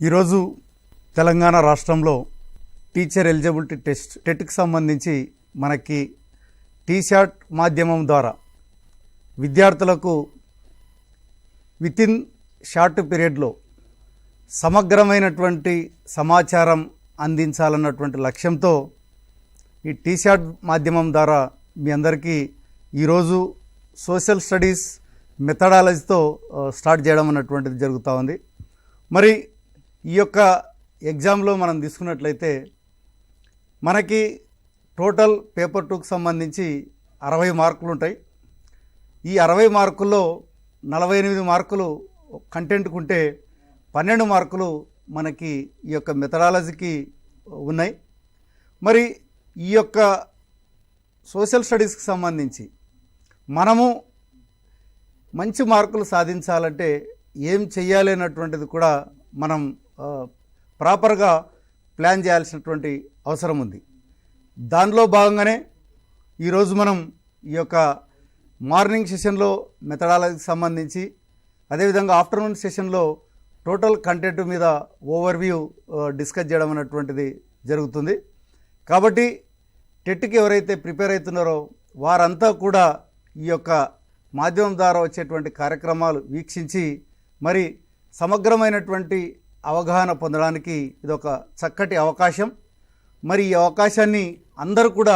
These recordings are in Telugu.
ఈరోజు తెలంగాణ రాష్ట్రంలో టీచర్ ఎలిజిబిలిటీ టెస్ట్ టెట్కి సంబంధించి మనకి టీశాట్ మాధ్యమం ద్వారా విద్యార్థులకు వితిన్ షార్ట్ పీరియడ్లో సమగ్రమైనటువంటి సమాచారం అందించాలన్నటువంటి లక్ష్యంతో ఈ టీశాట్ మాధ్యమం ద్వారా మీ అందరికీ ఈరోజు సోషల్ స్టడీస్ మెథడాలజీతో స్టార్ట్ చేయడం అన్నటువంటిది జరుగుతూ ఉంది. మరి ఈ యొక్క ఎగ్జామ్లో మనం తీసుకున్నట్లయితే మనకి టోటల్ పేపర్ 2కి సంబంధించి 60 మార్కులు ఉంటాయి. ఈ 60 మార్కుల్లో 48 మార్కులు కంటెంట్కు ఉంటే 12 మార్కులు మనకి ఈ యొక్క మెథడాలజీకి ఉన్నాయి. మరి ఈ యొక్క సోషల్ స్టడీస్కి సంబంధించి మనము మంచి మార్కులు సాధించాలంటే ఏం చెయ్యాలి అన్నటువంటిది కూడా మనం ప్రాపర్గా ప్లాన్ చేయాల్సినటువంటి అవసరం ఉంది. దానిలో భాగంగానే ఈరోజు మనం ఈ యొక్క మార్నింగ్ సెషన్లో మెథడాలజీకి సంబంధించి, అదేవిధంగా ఆఫ్టర్నూన్ సెషన్లో టోటల్ కంటెంట్ మీద ఓవర్వ్యూ డిస్కస్ చేయడం అన్నటువంటిది జరుగుతుంది. కాబట్టి టెట్కి ఎవరైతే ప్రిపేర్ అవుతున్నారో వారంతా కూడా ఈ యొక్క మాధ్యమం ద్వారా వచ్చేటువంటి కార్యక్రమాలు వీక్షించి మరి సమగ్రమైనటువంటి అవగాహన పొందడానికి ఇదొక చక్కటి అవకాశం. మరి ఈ అవకాశాన్ని అందరూ కూడా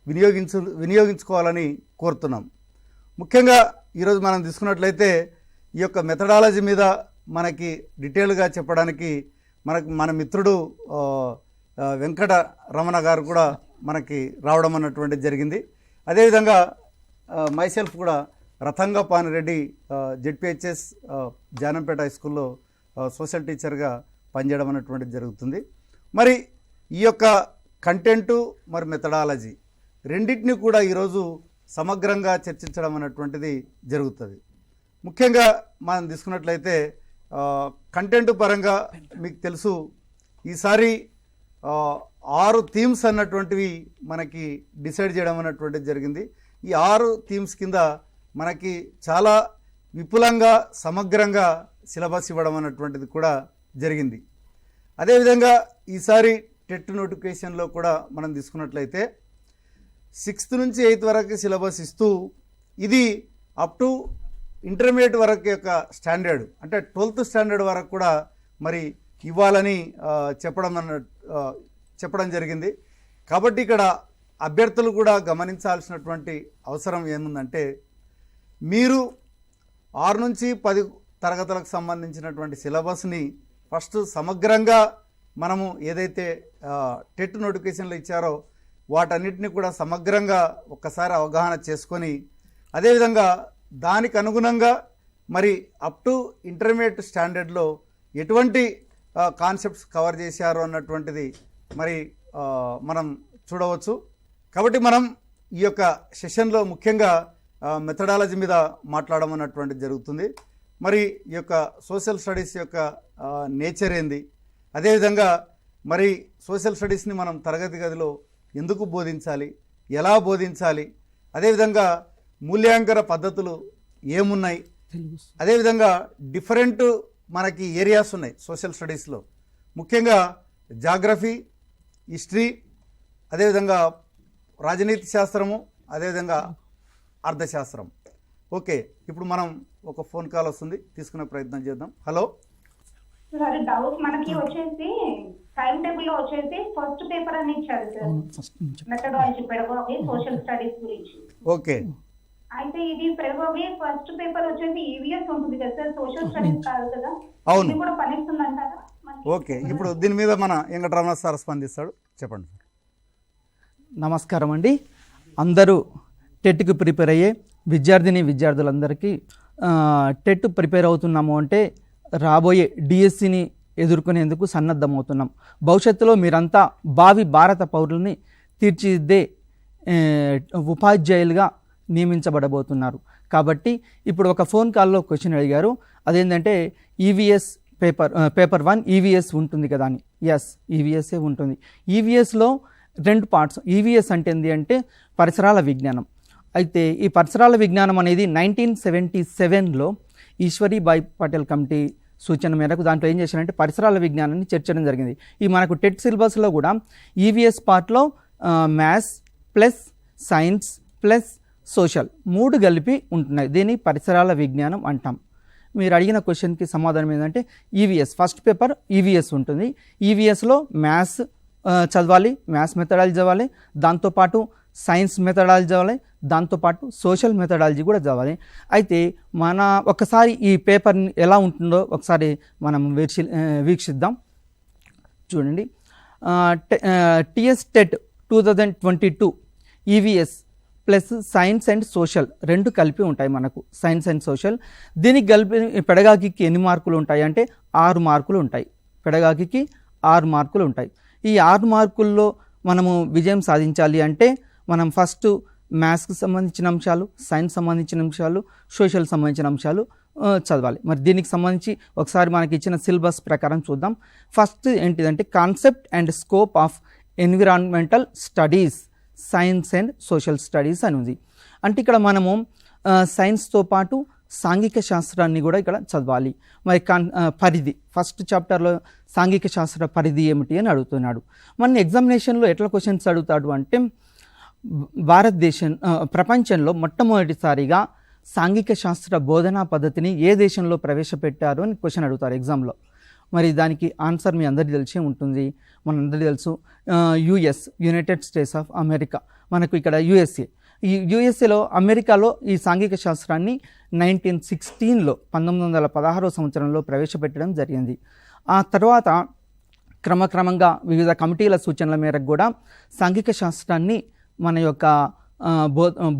వినియోగించుకోవాలని కోరుతున్నాం. ముఖ్యంగా ఈరోజు మనం తీసుకున్నట్లయితే ఈ యొక్క మెథడాలజీ మీద మనకి డీటెయిల్గా చెప్పడానికి మన మిత్రుడు వెంకట రమణ గారు కూడా మనకి రావడం అన్నటువంటిది జరిగింది. అదేవిధంగా మైసెల్ఫ్ కూడా రతంగపాని రెడ్డి జెడ్పిహెచ్ఎస్ జానంపేట హై స్కూల్లో సోషల్ టీచర్గా పనిచేయడం అన్నటువంటిది జరుగుతుంది. మరి ఈ యొక్క కంటెంటు మరి మెథడాలజీ రెండింటిని కూడా ఈరోజు సమగ్రంగా చర్చించడం అన్నటువంటిది జరుగుతుంది. ముఖ్యంగా మనం తీసుకున్నట్లయితే కంటెంట్ పరంగా మీకు తెలుసు ఈసారి 6 థీమ్స్ అన్నటువంటివి మనకి డిసైడ్ చేయడం అన్నటువంటిది జరిగింది. ఈ 6 థీమ్స్ కింద మనకి చాలా విపులంగా సమగ్రంగా సిలబస్ ఇవ్వడం అన్నటువంటిది కూడా జరిగింది. అదేవిధంగా ఈసారి టెట్ నోటిఫికేషన్లో కూడా మనం తీసుకున్నట్లయితే 6th నుంచి 8th వరకు సిలబస్ ఇస్తూ ఇది అప్ టు ఇంటర్మీడియట్ వరకు యొక్క స్టాండర్డ్ అంటే 12th స్టాండర్డ్ వరకు కూడా మరి ఇవ్వాలని చెప్పడం జరిగింది. కాబట్టి ఇక్కడ అభ్యర్థులు కూడా గమనించాల్సినటువంటి అవసరం ఏముందంటే మీరు 6 నుంచి 10 తరగతులకు సంబంధించినటువంటి సిలబస్ని ఫస్ట్ సమగ్రంగా మనము ఏదైతే టెట్ నోటిఫికేషన్లు ఇచ్చారో వాటన్నిటిని కూడా సమగ్రంగా ఒక్కసారి అవగాహన చేసుకొని అదేవిధంగా దానికి అనుగుణంగా మరి అప్ టు ఇంటర్మీడియట్ స్టాండర్డ్లో ఎటువంటి కాన్సెప్ట్స్ కవర్ చేశారు అన్నటువంటిది మరి మనం చూడవచ్చు. కాబట్టి మనం ఈ యొక్క సెషన్లో ముఖ్యంగా మెథడాలజీ మీద మాట్లాడమన్నటువంటిది జరుగుతుంది. మరి ఈ యొక్క సోషల్ స్టడీస్ యొక్క నేచర్ ఏంది, అదేవిధంగా మరి సోషల్ స్టడీస్ని మనం తరగతి గదిలో ఎందుకు బోధించాలి, ఎలా బోధించాలి, అదేవిధంగా మూల్యాంకన పద్ధతులు ఏమున్నాయి, అదేవిధంగా డిఫరెంట్ మనకి ఏరియాస్ ఉన్నాయి సోషల్ స్టడీస్లో. ముఖ్యంగా జాగ్రఫీ, హిస్టరీ, అదేవిధంగా రాజనీతి శాస్త్రము, అదేవిధంగా అర్థశాస్త్రం. ఓకే, ఇప్పుడు మనం ఒక ఫోన్ కాల్ వస్తుంది, తీసుకునే ప్రయత్నం చేద్దాం. హలో సార్, డౌట్ మనకి వచ్చేసి టైం టేబుల్ లో వచ్చేసి ఫస్ట్ పేపర్ అని ఇచ్చారు sir, methodology pedagogy social studies గురించి. ఓకే, అయితే ఇది పెడగోగి ఫస్ట్ పేపర్ వచ్చేసి ఈవీఎస్ ఉంటుంది కదా సార్, సోషల్ స్టడీస్ కాదు కదా. అవును, ఇది కూడా పనిస్తుంది అంటారా? ఓకే, ఇప్పుడు దీని మీద మన వెంకటరమణ సార్ స్పందిస్తాడు. చెప్పండి. నమస్కారం అండి. అందరూ టెట్కి ప్రిపేర్ అయ్యే విద్యార్థులందరికీ టెట్ ప్రిపేర్ అవుతున్నాము అంటే రాబోయే డిఎస్సిని ఎదుర్కొనేందుకు సన్నద్ధమవుతున్నాం. భవిష్యత్తులో మీరంతా భావి భారత పౌరుల్ని తీర్చిదిద్దే ఉపాధ్యాయులుగా నియమించబడబోతున్నారు. కాబట్టి ఇప్పుడు ఒక ఫోన్ కాల్లో క్వశ్చన్ అడిగారు, అదేంటంటే ఈవీఎస్ పేపర్ 1 ఈవీఎస్ ఉంటుంది కదా అని. ఎస్, ఈవీఎస్ఏ ఉంటుంది. ఈవీఎస్లో 2 పార్ట్స్. ఈవీఎస్ అంటే ఏంటి అంటే పరిసరాల విజ్ఞానం. అయితే ఈ పరిసరాల విజ్ఞానం అనేది 1977లో ఈశ్వరీబాయి పటేల్ కమిటీ సూచన మేరకు దాంట్లో ఏం చేశారంటే పరిసరాల విజ్ఞానాన్ని చేర్చడం జరిగింది. ఈ మనకు టెట్ సిలబస్లో కూడా ఈవీఎస్ పార్ట్లో maths plus science plus social 3 కలిపి ఉంటున్నాయి. దీన్ని పరిసరాల విజ్ఞానం అంటాం. మీరు అడిగిన క్వశ్చన్కి సమాధానం ఏంటంటే ఈవీఎస్ ఫస్ట్ పేపర్ ఈవీఎస్ ఉంటుంది. ఈవీఎస్లో మ్యాథ్స్ చదవాలి, మ్యాథ్స్ మెథడాలజీ చదవాలి, దాంతోపాటు సైన్స్ మెథడాలజీ చదవాలి, దాంతోపాటు సోషల్ మెథడాలజీ కూడా చదవాలి. అయితే మన ఒకసారి ఈ పేపర్ ఎలా ఉంటుందో ఒకసారి మనం వీక్షిద్దాం. చూడండి, TS TET 2022 EVS plus science and social 2 కలిపి ఉంటాయి మనకు, సైన్స్ అండ్ సోషల్. దీనికి కలిపి పెడగాగికి ఎన్ని మార్కులు ఉంటాయి అంటే 6 మార్కులు ఉంటాయి. పెడగాగికి 6 మార్కులు ఉంటాయి. ఈ 6 మార్కుల్లో మనము విజయం సాధించాలి అంటే మనం ఫస్ట్ మ్యాథ్స్కి సంబంధించిన అంశాలు, సైన్స్ సంబంధించిన అంశాలు, సోషల్ సంబంధించిన అంశాలు చదవాలి. మరి దీనికి సంబంధించి ఒకసారి మనకి ఇచ్చిన సిలబస్ ప్రకారం చూద్దాం. ఫస్ట్ ఏంటిదంటే concept and scope of environmental studies, science and social studies అని ఉంది. అంటే ఇక్కడ మనము సైన్స్తో పాటు సాంఘిక శాస్త్రాన్ని కూడా ఇక్కడ చదవాలి. మరి పరిధి ఫస్ట్ చాప్టర్లో సాంఘిక శాస్త్ర పరిధి ఏమిటి అని అడుగుతున్నాడు. మన ఎగ్జామినేషన్లో ఎట్లా క్వశ్చన్స్ అడుగుతాడు అంటే ప్రపంచంలో మొట్టమొదటిసారిగా సాంఘిక శాస్త్ర బోధనా పద్ధతిని ఏ దేశంలో ప్రవేశపెట్టారు అని క్వశ్చన్ అడుగుతారు ఎగ్జామ్లో. మరి దానికి ఆన్సర్ మీ అందరికీ తెలిసే ఉంటుంది. మనందరికీ తెలుసు US, United states of America. మనకు ఇక్కడ యుఎస్ఏ. ఈ యుఎస్ఏలో అమెరికాలో ఈ సాంఘిక శాస్త్రాన్ని 1916లో 1916వ సంవత్సరంలో ప్రవేశపెట్టడం జరిగింది. ఆ తర్వాత క్రమక్రమంగా వివిధ కమిటీల సూచనల మేరకు కూడా సాంఘిక శాస్త్రాన్ని మన యొక్క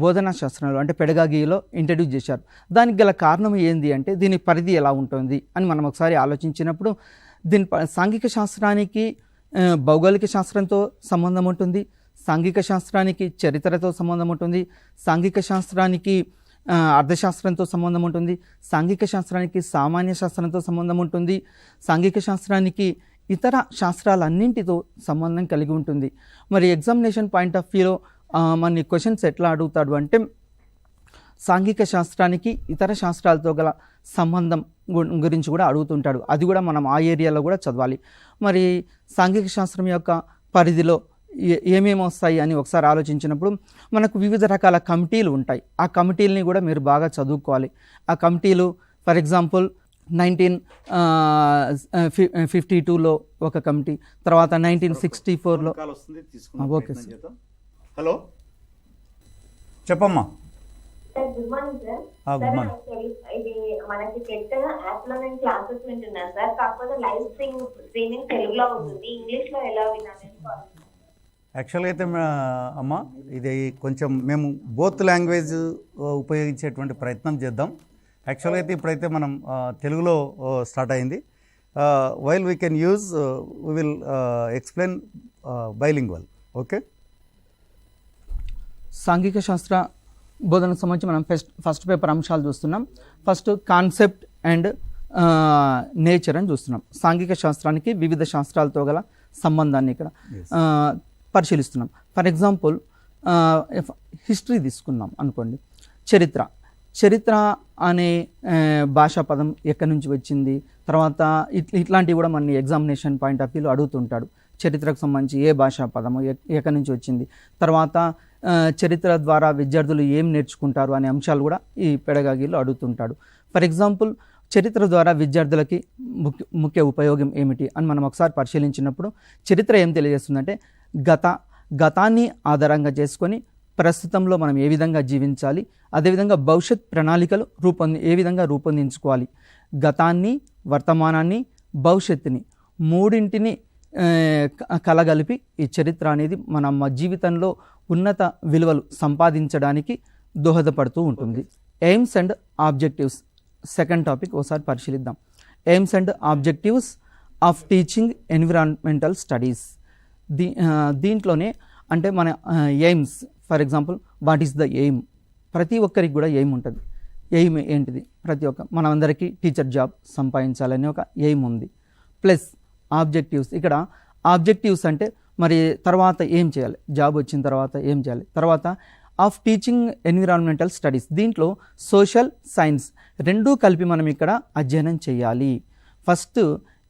బోధనా శాస్త్రంలో అంటే పెడగాగిలో ఇంట్రడ్యూస్ చేశారు. దానికి గల కారణం ఏంది అంటే దీని పరిధి ఎలా ఉంటుంది అని మనం ఒకసారి ఆలోచించినప్పుడు దీని సాంఘిక శాస్త్రానికి భౌగోళిక శాస్త్రంతో సంబంధం ఉంటుంది, సాంఘిక శాస్త్రానికి చరిత్రతో సంబంధం ఉంటుంది, సాంఘిక శాస్త్రానికి అర్థశాస్త్రంతో సంబంధం ఉంటుంది, సాంఘిక శాస్త్రానికి సామాన్య శాస్త్రంతో సంబంధం ఉంటుంది, సాంఘిక శాస్త్రానికి ఇతర శాస్త్రాలన్నింటితో సంబంధం కలిగి ఉంటుంది. మరి ఎగ్జామినేషన్ పాయింట్ ఆఫ్ వ్యూలో మన క్వశ్చన్స్ ఎట్లా అడుగుతాడు అంటే సాంఘిక శాస్త్రానికి ఇతర శాస్త్రాలతో గల సంబంధం గురించి కూడా అడుగుతుంటాడు. అది కూడా మనం ఆ ఏరియాలో కూడా చదవాలి. మరి సాంఘిక శాస్త్రం యొక్క పరిధిలో ఏమేమి వస్తాయి అని ఒకసారి ఆలోచించినప్పుడు మనకు వివిధ రకాల కమిటీలు ఉంటాయి. ఆ కమిటీలని కూడా మీరు బాగా చదువుకోవాలి. ఆ కమిటీలు ఫర్ ఎగ్జాంపుల్ 1952లో ఒక కమిటీ, తర్వాత 1964లో. Okay sir. హలో చెప్పమ్మా. Good morning sir. Good morning. ఇది మనకి టెట్ యాప్ లో నేను క్లాసెస్ వింటున్నాను సార్. కాకపోతే లైవ్ స్ట్రీమింగ్ తెలుగులో ఉంటుంది, ఇంగ్లీష్ లో ఎలా వినాలి? యాక్చువల్గా అయితే అమ్మ ఇది కొంచెం మేము బోత్ లాంగ్వేజ్ ఉపయోగించేటువంటి ప్రయత్నం చేద్దాం. యాక్చువల్గా అయితే ఇప్పుడైతే మనం తెలుగులో స్టార్ట్ అయింది. While we can use we will explain bilingual. Okay. సాంఘిక శాస్త్ర బోధనకు సంబంధించి మనం ఫస్ట్ పేపర్ అంశాలు చూస్తున్నాం. ఫస్ట్ కాన్సెప్ట్ అండ్ నేచర్ అని చూస్తున్నాం. సాంఘిక శాస్త్రానికి వివిధ శాస్త్రాలతో గల సంబంధాన్ని ఇక్కడ పరిశీలిస్తున్నాం. ఫర్ ఎగ్జాంపుల్ హిస్టరీ తీసుకున్నాం అనుకోండి. చరిత్ర అనే భాషా పదం ఎక్కడి నుంచి వచ్చింది, తర్వాత ఇట్లాంటివి కూడా మన ఎగ్జామినేషన్ పాయింట్ ఆఫ్ వ్యూలో అడుగుతుంటాడు. చరిత్రకు సంబంధించి ఏ భాషా పదము ఎక్కడి నుంచి వచ్చింది, తర్వాత చరిత్ర ద్వారా విద్యార్థులు ఏం నేర్చుకుంటారు అనే అంశాలు కూడా ఈ పెడగాగిలో అడుగుతుంటాడు. ఫర్ ఎగ్జాంపుల్ చరిత్ర ద్వారా విద్యార్థులకి ముఖ్య ఉపయోగం ఏమిటి అని మనం ఒకసారి పరిశీలించినప్పుడు చరిత్ర ఏం తెలియజేస్తుందంటే గతాన్ని ఆధారంగా చేసుకొని ప్రస్తుతంలో మనం ఏ విధంగా జీవించాలి, అదేవిధంగా భవిష్యత్ ప్రణాళికలు ఏ విధంగా రూపొందించుకోవాలి. గతాన్ని, వర్తమానాన్ని, భవిష్యత్తుని మూడింటిని కలగలిపి ఈ చరిత్ర అనేది మన జీవితంలో ఉన్నత విలువలు సంపాదించడానికి దోహదపడుతూ ఉంటుంది. Aims and objectives second topic ఒకసారి పరిశీలిద్దాం. Aims and objectives of teaching environmental studies. దీంట్లోనే అంటే మన AIIMS for example what is the aim. ప్రతి ఒక్కరికి కూడా ఎయిమ్ ఉంటుంది. ఎయిమ్ ఏంటిది? మనందరికీ టీచర్ జాబ్ సంపాదించాలని ఒక ఎయిమ్ ఉంది. Plus objectives. ఇక్కడ ఆబ్జెక్టివ్స్ అంటే మరి తర్వాత ఏం చేయాలి, జాబ్ వచ్చిన తర్వాత ఏం చేయాలి, తర్వాత ఆఫ్ టీచింగ్ ఎన్విరాన్మెంటల్ స్టడీస్. దీంట్లో సోషల్, సైన్స్ రెండూ కలిపి మనం ఇక్కడ అధ్యయనం చేయాలి. ఫస్ట్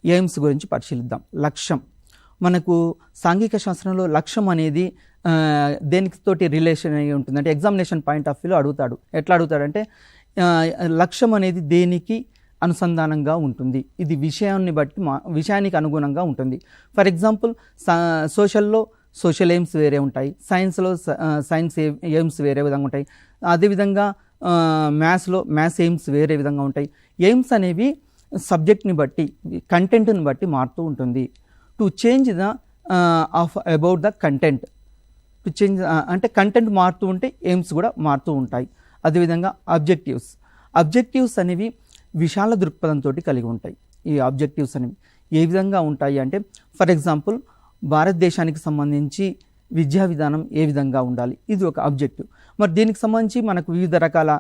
ఎయిమ్స్ గురించి పరిశీలిద్దాం. లక్ష్యం. మనకు సాంఘిక శాస్త్రంలో లక్ష్యం అనేది దేనితోటి రిలేషన్ అయి ఉంటుంది అంటే ఎగ్జామినేషన్ పాయింట్ ఆఫ్ వ్యూలో అడుగుతాడు. ఎట్లా అడుగుతాడంటే లక్ష్యం అనేది దేనికి అనుసంధానంగా ఉంటుంది, ఇది విషయాన్ని బట్టి విషయానికి అనుగుణంగా ఉంటుంది. ఫర్ ఎగ్జాంపుల్ సోషల్లో సోషల్ ఎయిమ్స్ వేరే ఉంటాయి, సైన్స్లో సైన్స్ ఎయిమ్స్ వేరే విధంగా ఉంటాయి, అదేవిధంగా మ్యాథ్స్లో మ్యాథ్స్ ఎయిమ్స్ వేరే విధంగా ఉంటాయి. ఎయిమ్స్ అనేవి సబ్జెక్ట్ని బట్టి కంటెంట్ని బట్టి మారుతూ ఉంటుంది. To change the about the content, to change అంటే కంటెంట్ మారుతూ ఉంటే ఎయిమ్స్ కూడా మారుతూ ఉంటాయి. అదేవిధంగా అబ్జెక్టివ్స్ అనేవి విశాల దృక్పథంతో కలిగి ఉంటాయి. ఈ ఆబ్జెక్టివ్స్ అనేవి ఏ విధంగా ఉంటాయి అంటే ఫర్ ఎగ్జాంపుల్ భారతదేశానికి సంబంధించి విద్యా విధానం ఏ విధంగా ఉండాలి, ఇది ఒక ఆబ్జెక్టివ్. మరి దీనికి సంబంధించి మనకు వివిధ రకాల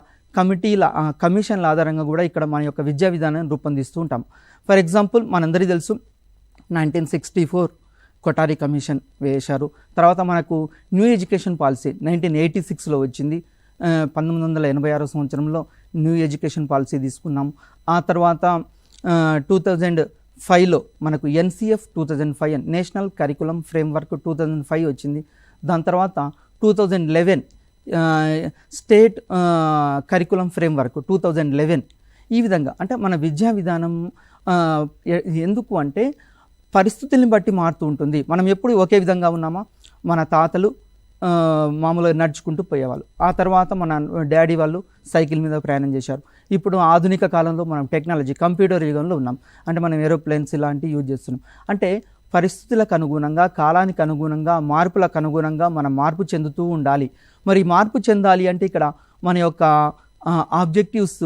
కమిషన్ల ఆధారంగా కూడా ఇక్కడ మన యొక్క విద్యా విధానాన్ని రూపొందిస్తూ ఉంటాం. ఫర్ ఎగ్జాంపుల్ మనందరికీ తెలుసు 1964 కొఠారి కమిషన్ వేశారు. తర్వాత మనకు న్యూ ఎడ్యుకేషన్ పాలసీ 1986లో వచ్చింది. 1986 సంవత్సరంలో న్యూ ఎడ్యుకేషన్ పాలసీ తీసుకున్నాం. ఆ తర్వాత 2005లో మనకు NCF 2005 నేషనల్ కరికులం ఫ్రేమ్వర్క్ 2005 వచ్చింది. దాని తర్వాత 2011 స్టేట్ కరికులం ఫ్రేమ్వర్క్ 2011. ఈ విధంగా అంటే మన విద్యా విధానం ఎందుకు అంటే పరిస్థితుల్ని బట్టి మారుతూ ఉంటుంది. మనం ఎప్పుడు ఒకే విధంగా ఉన్నామా? మన తాతలు మామూలుగా నడుచుకుంటూ పోయేవాళ్ళు, ఆ తర్వాత మన డాడీ వాళ్ళు సైకిల్ మీద ప్రయాణం చేశారు. ఇప్పుడు ఆధునిక కాలంలో మనం టెక్నాలజీ కంప్యూటర్ యుగంలో ఉన్నాం, అంటే మనం ఏరోప్లేన్స్ ఇలాంటివి యూజ్ చేస్తున్నాం. అంటే పరిస్థితులకు అనుగుణంగా, కాలానికి అనుగుణంగా, మార్పులకు అనుగుణంగా మనం మార్పు చెందుతూ ఉండాలి. మరి మార్పు చెందాలి అంటే ఇక్కడ మన యొక్క ఆబ్జెక్టివ్స్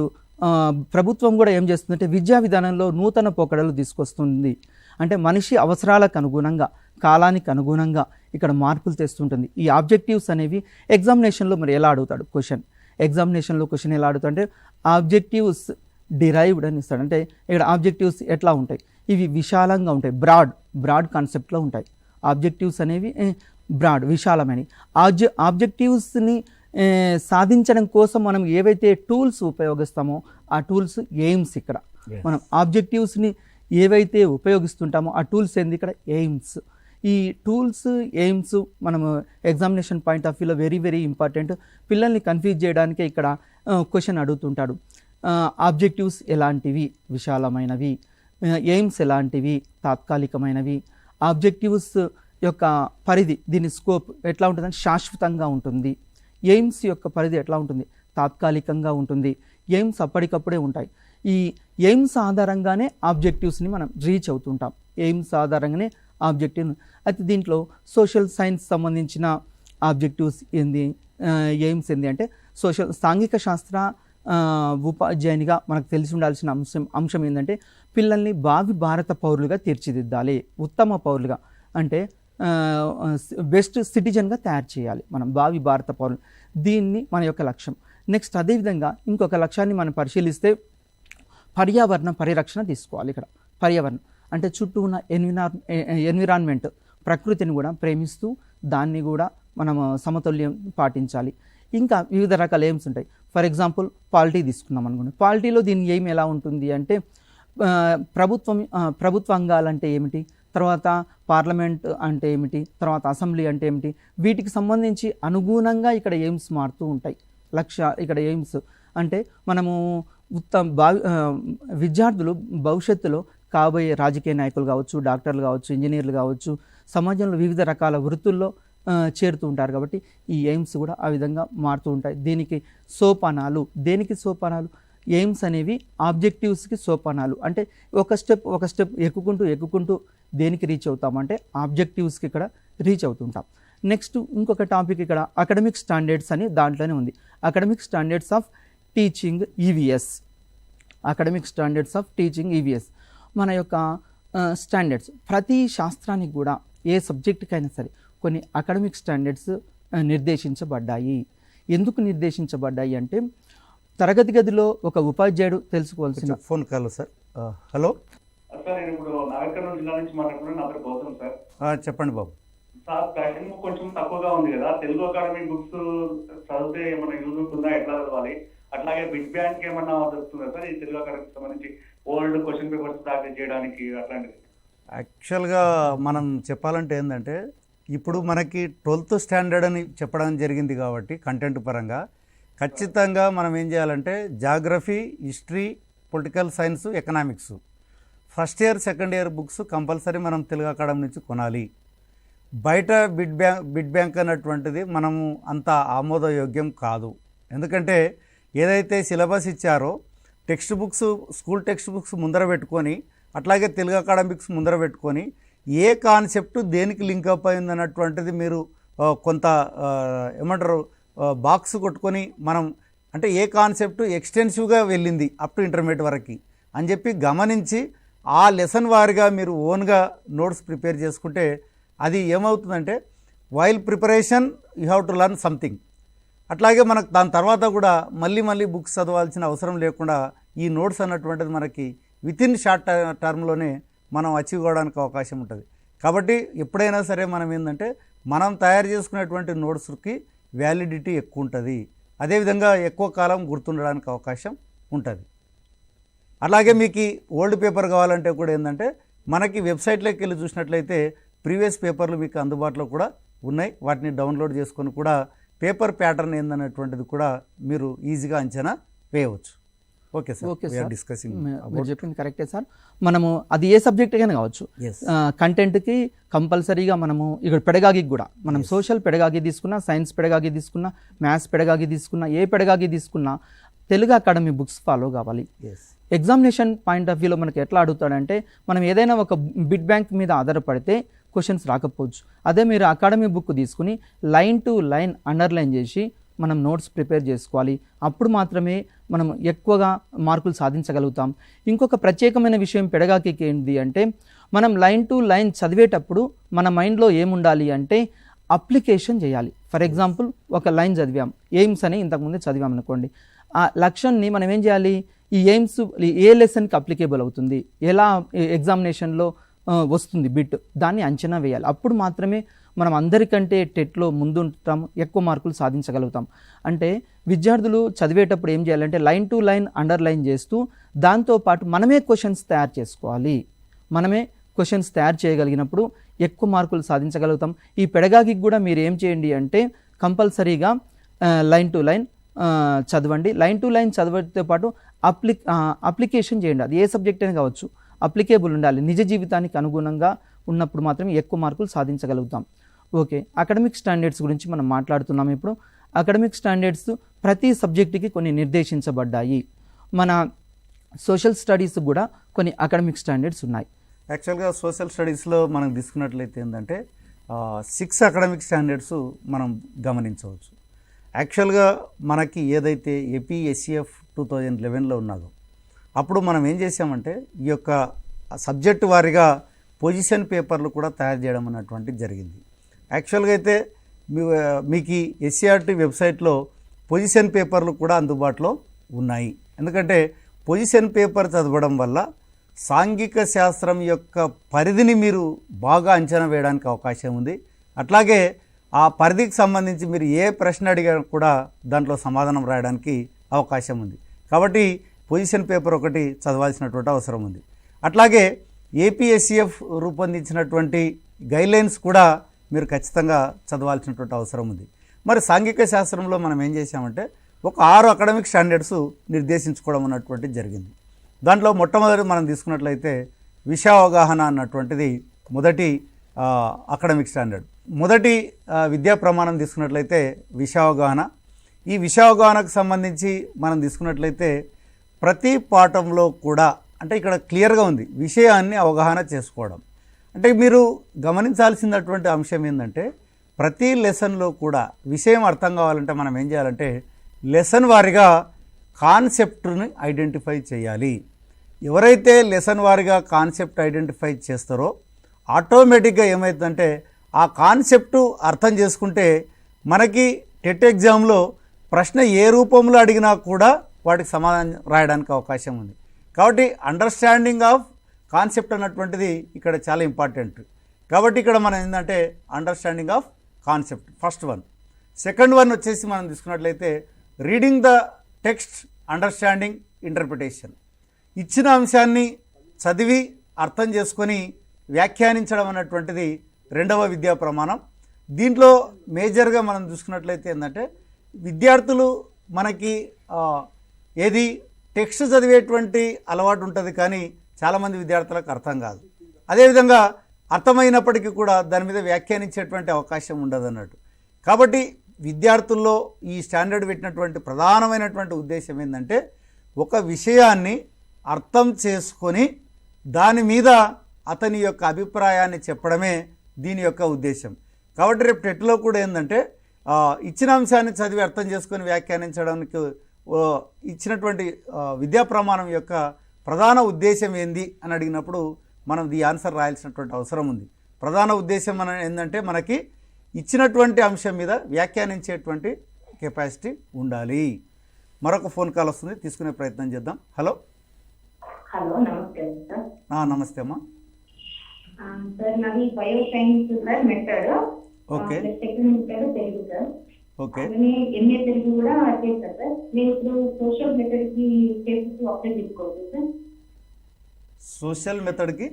ప్రభుత్వం కూడా ఏం చేస్తుందంటే విద్యా విధానంలో నూతన పోకడలు తీసుకొస్తుంది. అంటే మనిషి అవసరాలకు అనుగుణంగా, కాలానికి అనుగుణంగా ఇక్కడ మార్పులు తెస్తుంటుంది. ఈ ఆబ్జెక్టివ్స్ అనేవి ఎగ్జామినేషన్లో మరి ఎలా అడుగుతాడు ఎగ్జామినేషన్లో క్వశ్చన్ ఎలా అడుగుతాడు అంటే ఆబ్జెక్టివ్స్ డిరైవ్డ్ అని ఇస్తాడు. అంటే ఇక్కడ ఆబ్జెక్టివ్స్ ఎట్లా ఉంటాయి? ఇవి విశాలంగా ఉంటాయి, బ్రాడ్ కాన్సెప్ట్లో ఉంటాయి. ఆబ్జెక్టివ్స్ అనేవి బ్రాడ్ విశాలమైనవి. ఆబ్జెక్టివ్స్ని సాధించడం కోసం మనం ఏవైతే టూల్స్ ఉపయోగిస్తామో ఆ టూల్స్ ఎయిమ్స్. ఇక్కడ మనం ఆబ్జెక్టివ్స్ని ఏవైతే ఉపయోగిస్తుంటామో ఆ టూల్స్ ఏంది ఇక్కడ ఎయిమ్స్. ఈ టూల్స్ ఎయిమ్స్ మనము ఎగ్జామినేషన్ పాయింట్ ఆఫ్ వ్యూలో వెరీ వెరీ ఇంపార్టెంట్. పిల్లల్ని కన్ఫ్యూజ్ చేయడానికే ఇక్కడ క్వశ్చన్ అడుగుతుంటాడు. ఆబ్జెక్టివ్స్ ఎలాంటివి? విశాలమైనవి. ఎయిమ్స్ ఎలాంటివి? తాత్కాలికమైనవి. ఆబ్జెక్టివ్స్ యొక్క పరిధి, దీని స్కోప్ ఎట్లా ఉంటుందంటే శాశ్వతంగా ఉంటుంది. ఎయిమ్స్ యొక్క పరిధి ఎట్లా ఉంటుంది? తాత్కాలికంగా ఉంటుంది. ఎయిమ్స్ అప్పటికప్పుడే ఉంటాయి. ఈ ఎయిమ్స్ ఆధారంగానే ఆబ్జెక్టివ్స్ని మనం రీచ్ అవుతుంటాం. ఎయిమ్స్ ఆధారంగానే ఆబ్జెక్టివ్. అయితే దీంట్లో సోషల్ సైన్స్ సంబంధించిన ఆబ్జెక్టివ్స్ ఏంది, ఎయిమ్స్ ఏంది అంటే సాంఘిక శాస్త్ర ఉపాధ్యాయునిగా మనకు తెలిసి ఉండాల్సిన అంశం ఏంటంటే పిల్లల్ని భావి భారత పౌరులుగా తీర్చిదిద్దాలి, ఉత్తమ పౌరులుగా అంటే బెస్ట్ సిటిజన్గా తయారు చేయాలి మనం భావి భారత పౌరులు. దీన్ని మన యొక్క లక్ష్యం. నెక్స్ట్ అదేవిధంగా ఇంకొక లక్ష్యాన్ని మనం పరిశీలిస్తే పర్యావరణ పరిరక్షణ తీసుకోవాలి. ఇక్కడ పర్యావరణం అంటే చుట్టూ ఉన్న ఎన్విరాన్మెంట్, ప్రకృతిని కూడా ప్రేమిస్తూ దాన్ని కూడా మనం సమతుల్యం పాటించాలి. ఇంకా వివిధ రకాల ఎయిమ్స్ ఉంటాయి. ఫర్ ఎగ్జాంపుల్ పాలిటీ తీసుకున్నాం అనుకోండి. పాలిటీలో దీని ఎయిమ్ ఎలా ఉంటుంది అంటే ప్రభుత్వ అంగాలంటే ఏమిటి, తర్వాత పార్లమెంట్ అంటే ఏమిటి, తర్వాత అసెంబ్లీ అంటే ఏమిటి, వీటికి సంబంధించి అనుగుణంగా ఇక్కడ ఎయిమ్స్ మారుతూ ఉంటాయి. ఇక్కడ ఎయిమ్స్ అంటే మనము విద్యార్థులు భవిష్యత్తులో కాబోయే రాజకీయ నాయకులు కావచ్చు, డాక్టర్లు కావచ్చు, ఇంజనీర్లు కావచ్చు, సమాజంలో వివిధ రకాల వృత్తుల్లో చేరుతూ ఉంటారు. కాబట్టి ఈ ఎయిమ్స్ కూడా ఆ విధంగా మారుతూ ఉంటాయి. దేనికి సోపానాలు ఎయిమ్స్ అనేవి ఆబ్జెక్టివ్స్కి సోపానాలు. అంటే ఒక స్టెప్ ఎక్కుకుంటూ దేనికి రీచ్ అవుతామంటే ఆబ్జెక్టివ్స్కి ఇక్కడ రీచ్ అవుతుంటాం. నెక్స్ట్ ఇంకొక టాపిక్ ఇక్కడ అకాడమిక్ స్టాండర్డ్స్ అని దాంట్లోనే ఉంది. Academic standards of teaching EVS. Academic standards of teaching EVS మన యొక్క స్టాండర్డ్స్. ప్రతి శాస్త్రానికి కూడా ఏ సబ్జెక్టుకైనా సరే కొన్ని అకాడమిక్ స్టాండర్డ్స్ నిర్దేశించబడ్డాయి. ఎందుకు నిర్దేశించబడ్డాయి అంటే తరగతి గదిలో ఒక ఉపాధ్యాయుడు తెలుసుకోవాల్సిన phone call sir. Hello sir, నేను ఇప్పుడు నాగర్కర్నూలు జిల్లా నుంచి మాట్లాడుతున్నాను. నా పేరు గౌతమ్ సార్. చెప్పండి బాబు. సార్, టైం కొంచెం తక్కువగా ఉంది కదా, తెలుగు అకాడమీ బుక్స్ చదివితే ఏమన్నా యూజ్ ఉంటుందా, ఎట్లా చదవాలి? అట్లాగే బిగ్ బ్యాంక్ ఏమన్నా దొరుకుతుందా సార్ ఈ తెలుగు అకాడమీకి సంబంధించి ఓల్డ్ క్వశ్చన్ పేపర్స్ ప్రాక్టీస్ చేయడానికి అట్లాంటివి? యాక్చువల్గా మనం చెప్పాలంటే ఏంటంటే ఇప్పుడు మనకి 12th స్టాండర్డ్ అని చెప్పడం జరిగింది కాబట్టి కంటెంట్ పరంగా ఖచ్చితంగా మనం ఏం చేయాలంటే geography, history, political science, economics first year second year books compulsory మనం తెలుగు అకాడమీ నుంచి కొనాలి. బయట బిడ్ బ్యాంక్ అన్నటువంటిది మనము అంత ఆమోదయోగ్యం కాదు. ఎందుకంటే ఏదైతే సిలబస్ ఇచ్చారో text books, school text books ముందర పెట్టుకొని అట్లాగే తెలుగు అకాడమిక్స్ ముందర పెట్టుకొని ఏ కాన్సెప్ట్ దేనికి లింకప్ అయింది అన్నటువంటిది మీరు కొంత ఏమంటారు బాక్స్ కొట్టుకొని మనం అంటే ఏ కాన్సెప్ట్ ఎక్స్టెన్సివ్గా వెళ్ళింది అప్ టు ఇంటర్మీడియట్ వరకు అని చెప్పి గమనించి ఆ లెసన్ వారిగా మీరు ఓన్గా నోట్స్ ప్రిపేర్ చేసుకుంటే అది ఏమవుతుందంటే while preparation you have to learn something. అట్లాగే మనకు దాని తర్వాత కూడా మళ్ళీ బుక్స్ చదవాల్సిన అవసరం లేకుండా ఈ నోట్స్ అన్నటువంటిది మనకి వితిన్ షార్ట్ టర్మ్లోనే మనం అచీవ్ కావడానికి అవకాశం ఉంటుంది. కాబట్టి ఎప్పుడైనా సరే మనం ఏంటంటే మనం తయారు చేసుకునేటువంటి నోట్స్కి వ్యాలిడిటీ ఎక్కువ ఉంటుంది, అదేవిధంగా ఎక్కువ కాలం గుర్తుండడానికి అవకాశం ఉంటుంది. అలాగే మీకు ఓల్డ్ పేపర్ కావాలంటే కూడా ఏంటంటే మనకి వెబ్సైట్లోకి వెళ్ళి చూసినట్లయితే ప్రీవియస్ పేపర్లు మీకు అందుబాటులో కూడా ఉన్నాయి. వాటిని డౌన్లోడ్ చేసుకొని కూడా పేపర్ ప్యాటర్న్ ఏందనేటువంటిది కూడా మీరు ఈజీగా అంచనా వేయవచ్చు. Okay sir, okay sir, discussing మీరు చెప్పింది కరెక్టే సార్. మనము అది ఏ సబ్జెక్ట్ అయినా కావచ్చు, కంటెంట్కి కంపల్సరీగా మనము ఇక్కడ పెడగాగికి కూడా మనం సోషల్ పెడగాగి తీసుకున్నా, సైన్స్ పెడగాగి తీసుకున్నా, మ్యాథ్స్ పెడగాగి తీసుకున్నా, ఏ పెడగాగి తీసుకున్నా తెలుగు అకాడమీ బుక్స్ ఫాలో కావాలి. ఎగ్జామినేషన్ పాయింట్ ఆఫ్ వ్యూలో మనకి ఎట్లా అడుగుతాడంటే మనం ఏదైనా ఒక బిడ్ బ్యాంక్ మీద ఆధారపడితే క్వశ్చన్స్ రాకపోవచ్చు. అదే మీరు అకాడమీ బుక్ తీసుకుని లైన్ టు లైన్ అండర్లైన్ చేసి మనం నోట్స్ ప్రిపేర్ చేసుకోవాలి. అప్పుడు మాత్రమే మనం ఎక్కువగా మార్కులు సాధించగలుగుతాం. ఇంకొక ప్రత్యేకమైన విషయం పెడగాకి ఏంటి అంటే మనం లైన్ టు లైన్ చదివేటప్పుడు మన మైండ్లో ఏముండాలి అంటే అప్లికేషన్ చేయాలి. ఫర్ ఎగ్జాంపుల్ ఒక లైన్ చదివాం, ఎయిమ్స్ అని ఇంతకుముందే చదివాం అనుకోండి, ఆ లక్ష్యాన్ని మనం ఏం చేయాలి, ఈ ఎయిమ్స్ ఏ లెసన్కి అప్లికేబుల్ అవుతుంది, ఎలా ఎగ్జామినేషన్లో వస్తుంది బిట్, దాన్ని అంచనా వేయాలి. అప్పుడు మాత్రమే మనం అందరికంటే టెట్లో ముందుంటాం, ఎక్కువ మార్కులు సాధించగలుగుతాం. అంటే విద్యార్థులు చదివేటప్పుడు ఏం చేయాలంటే లైన్ టు లైన్ అండర్లైన్ చేస్తూ దాంతోపాటు మనమే క్వశ్చన్స్ తయారు చేసుకోవాలి. మనమే క్వశ్చన్స్ తయారు చేయగలిగినప్పుడు ఎక్కువ మార్కులు సాధించగలుగుతాం. ఈ పెడగాగికి కూడా మీరు ఏం చేయండి అంటే కంపల్సరీగా లైన్ టు లైన్ చదవండి. లైన్ టు లైన్ చదవడంతో పాటు అప్లికేషన్ చేయండి. అది ఏ సబ్జెక్ట్ అయినా కావచ్చు, అప్లికేబుల్ ఉండాలి. నిజ జీవితానికి అనుగుణంగా ఉన్నప్పుడు మాత్రమే ఎక్కువ మార్కులు సాధించగలుగుతాం. ఓకే, అకాడమిక్ స్టాండర్డ్స్ గురించి మనం మాట్లాడుతున్నాం. ఇప్పుడు అకాడమిక్ స్టాండర్డ్స్ ప్రతి సబ్జెక్టుకి కొన్ని నిర్దేశించబడ్డాయి. మన సోషల్ స్టడీస్ కూడా కొన్ని అకాడమిక్ స్టాండర్డ్స్ ఉన్నాయి. యాక్చువల్గా సోషల్ స్టడీస్లో మనం తీసుకున్నట్లయితే ఏంటంటే 6 అకాడమిక్ స్టాండర్డ్స్ మనం గమనించవచ్చు. యాక్చువల్గా మనకి ఏదైతే ఏపీఎస్సిఎఫ్ 2011లో ఉన్నదో అప్పుడు మనం ఏం చేసామంటే ఈ యొక్క సబ్జెక్టు వారీగా పొజిషన్ పేపర్లు కూడా తయారు చేయడం అన్నటువంటిది జరిగింది. యాక్చువల్గా అయితే మీకు ఎస్సీఆర్టీ వెబ్సైట్లో పొజిషన్ పేపర్లు కూడా అందుబాటులో ఉన్నాయి. ఎందుకంటే పొజిషన్ పేపర్ చదవడం వల్ల సాంఘిక శాస్త్రం యొక్క పరిధిని మీరు బాగా అంచనా వేయడానికి అవకాశం ఉంది. అట్లాగే ఆ పరిధికి సంబంధించి మీరు ఏ ప్రశ్న అడిగినా కూడా దాంట్లో సమాధానం రాయడానికి అవకాశం ఉంది. కాబట్టి పొజిషన్ పేపర్ ఒకటి చదవాల్సినటువంటి అవసరం ఉంది. అట్లాగే ఏపీఎస్సిఎఫ్ రూపొందించినటువంటి గైడ్లైన్స్ కూడా మీరు ఖచ్చితంగా చదవాల్సినటువంటి అవసరం ఉంది. మరి సాంఘిక శాస్త్రంలో మనం ఏం చేసామంటే ఒక 6 అకాడమిక్ స్టాండర్డ్స్ నిర్దేశించుకోవడం అన్నటువంటిది జరిగింది. దాంట్లో మొట్టమొదటి మనం తీసుకున్నట్లయితే విషయావగాహన అన్నటువంటిది మొదటి అకాడమిక్ స్టాండర్డ్. మొదటి విద్యా ప్రమాణం తీసుకున్నట్లయితే విషయావగాహన. ఈ విషయావగాహనకు సంబంధించి మనం తీసుకున్నట్లయితే ప్రతి పాఠంలో కూడా అంటే ఇక్కడ క్లియర్గా ఉంది విషయాన్ని అవగాహన చేసుకోవడం. అంటే మీరు గమనించాల్సినటువంటి అంశం ఏంటంటే ప్రతి లెసన్లో కూడా విషయం అర్థం కావాలంటే మనం ఏం చేయాలంటే లెసన్ వారీగా కాన్సెప్ట్ని ఐడెంటిఫై చేయాలి. ఎవరైతే లెసన్ వారీగా కాన్సెప్ట్ ఐడెంటిఫై చేస్తారో ఆటోమేటిక్గా ఏమవుతుందంటే ఆ కాన్సెప్టు అర్థం చేసుకుంటే మనకి టెట్ ఎగ్జామ్లో ప్రశ్న ఏ రూపంలో అడిగినా కూడా వాటికి సమాధానం రాయడానికి అవకాశం ఉంది. కాబట్టి అండర్స్టాండింగ్ ఆఫ్ కాన్సెప్ట్ అన్నటువంటిది ఇక్కడ చాలా ఇంపార్టెంట్. కాబట్టి ఇక్కడ మనం ఏంటంటే understanding of concept first one. Second one వచ్చేసి మనం తీసుకున్నట్లయితే reading the text, understanding, interpretation. ఇచ్చిన అంశాన్ని చదివి అర్థం చేసుకొని వ్యాఖ్యానించడం అన్నటువంటిది రెండవ విద్యా ప్రమాణం. దీంట్లో మేజర్గా మనం చూసుకున్నట్లయితే ఏంటంటే విద్యార్థులు మనకి ఏది టెక్స్ట్ చదివేటువంటి అలవాటు ఉంటుంది, కానీ చాలామంది విద్యార్థులకు అర్థం కాదు. అదేవిధంగా అర్థమైనప్పటికీ కూడా దాని మీద వ్యాఖ్యానించేటువంటి అవకాశం ఉండదు అన్నట్టు. కాబట్టి విద్యార్థుల్లో ఈ స్టాండర్డ్ పెట్టినటువంటి ప్రధానమైనటువంటి ఉద్దేశం ఏంటంటే ఒక విషయాన్ని అర్థం చేసుకొని దాని మీద అతని యొక్క అభిప్రాయాన్ని చెప్పడమే దీని యొక్క ఉద్దేశం. కాబట్టి రేపు టెట్లో కూడా ఏంటంటే ఇచ్చిన అంశాన్ని చదివి అర్థం చేసుకొని వ్యాఖ్యానించడానికి ఇచ్చినటువంటి విద్యా ప్రమాణం యొక్క ప్రధాన ఉద్దేశం ఏంది అని అడిగినప్పుడు మనం ఈ ఆన్సర్ రాయాల్సినటువంటి అవసరం ఉంది. ప్రధాన ఉద్దేశం ఏంటంటే మనకి ఇచ్చినటువంటి అంశం మీద వ్యాఖ్యానించేటువంటి కెపాసిటీ ఉండాలి. మరొక ఫోన్ కాల్ వస్తుంది, తీసుకునే ప్రయత్నం చేద్దాం. హలో. హలో, నమస్తే సార్. నమస్తే అమ్మా. సార్ నాది bio science sir method. Okay. Second method Telugu sir. Okay. MA Telugu కూడా చేస్తారు సార్. నేను ఇప్పుడు సోషల్ మెథడ్ కి చేసి అప్లై చేసుకోవచ్చు సార్. సోషల్ మెథడ్కి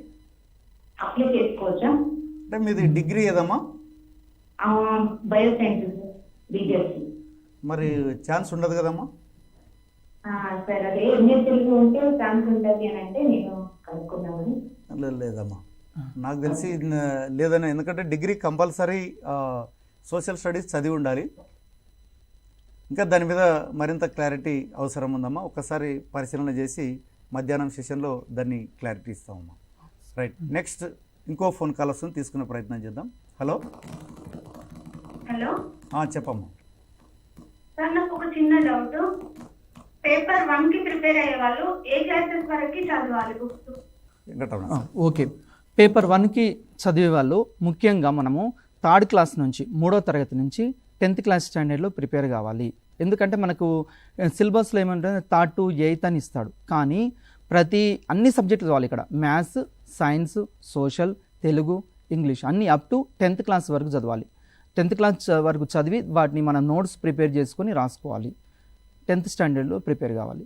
అప్లై చేసుకోవచ్చా? అంటే మీది డిగ్రీ ఏదమ్మా? Bio science sir, BSc. మరి ఛాన్స్ ఉండదు కదమ్మా? సార్ అదే ఎంఏ తెలుగు ఉంటే ఛాన్స్ ఉంటుంది అని అంటే నేను కనుక్కున్నామని. లేదమ్మా, నాకు తెలిసి లేదని. ఎందుకంటే డిగ్రీ కంపల్సరీ సోషల్ స్టడీస్ చదివి ఉండాలి. ఇంకా దాని మీద మరింత క్లారిటీ అవసరం ఉందమ్మా. ఒకసారి పరిశీలన చేసి మధ్యాహ్నం సెషన్లో దాన్ని క్లారిటీ ఇస్తామమ్మా. రైట్. నెక్స్ట్ ఇంకో ఫోన్ కాల్ వస్తుంది, తీసుకునే ప్రయత్నం చేద్దాం. హలో. హలో చెప్పమ్మా. సార్ నాకు ఒక చిన్న డౌట్. పేపర్ 1 కి ప్రిపేర్ అయ్యే వాళ్ళు ఏ క్లాసెస్ వరకు చదవాలి బుక్స్? ఓకే. పేపర్ 1కి చదివే వాళ్ళు ముఖ్యంగా మనము 3rd క్లాస్ నుంచి 3వ తరగతి నుంచి 10th క్లాస్ స్టాండర్డ్లో ప్రిపేర్ కావాలి. ఎందుకంటే మనకు సిలబస్లో ఏమంటే 3rd to 8th అని ఇస్తాడు, కానీ అన్ని సబ్జెక్టులు చదవాలి. ఇక్కడ maths, science, social, Telugu, English అన్నీ అప్ టు 10th క్లాస్ వరకు చదవాలి. 10th క్లాస్ వరకు చదివి వాటిని మన నోట్స్ ప్రిపేర్ చేసుకొని రాసుకోవాలి. 10th స్టాండర్డ్లో ప్రిపేర్ కావాలి.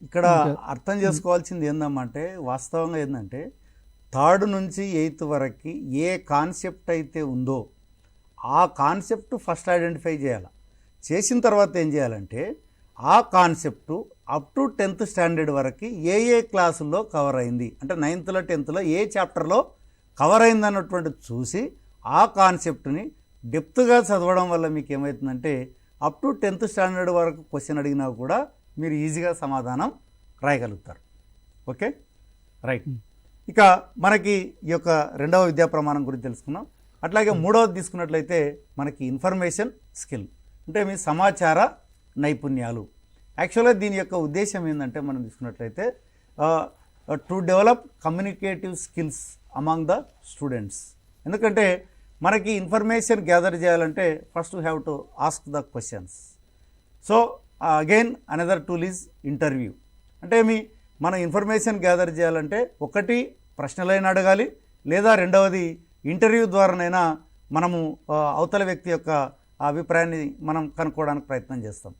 ఇక్కడ అర్థం చేసుకోవాల్సింది ఏందమ్మంటే వాస్తవంగా ఏంటంటే 3rd నుంచి 8th వరకు ఏ కాన్సెప్ట్ అయితే ఉందో ఆ కాన్సెప్ట్ ఫస్ట్ ఐడెంటిఫై చేయాలి. చేసిన తర్వాత ఏం చేయాలంటే ఆ concept up to 10th standard వరకు ఏ క్లాసుల్లో కవర్ అయింది, అంటే 9thలో 10thలో ఏ చాప్టర్లో కవర్ అయింది అన్నటువంటి చూసి ఆ కాన్సెప్ట్ని డెప్త్గా చదవడం వల్ల మీకు ఏమవుతుందంటే అప్ టు 10th స్టాండర్డ్ వరకు క్వశ్చన్ అడిగినా కూడా మీరు ఈజీగా సమాధానం రాయగలుగుతారు. Okay, right. ఇక మనకి ఈ యొక్క రెండవ విద్యా ప్రమాణం గురించి తెలుసుకున్నాం. అట్లాగే మూడవది తీసుకున్నట్లయితే మనకి ఇన్ఫర్మేషన్ స్కిల్, అంటే మీ సమాచార నైపుణ్యాలు. యాక్చువల్గా దీని యొక్క ఉద్దేశం ఏంటంటే మనం తీసుకున్నట్లయితే to develop communicative skills among the students. ఎందుకంటే మనకి ఇన్ఫర్మేషన్ గ్యాదర్ చేయాలంటే first have to ask the questions. So again another tool is interview. అంటే మన ఇన్ఫర్మేషన్ గ్యాదర్ చేయాలంటే ఒకటి ప్రశ్నలైనా అడగాలి, లేదా రెండవది ఇంటర్వ్యూ ద్వారానైనా మనము అవతల వ్యక్తి యొక్క అభిప్రాయాన్ని మనం కనుక్కోవడానికి ప్రయత్నం చేస్తాం.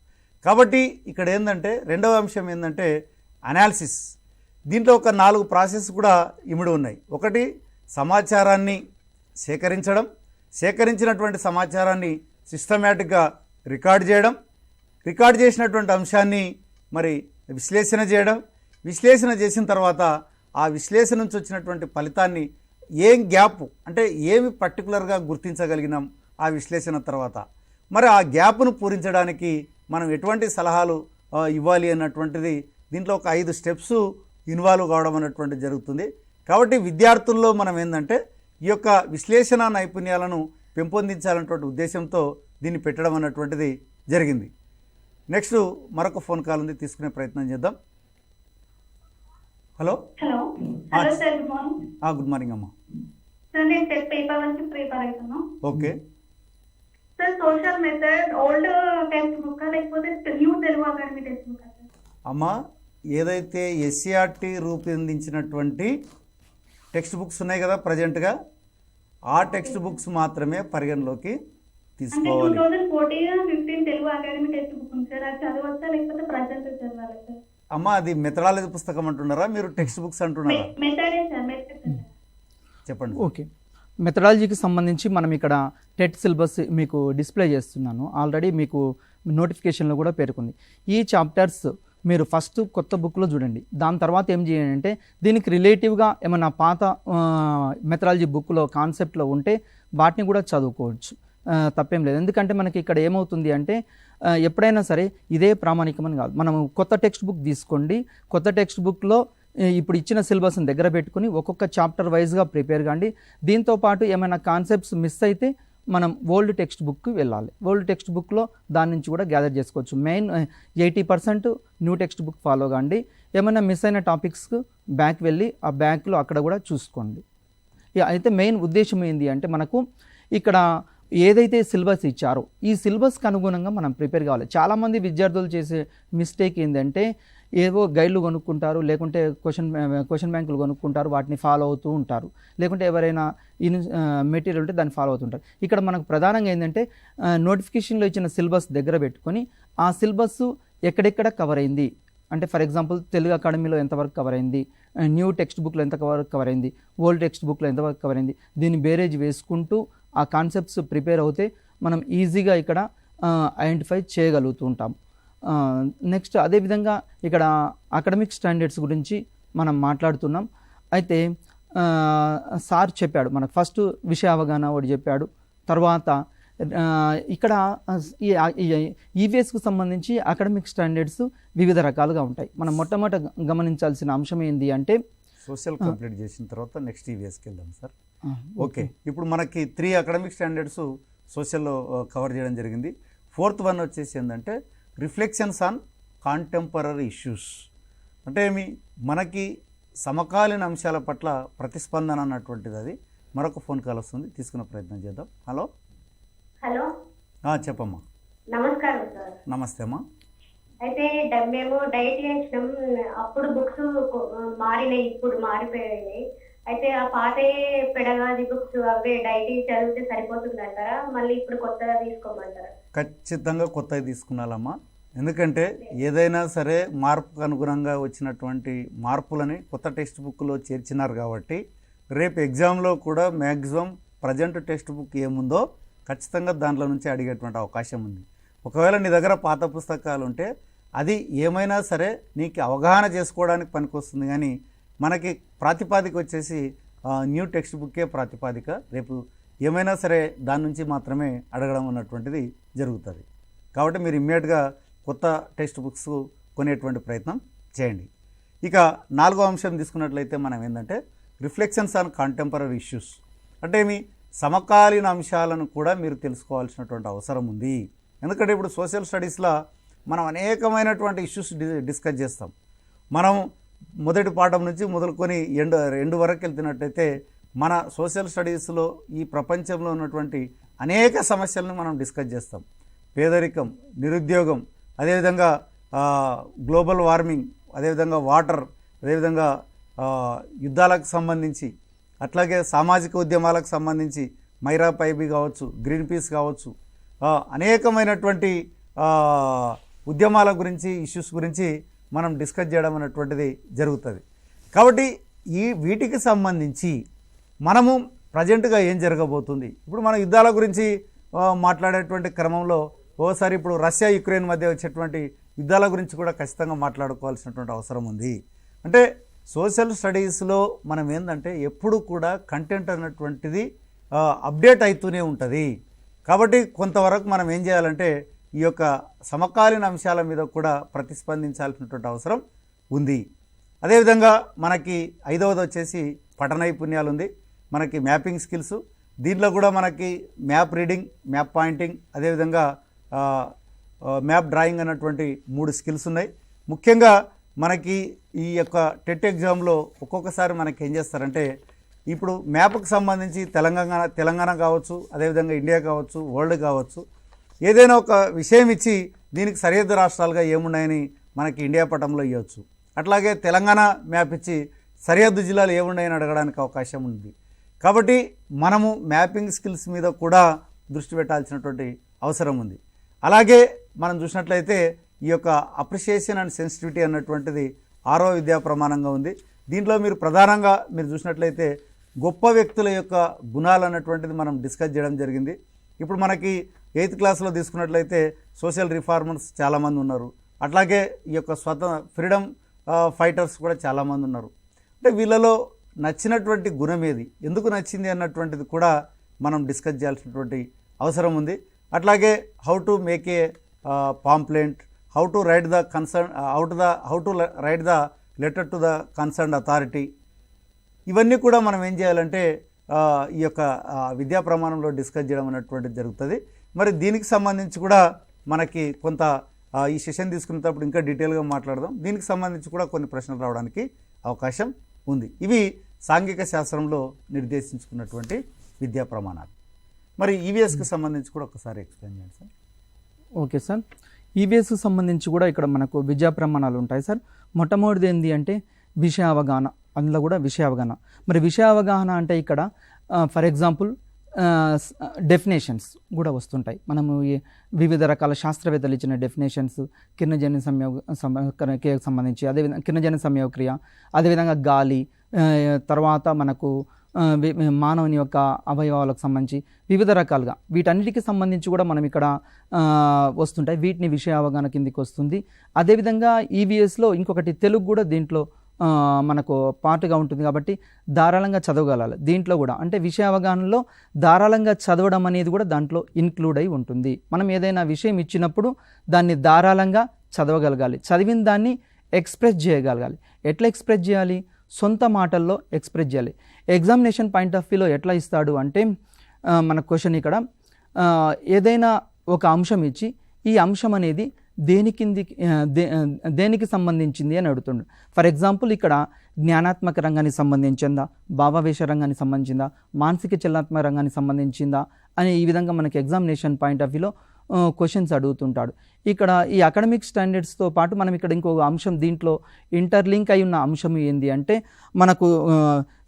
కాబట్టి ఇక్కడ ఏంటంటే రెండవ అంశం ఏంటంటే అనాలిసిస్. దీంట్లో ఒక 4 ప్రాసెస్ కూడా ఇమిడి ఉన్నాయి. ఒకటి సమాచారాన్ని సేకరించడం, సేకరించినటువంటి సమాచారాన్ని సిస్టమేటిక్గా రికార్డ్ చేయడం, రికార్డ్ చేసినటువంటి అంశాన్ని మరి విశ్లేషణ చేయడం, విశ్లేషణ చేసిన తర్వాత ఆ విశ్లేషణ నుంచి వచ్చినటువంటి ఫలితాన్ని ఏం గ్యాప్ అంటే ఏమి పర్టికులర్గా గుర్తించగలిగినాం ఆ విశ్లేషణ తర్వాత, మరి ఆ గ్యాప్ను పూరించడానికి మనం ఎటువంటి సలహాలు ఇవ్వాలి అన్నటువంటిది దీంట్లో ఒక 5 స్టెప్స్ ఇన్వాల్వ్ కావడం అన్నటువంటిది జరుగుతుంది. కాబట్టి విద్యార్థుల్లో మనం ఏంటంటే ఈ యొక్క విశ్లేషణ నైపుణ్యాలను పెంపొందించాలన్నటువంటి ఉద్దేశంతో దీన్ని పెట్టడం అన్నటువంటిది జరిగింది. నెక్స్ట్ మరొక ఫోన్ కాల్ ఉంది, తీసుకునే ప్రయత్నం చేద్దాం. Hello. Hello sir, good morning. Good morning అమ్మా. సార్ నేను పేపర్ 1 కి ప్రిపేర్ అవుతాను. Okay sir, social method old text book లేకపోతే new Telugu academy text book? అమ్మా, ఏదైతే ఎస్సీఆర్టీ రూపొందించినటువంటి టెక్స్ట్ బుక్స్ ఉన్నాయి కదా ప్రజెంట్గా, ఆ టెక్స్ట్ బుక్స్ మాత్రమే పరిగణలోకి తీసుకోవాలి. 2014-15 తెలుగు అకాడమీ టెక్స్ట్ బుక్ ఉంది సార్, అది చదవచ్చా లేకపోతే ప్రజెంట్ చదవాలి సార్? అమ్మ అది మెథడాలజీ పుస్తకం అంటున్నారా, మీరు టెక్స్ట్ బుక్స్ అంటున్నారా? మెథడే సార్, మెథడ్. చెప్పండి. ఓకే, మెథడాలజీకి సంబంధించి మనం ఇక్కడ టెట్ సిలబస్ మీకు డిస్ప్లే చేస్తున్నాను. ఆల్రెడీ మీకు నోటిఫికేషన్లో కూడా పేర్కొంది. ఈ చాప్టర్స్ మీరు ఫస్ట్ కొత్త బుక్లో చూడండి. దాని తర్వాత ఏం చేయండి అంటే దీనికి రిలేటివ్గా ఏమైనా పాత మెథడాలజీ బుక్లో కాన్సెప్ట్లో ఉంటే వాటిని కూడా చదువుకోవచ్చు, తప్పేం లేదు. ఎందుకంటే మనకి ఇక్కడ ఏమవుతుంది అంటే ఎప్పుడైనా సరే ఇదే ప్రామాణికమని కాదు. మనం కొత్త టెక్స్ట్ బుక్ తీసుకోండి, కొత్త టెక్స్ట్ బుక్లో ఇప్పుడు ఇచ్చిన సిలబస్ని దగ్గర పెట్టుకుని ఒక్కొక్క చాప్టర్ వైజ్గా ప్రిపేర్ కాండి. దీంతోపాటు ఏమైనా కాన్సెప్ట్స్ మిస్ అయితే మనం ఓల్డ్ టెక్స్ట్ బుక్కి వెళ్ళాలి. ఓల్డ్ టెక్స్ట్ బుక్లో దాని నుంచి కూడా గ్యాదర్ చేసుకోవచ్చు. Main 80% new text book follow కాండి. ఏమైనా మిస్ అయిన టాపిక్స్కి బ్యాక్ వెళ్ళి ఆ బ్యాక్లో అక్కడ కూడా చూసుకోండి. అయితే మెయిన్ ఉద్దేశం ఏంటి అంటే మనకు ఇక్కడ ఏదైతే సిలబస్ ఇచ్చారో ఈ సిలబస్కి అనుగుణంగా మనం ప్రిపేర్ కావాలి. చాలామంది విద్యార్థులు చేసే మిస్టేక్ ఏంటంటే ఏవో గైడ్లు కొనుక్కుంటారు, లేకుంటే క్వశ్చన్ బ్యాంకులు కొనుక్కుంటారు, వాటిని ఫాలో అవుతూ ఉంటారు, లేకుంటే ఎవరైనా మెటీరియల్ ఉంటే దాన్ని ఫాలో అవుతుంటారు. ఇక్కడ మనకు ప్రధానంగా ఏంటంటే నోటిఫికేషన్లో ఇచ్చిన సిలబస్ దగ్గర పెట్టుకొని ఆ సిలబస్ ఎక్కడెక్కడ కవర్ అయింది అంటే, ఫర్ ఎగ్జాంపుల్ తెలుగు అకాడమీలో ఎంతవరకు కవర్ అయింది, న్యూ టెక్స్ట్ బుక్లో ఎంతవరకు కవర్ అయింది, ఓల్డ్ టెక్స్ట్ బుక్లో ఎంతవరకు కవర్ అయింది, దీన్ని బేరేజ్ వేసుకుంటూ ఆ కాన్సెప్ట్స్ ప్రిపేర్ అవుతే మనం ఈజీగా ఇక్కడ ఐడెంటిఫై చేయగలుగుతూ ఉంటాం. నెక్స్ట్ అదేవిధంగా ఇక్కడ అకాడమిక్ స్టాండర్డ్స్ గురించి మనం మాట్లాడుతున్నాం. అయితే సార్ చెప్పాడు మనకు ఫస్ట్ విషయ అవగాహన ఒకటి చెప్పాడు. తర్వాత ఇక్కడ ఈవీఎస్కు సంబంధించి అకాడమిక్ స్టాండర్డ్స్ వివిధ రకాలుగా ఉంటాయి. మనం మొట్టమొదట గమనించాల్సిన అంశం ఏంటి అంటే సోషల్ కంప్లీట్ చేసిన తర్వాత నెక్స్ట్ ఈవీఎస్కి వెళ్దాం సార్. ఓకే, ఇప్పుడు మనకి 3 అకాడమిక్ స్టాండర్డ్స్ సోషల్లో కవర్ చేయడం జరిగింది. 4th వన్ వచ్చేసి ఏంటంటే రిఫ్లెక్షన్స్ ఆన్ కాంటెంపరీ ఇష్యూస్. అంటే మనకి సమకాలీన అంశాల పట్ల ప్రతిస్పందన అన్నటువంటిది. అది మరొక ఫోన్ కాల్ వస్తుంది, తీసుకునే ప్రయత్నం చేద్దాం. హలో హలో, చెప్పమ్మా. నమస్కారం సార్. నమస్తే అమ్మా. అయితే మేము డైట్ చేసినాం, అప్పుడు బుక్స్ మారినాయి, ఇప్పుడు మారిపోయాయి. అయితే ఆ పాత పెడగాది బుక్స్ అవే డైట్ చదివితే సరిపోతుందంటారా, మళ్ళీ ఇప్పుడు కొత్తగా తీసుకోమంటారా? ఖచ్చితంగా కొత్తవి తీసుకున్నాలమ్మా. ఎందుకంటే ఏదైనా సరే మార్పుకు అనుగుణంగా వచ్చినటువంటి మార్పులని కొత్త టెక్స్ట్ బుక్లో చేర్చినారు కాబట్టి రేపు ఎగ్జామ్లో కూడా మ్యాక్సిమం ప్రజెంట్ టెక్స్ట్ బుక్ ఏముందో ఖచ్చితంగా దాంట్లో నుంచి అడిగేటువంటి అవకాశం ఉంది. ఒకవేళ నీ దగ్గర పాత పుస్తకాలు ఉంటే అది ఏమైనా సరే నీకు అవగాహన చేసుకోవడానికి పనికొస్తుంది, కానీ మనకి ప్రాతిపాదిక వచ్చేసి న్యూ టెక్స్ట్ బుక్కే ప్రాతిపాదిక. రేపు ఏమైనా సరే దాని నుంచి మాత్రమే అడగడం అన్నటువంటిది జరుగుతుంది. కాబట్టి మీరు ఇమ్మీడియట్గా కొత్త టెక్స్ట్ బుక్స్ కొనేటువంటి ప్రయత్నం చేయండి. ఇక 4వ అంశం తీసుకున్నట్లయితే మనం ఏంటంటే రిఫ్లెక్షన్స్ ఆన్ కాంటెంపరీ ఇష్యూస్. అంటే సమకాలీన అంశాలను కూడా మీరు తెలుసుకోవాల్సినటువంటి అవసరం ఉంది. ఎందుకంటే ఇప్పుడు సోషల్ స్టడీస్లో మనం అనేకమైనటువంటి ఇష్యూస్ డిస్కస్ చేస్తాం. మనం మొదటి పాఠం నుంచి మొదలుకొని ఎండ్ వరకు వెళ్తున్నట్టయితే మన సోషల్ స్టడీస్లో ఈ ప్రపంచంలో ఉన్నటువంటి అనేక సమస్యలను మనం డిస్కస్ చేస్తాం. పేదరికం, నిరుద్యోగం, అదేవిధంగా గ్లోబల్ వార్మింగ్, అదేవిధంగా వాటర్, అదేవిధంగా యుద్ధాలకు సంబంధించి, అట్లాగే సామాజిక ఉద్యమాలకు సంబంధించి మైరా పైబీ కావచ్చు, గ్రీన్ పీస్ కావచ్చు, అనేకమైనటువంటి ఉద్యమాల గురించి, ఇష్యూస్ గురించి మనం డిస్కస్ చేయడం అనేటువంటిది జరుగుతుంది. కాబట్టి వీటికి సంబంధించి మనము ప్రజెంట్గా ఏం జరగబోతుంది, ఇప్పుడు మన యుద్ధాల గురించి మాట్లాడేటువంటి క్రమంలో ఓసారి ఇప్పుడు రష్యా యుక్రెయిన్ మధ్య వచ్చేటువంటి యుద్ధాల గురించి కూడా ఖచ్చితంగా మాట్లాడుకోవాల్సినటువంటి అవసరం ఉంది. అంటే సోషల్ స్టడీస్లో మనం ఏంటంటే ఎప్పుడు కూడా కంటెంట్ అన్నటువంటిది అప్డేట్ అవుతూనే ఉంటుంది. కాబట్టి కొంతవరకు మనం ఏం చేయాలంటే ఈ యొక్క సమకాలీన అంశాల మీద కూడా ప్రతిస్పందించాల్సినటువంటి అవసరం ఉంది. అదేవిధంగా మనకి 5వది వచ్చేసి పఠన నైపుణ్యాలు ఉంది, మనకి మ్యాపింగ్ స్కిల్స్. దీంట్లో కూడా మనకి మ్యాప్ రీడింగ్, మ్యాప్ పాయింటింగ్, అదేవిధంగా మ్యాప్ డ్రాయింగ్ అన్నటువంటి 3 స్కిల్స్ ఉన్నాయి. ముఖ్యంగా మనకి ఈ యొక్క టెట్ ఎగ్జామ్లో ఒక్కొక్కసారి మనకి ఏం చేస్తారంటే ఇప్పుడు మ్యాప్కి సంబంధించి తెలంగాణ కావచ్చు, అదేవిధంగా ఇండియా కావచ్చు, వరల్డ్ కావచ్చు, ఏదైనా ఒక విషయం ఇచ్చి దీనికి సరిహద్దు రాష్ట్రాలుగా ఏమున్నాయని మనకి ఇండియా పటంలో ఇవ్వచ్చు. అట్లాగే తెలంగాణ మ్యాప్ ఇచ్చి సరిహద్దు జిల్లాలు ఏమున్నాయని అడగడానికి అవకాశం ఉంది. కాబట్టి మనము మ్యాపింగ్ స్కిల్స్ మీద కూడా దృష్టి పెట్టాల్సినటువంటి అవసరం ఉంది. అలాగే మనం చూసినట్లయితే ఈ యొక్క అప్రిషియేషన్ అండ్ సెన్సిటివిటీ అన్నటువంటిది 6వ విద్యా ప్రమాణంగా ఉంది. దీంట్లో మీరు ప్రధానంగా మీరు చూసినట్లయితే గొప్ప వ్యక్తుల యొక్క గుణాలు అన్నటువంటిది మనం డిస్కస్ చేయడం జరిగింది. ఇప్పుడు మనకి 8th క్లాస్లో తీసుకున్నట్లయితే సోషల్ రిఫార్మర్స్ చాలామంది ఉన్నారు, అట్లాగే ఈ యొక్క ఫ్రీడమ్ ఫైటర్స్ కూడా చాలామంది ఉన్నారు. అంటే వీళ్ళలో నచ్చినటువంటి గుణం ఏది, ఎందుకు నచ్చింది అన్నటువంటిది కూడా మనం డిస్కస్ చేయాల్సినటువంటి అవసరం ఉంది. అట్లాగే how to make a pamphlet, how to right the concern how to right the letter to the concerned authority, ఇవన్నీ కూడా మనం ఏం చేయాలంటే ఈ యొక్క విద్యా ప్రమాణంలో డిస్కస్ చేయడం అనేటువంటిది జరుగుతుంది. మరి దీనికి సంబంధించి కూడా మనకి కొంత ఈ సెషన్ తీసుకునేటప్పుడు ఇంకా డీటెయిల్గా మాట్లాడదాం. దీనికి సంబంధించి కూడా కొన్ని ప్రశ్నలు రావడానికి అవకాశం ఉంది. ఇవి సాంఘిక శాస్త్రంలో నిర్దేశించుకున్నటువంటి విద్యా ప్రమాణాలు. మరి ఈవీఎస్కి సంబంధించి కూడా ఒకసారి ఎక్స్ప్లెయిన్ చేయండి సార్. ఓకే సార్, ఈవీఎస్కి సంబంధించి కూడా ఇక్కడ మనకు విద్యా ప్రమాణాలు ఉంటాయి సార్. మొట్టమొదటిది ఏంటి అంటే విషయ అవగాహన, అందులో కూడా విషయ అవగాహన. మరి విషయ అవగాహన అంటే ఇక్కడ ఫర్ ఎగ్జాంపుల్ డెఫినేషన్స్ కూడా వస్తుంటాయి. మనము వివిధ రకాల శాస్త్రవేత్తలు ఇచ్చిన డెఫినేషన్స్, కిరణజన్య సంయోగక్రియకు సంబంధించి, అదేవిధంగా కిరణజన్య సంయోగక్రియ, అదేవిధంగా గాలి, తర్వాత మనకు మానవుని యొక్క అవయవాలకు సంబంధించి వివిధ రకాలుగా వీటన్నిటికి సంబంధించి కూడా మనం ఇక్కడ వస్తుంటాయి. వీటిని విషయ అవగాహన కిందికి వస్తుంది. అదేవిధంగా ఈవీఎస్లో ఇంకొకటి తెలుగు కూడా దీంట్లో మనకు పార్ట్గా ఉంటుంది కాబట్టి ధారాళంగా చదవగలాలి. దీంట్లో కూడా అంటే విషయ అవగాహనలో ధారాళంగా చదవడం అనేది కూడా దాంట్లో ఇన్క్లూడ్ అయి ఉంటుంది. మనం ఏదైనా విషయం ఇచ్చినప్పుడు దాన్ని ధారాళంగా చదవగలగాలి, చదివిన దాన్ని ఎక్స్ప్రెస్ చేయగలగాలి. ఎట్లా ఎక్స్ప్రెస్ చేయాలి? సొంత మాటల్లో ఎక్స్ప్రెస్ చేయాలి. ఎగ్జామినేషన్ పాయింట్ ఆఫ్ వ్యూలో ఎట్లా ఇస్తాడు అంటే మన క్వశ్చన్ ఇక్కడ ఏదైనా ఒక అంశం ఇచ్చి ఈ అంశం అనేది దేనికి సంబంధించింది అని అడుగుతుండు. ఫర్ ఎగ్జాంపుల్ ఇక్కడ జ్ఞానాత్మక రంగానికి సంబంధించిందా, భావావేశ రంగానికి సంబంధించిందా, మానసిక చలనాత్మక రంగానికి సంబంధించిందా అని ఈ విధంగా మనకి ఎగ్జామినేషన్ పాయింట్ ఆఫ్ వ్యూలో క్వశ్చన్స్ అడుగుతుంటాడు. ఇక్కడ ఈ అకాడమిక్ స్టాండర్డ్స్తో పాటు మనం ఇక్కడ ఇంకొక అంశం దీంట్లో ఇంటర్లింక్ అయి ఉన్న అంశం ఏంది అంటే మనకు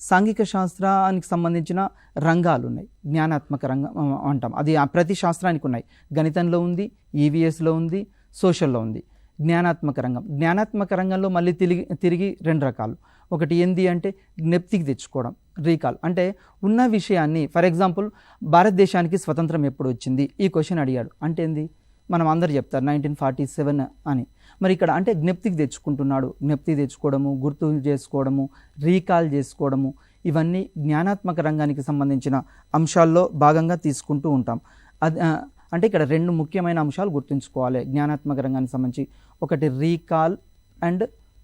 సాంఘిక శాస్త్రానికి సంబంధించిన రంగాలు ఉన్నాయి. జ్ఞానాత్మక రంగం అంటాం, అది ప్రతి శాస్త్రానికి ఉన్నాయి. గణితంలో ఉంది, ఈవీఎస్లో ఉంది, సోషల్లో ఉంది. జ్ఞానాత్మక రంగంలో మళ్ళీ తిరిగి 2 రకాలు. ఒకటి ఏంది అంటే జ్ఞప్తికి తెచ్చుకోవడం, రీకాల్, అంటే ఉన్న విషయాన్ని ఫర్ ఎగ్జాంపుల్ భారతదేశానికి స్వతంత్రం ఎప్పుడు వచ్చింది ఈ క్వశ్చన్ అడిగాడు అంటే ఏంది, మనం అందరు చెప్తారు 1947 అని. మరి ఇక్కడ అంటే జ్ఞప్తికి తెచ్చుకుంటున్నాడు. జ్ఞప్తికి తెచ్చుకోవడము, గుర్తు చేసుకోవడము, రీకాల్ చేసుకోవడము, ఇవన్నీ జ్ఞానాత్మక రంగానికి సంబంధించిన అంశాల్లో భాగంగా తీసుకుంటూ ఉంటాం. అంటే ఇక్కడ 2 ముఖ్యమైన అంశాలు గుర్తుంచుకోవాలి జ్ఞానాత్మక రంగానికి సంబంధించి. ఒకటి రీకాల్ అండ్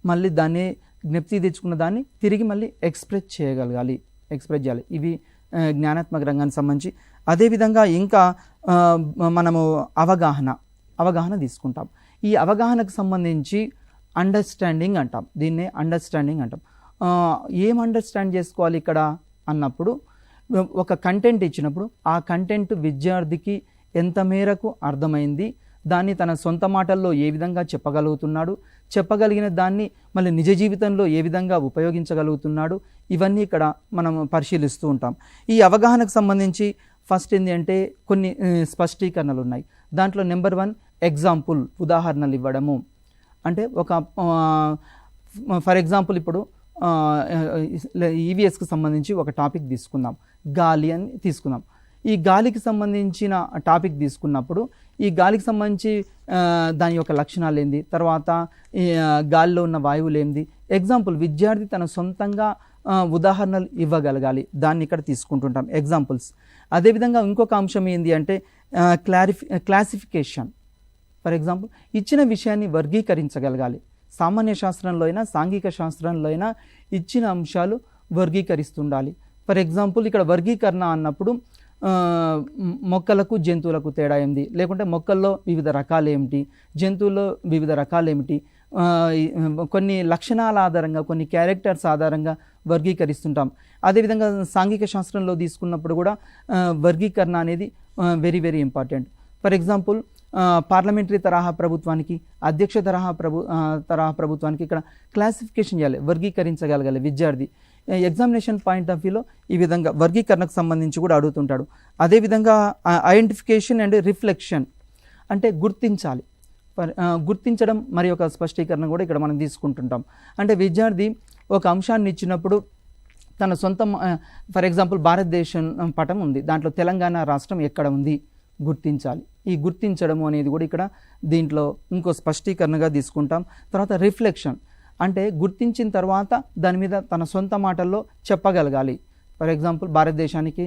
మళ్ళీ దాన్ని జ్ఞప్తి తెచ్చుకున్న దాన్ని తిరిగి మళ్ళీ ఎక్స్ప్రెస్ చేయాలి. ఇవి జ్ఞానాత్మక రంగానికి సంబంధించి. అదేవిధంగా ఇంకా మనము అవగాహన తీసుకుంటాం. ఈ అవగాహనకు సంబంధించి అండర్స్టాండింగ్ అంటాం. దీన్నే అండర్స్టాండింగ్ అంటాం. ఏం అండర్స్టాండ్ చేసుకోవాలి ఇక్కడ అన్నప్పుడు ఒక కంటెంట్ ఇచ్చినప్పుడు ఆ కంటెంట్ విద్యార్థికి ఎంత మేరకు అర్థమైంది, దాన్ని తన సొంత మాటల్లో ఏ విధంగా చెప్పగలుగుతున్నాడు, చెప్పగలిగిన దాన్ని మళ్ళీ నిజ జీవితంలో ఏ విధంగా ఉపయోగించగలుగుతున్నాడు, ఇవన్నీ ఇక్కడ మనం పరిశీలిస్తూ ఉంటాం. ఈ అవగాహనకు సంబంధించి ఫస్ట్ ఏంటి అంటే కొన్ని స్పష్టీకరణలు ఉన్నాయి. దాంట్లో నెంబర్ 1 ఎగ్జాంపుల్, ఉదాహరణలు ఇవ్వడము. అంటే ఒక ఫర్ ఎగ్జాంపుల్ ఇప్పుడు ఈవీఎస్కి సంబంధించి ఒక టాపిక్ తీసుకుందాం, గాలి అని తీసుకుందాం. ఈ గాలికి సంబంధించిన టాపిక్ తీసుకున్నప్పుడు ఈ గాలికి సంబంధించి దాని యొక్క లక్షణాలు ఏంది, తర్వాత గాలిలో ఉన్న వాయువులు ఏంది, ఎగ్జాంపుల్ విద్యార్థి తన సొంతంగా ఉదాహరణలు ఇవ్వగలగాలి. దాన్ని ఇక్కడ తీసుకుంటుంటాం ఎగ్జాంపుల్స్. అదేవిధంగా ఇంకొక అంశం ఏంది అంటే క్లాసిఫికేషన్. ఫర్ ఎగ్జాంపుల్ ఇచ్చిన విషయాన్ని వర్గీకరించగలగాలి. సామాన్య శాస్త్రంలో అయినా సాంఘిక శాస్త్రంలో అయినా ఇచ్చిన అంశాలు వర్గీకరిస్తుండాలి. ఫర్ ఎగ్జాంపుల్ ఇక్కడ వర్గీకరణ అన్నప్పుడు మొక్కలకు జంతువులకు తేడా ఏంటి, లేకుంటే మొక్కల్లో వివిధ రకాలు ఏమిటి, జంతువుల్లో వివిధ రకాలు ఏమిటి, కొన్ని లక్షణాల ఆధారంగా కొన్ని క్యారెక్టర్స్ ఆధారంగా వర్గీకరిస్తుంటాం. అదేవిధంగా సాంఘిక శాస్త్రంలో తీసుకున్నప్పుడు కూడా వర్గీకరణ అనేది very very important. For example parliamentary తరహా ప్రభుత్వానికి, అధ్యక్ష తరహా ప్రభుత్వానికి ఇక్కడ క్లాసిఫికేషన్ చేయాలి, వర్గీకరించగలగాలి విద్యార్థి. ఎగ్జామినేషన్ పాయింట్ ఆఫ్ వ్యూలో ఈ విధంగా వర్గీకరణకు సంబంధించి కూడా అడుగుతుంటాడు. అదేవిధంగా ఐడెంటిఫికేషన్ అండ్ రిఫ్లెక్షన్ అంటే గుర్తించాలి. గుర్తించడం మరి ఒక స్పష్టీకరణ కూడా ఇక్కడ మనం తీసుకుంటుంటాం. అంటే విద్యార్థి ఒక అంశాన్ని ఇచ్చినప్పుడు తన సొంత ఫర్ ఎగ్జాంపుల్ భారతదేశం పటం ఉంది, దాంట్లో తెలంగాణ రాష్ట్రం ఎక్కడ ఉంది గుర్తించాలి. ఈ గుర్తించడము అనేది కూడా ఇక్కడ దీంట్లో ఇంకో స్పష్టీకరణగా తీసుకుంటాం. తర్వాత రిఫ్లెక్షన్ అంటే గుర్తించిన తర్వాత దాని మీద తన సొంత మాటల్లో చెప్పగలగాలి. ఫర్ ఎగ్జాంపుల్ భారతదేశానికి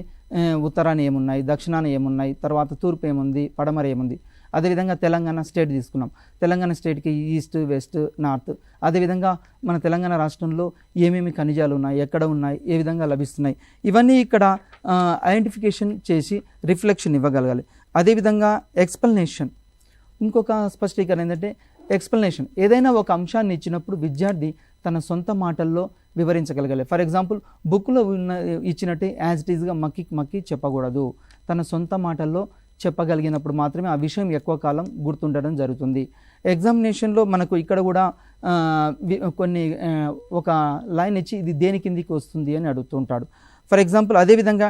ఉత్తరాన ఏమున్నాయి, దక్షిణాన ఏమున్నాయి, తర్వాత తూర్పు ఏముంది, పడమర ఏముంది. అదేవిధంగా తెలంగాణ స్టేట్ తీసుకున్నాం, తెలంగాణ స్టేట్కి ఈస్ట్, వెస్ట్, నార్త్. అదేవిధంగా మన తెలంగాణ రాష్ట్రంలో ఏమేమి ఖనిజాలు ఉన్నాయి, ఎక్కడ ఉన్నాయి, ఏ విధంగా లభిస్తున్నాయి, ఇవన్నీ ఇక్కడ ఐడెంటిఫికేషన్ చేసి రిఫ్లెక్షన్ ఇవ్వగలగాలి. అదేవిధంగా ఎక్స్ప్లెనేషన్, ఇంకొక స్పష్టీకరణ ఏంటంటే ఎక్స్ప్లెనేషన్. ఏదైనా ఒక అంశాన్ని ఇచ్చినప్పుడు విద్యార్థి తన సొంత మాటల్లో వివరించగలగాలి. ఫర్ ఎగ్జాంపుల్ బుక్లో ఇచ్చినట్టే యాజ్ ఇట్ ఈజ్గా మక్కి చెప్పకూడదు. తన సొంత మాటల్లో చెప్పగలిగినప్పుడు మాత్రమే ఆ విషయం ఎక్కువ కాలం గుర్తుండడం జరుగుతుంది. ఎగ్జామినేషన్లో మనకు ఇక్కడ కూడా కొన్ని ఒక లైన్ ఇచ్చి ఇది దేని కిందికి వస్తుంది అని అడుగుతుంటాడు. ఫర్ ఎగ్జాంపుల్ అదేవిధంగా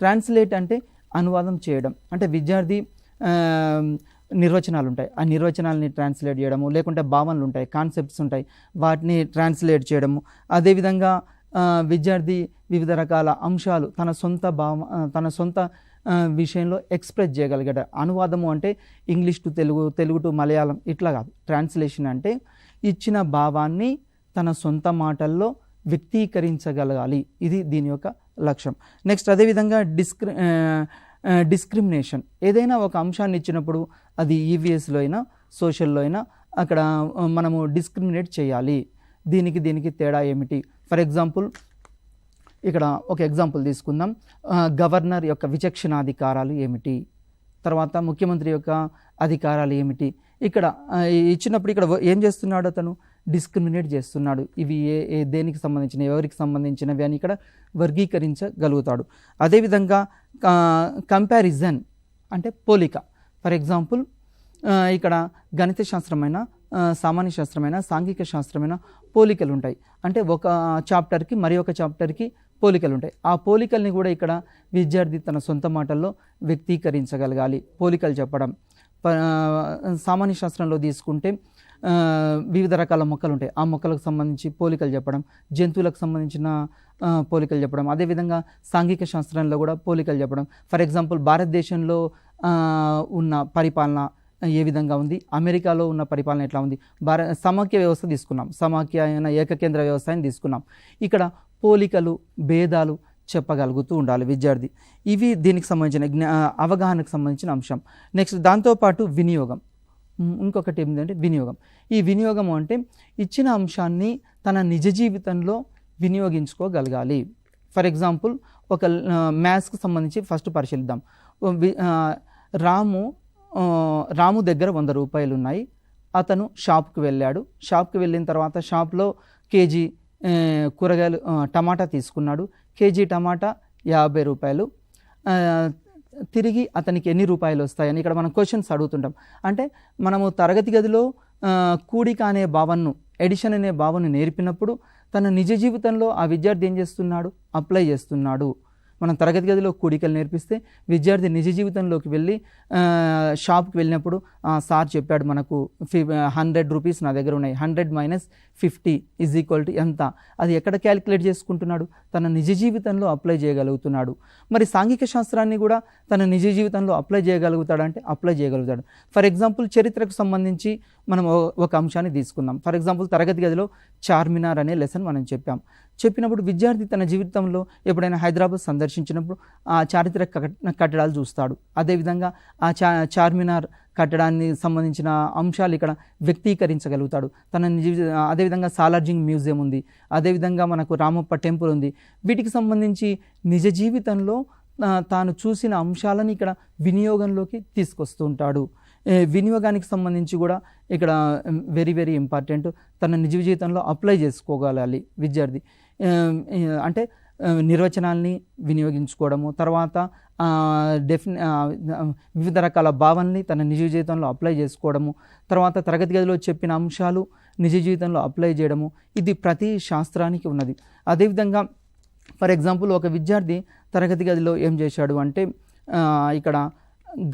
ట్రాన్స్లేట్ అంటే అనువాదం చేయడం. అంటే విద్యార్థి నిర్వచనాలు ఉంటాయి, ఆ నిర్వచనాలని ట్రాన్స్లేట్ చేయడము, లేకుంటే భావనలు ఉంటాయి, కాన్సెప్ట్స్ ఉంటాయి, వాటిని ట్రాన్స్లేట్ చేయడము. అదేవిధంగా విద్యార్థి వివిధ రకాల అంశాలు తన సొంత విషయంలో ఎక్స్ప్రెస్ చేయగలిగాడు. అనువాదము అంటే English to Telugu, Telugu to Malayalam ఇట్లా కాదు. ట్రాన్స్లేషన్ అంటే ఇచ్చిన భావాన్ని తన సొంత మాటల్లో వ్యక్తీకరించగలగాలి. ఇది దీని యొక్క లక్ష్యం. నెక్స్ట్ అదేవిధంగా డిస్క్రిమినేషన్. ఏదైనా ఒక అంశాన్ని ఇచ్చినప్పుడు అది ఈవీఎస్లో అయినా సోషల్లో అయినా అక్కడ మనము డిస్క్రిమినేట్ చేయాలి. దీనికి తేడా ఏమిటి? ఫర్ ఎగ్జాంపుల్ ఇక్కడ ఒక ఎగ్జాంపుల్ తీసుకుందాం. గవర్నర్ యొక్క విచక్షణాధికారాలు ఏమిటి, తర్వాత ముఖ్యమంత్రి యొక్క అధికారాలు ఏమిటి. ఇక్కడ ఇచ్చినప్పుడు ఇక్కడ ఏం చేస్తున్నాడు, అతను డిస్క్రిమినేట్ చేస్తున్నాడు. ఇవి దేనికి సంబంధించినవి, ఎవరికి సంబంధించినవి అని ఇక్కడ వర్గీకరించగలుగుతాడు. అదేవిధంగా కంపారిజన్ అంటే పోలిక. ఫర్ ఎగ్జాంపుల్ ఇక్కడ గణిత శాస్త్రమైన, సామాన్య శాస్త్రమైన, సాంఘిక శాస్త్రమైన పోలికలు ఉంటాయి. అంటే ఒక చాప్టర్కి మరి ఒక చాప్టర్కి పోలికలు ఉంటాయి. ఆ పోలికల్ని కూడా ఇక్కడ విద్యార్థి తన సొంత మాటల్లో వ్యక్తీకరించగలగాలి. పోలికలు చెప్పడం. సామాన్య శాస్త్రంలో తీసుకుంటే వివిధ రకాల మొక్కలు ఉంటాయి, ఆ మొక్కలకు సంబంధించి పోలికలు చెప్పడం, జంతువులకు సంబంధించిన పోలికలు చెప్పడం. అదేవిధంగా సాంఘిక శాస్త్రంలో కూడా పోలికలు చెప్పడం. ఫర్ ఎగ్జాంపుల్ భారతదేశంలో ఉన్న పరిపాలన ఏ విధంగా ఉంది, అమెరికాలో ఉన్న పరిపాలన ఎట్లా ఉంది, సమాఖ్య వ్యవస్థ తీసుకున్నాం, సమాఖ్య అయిన ఏకకేంద్ర వ్యవస్థ అని తీసుకున్నాం. ఇక్కడ పోలికలు, భేదాలు చెప్పగలుగుతూ ఉండాలి విద్యార్థి. ఇవి దీనికి సంబంధించిన అవగాహనకు సంబంధించిన అంశం. నెక్స్ట్ దాంతోపాటు వినియోగం. ఇంకొకటి ఏంటంటే వినియోగం. ఈ వినియోగం అంటే ఇచ్చిన అంశాన్ని తన నిజ జీవితంలో వినియోగించుకోగలగాలి. ఫర్ ఎగ్జాంపుల్ ఒక మ్యాథ్స్కి సంబంధించి ఫస్ట్ పరిశీలిద్దాం. రాము దగ్గర 100 రూపాయలు ఉన్నాయి. అతను షాప్కి వెళ్ళాడు. షాప్కి వెళ్ళిన తర్వాత షాప్లో కేజీ కూరగాయలు టమాటా తీసుకున్నాడు. కేజీ టమాటా 50 రూపాయలు. తిరిగి అతనికి ఎన్ని రూపాయలు వస్తాయని ఇక్కడ మనం క్వశ్చన్స్ అడుగుతుంటాం. అంటే మనము తరగతి గదిలో కూడిక అనే భావనను, ఎడిషన్ అనే భావనను నేర్పినప్పుడు తన నిజ జీవితంలో ఆ విద్యార్థి ఏం చేస్తున్నాడు, అప్లై చేస్తున్నాడు. మనం తరగతి గదిలో కూడికలు నేర్పిస్తే విద్యార్థి నిజ జీవితంలోకి వెళ్ళి షాప్కి వెళ్ళినప్పుడు సార్ చెప్పాడు మనకు 100 రూపీస్ నా దగ్గర ఉన్నాయి, 100 - 50 = ఎంత, అది ఎక్కడ క్యాలిక్యులేట్ చేసుకుంటున్నాడు, తన నిజ జీవితంలో అప్లై చేయగలుగుతున్నాడు. మరి సాంఘిక శాస్త్రాన్ని కూడా తన నిజ జీవితంలో అప్లై చేయగలుగుతాడంటే అప్లై చేయగలుగుతాడు. ఫర్ ఎగ్జాంపుల్ చరిత్రకు సంబంధించి మనం ఒక అంశాన్ని తీసుకుందాం. ఫర్ ఎగ్జాంపుల్ తరగతి గదిలో చార్మినార్ అనే లెసన్ మనం చెప్పినప్పుడు విద్యార్థి తన జీవితంలో ఎప్పుడైనా హైదరాబాద్ సందర్శించినప్పుడు ఆ చారిత్రక కట్టడాలు చూస్తాడు. అదేవిధంగా ఆ చార్మినార్ కట్టడాన్ని సంబంధించిన అంశాలు ఇక్కడ వ్యక్తీకరించగలుగుతాడు. అదేవిధంగా సాలార్జింగ్ మ్యూజియం ఉంది, అదేవిధంగా మనకు రామప్ప టెంపుల్ ఉంది. వీటికి సంబంధించి నిజ జీవితంలో తాను చూసిన అంశాలను ఇక్కడ వినియోగంలోకి తీసుకొస్తూ ఉంటాడు. వినియోగానికి సంబంధించి కూడా ఇక్కడ వెరీ వెరీ ఇంపార్టెంట్. తన నిజ జీవితంలో అప్లై చేసుకోగలాలి విద్యార్థి. అంటే నిర్వచనాల్ని వినియోగించుకోవడము, తర్వాత వివిధ రకాల భావనల్ని తన నిజ జీవితంలో అప్లై చేసుకోవడము, తర్వాత తరగతి గదిలో చెప్పిన అంశాలు నిజ జీవితంలో అప్లై చేయడము, ఇది ప్రతి శాస్త్రానికి ఉన్నది. అదేవిధంగా ఫర్ ఎగ్జాంపుల్ ఒక విద్యార్థి తరగతి గదిలో ఏం చేశాడు అంటే ఇక్కడ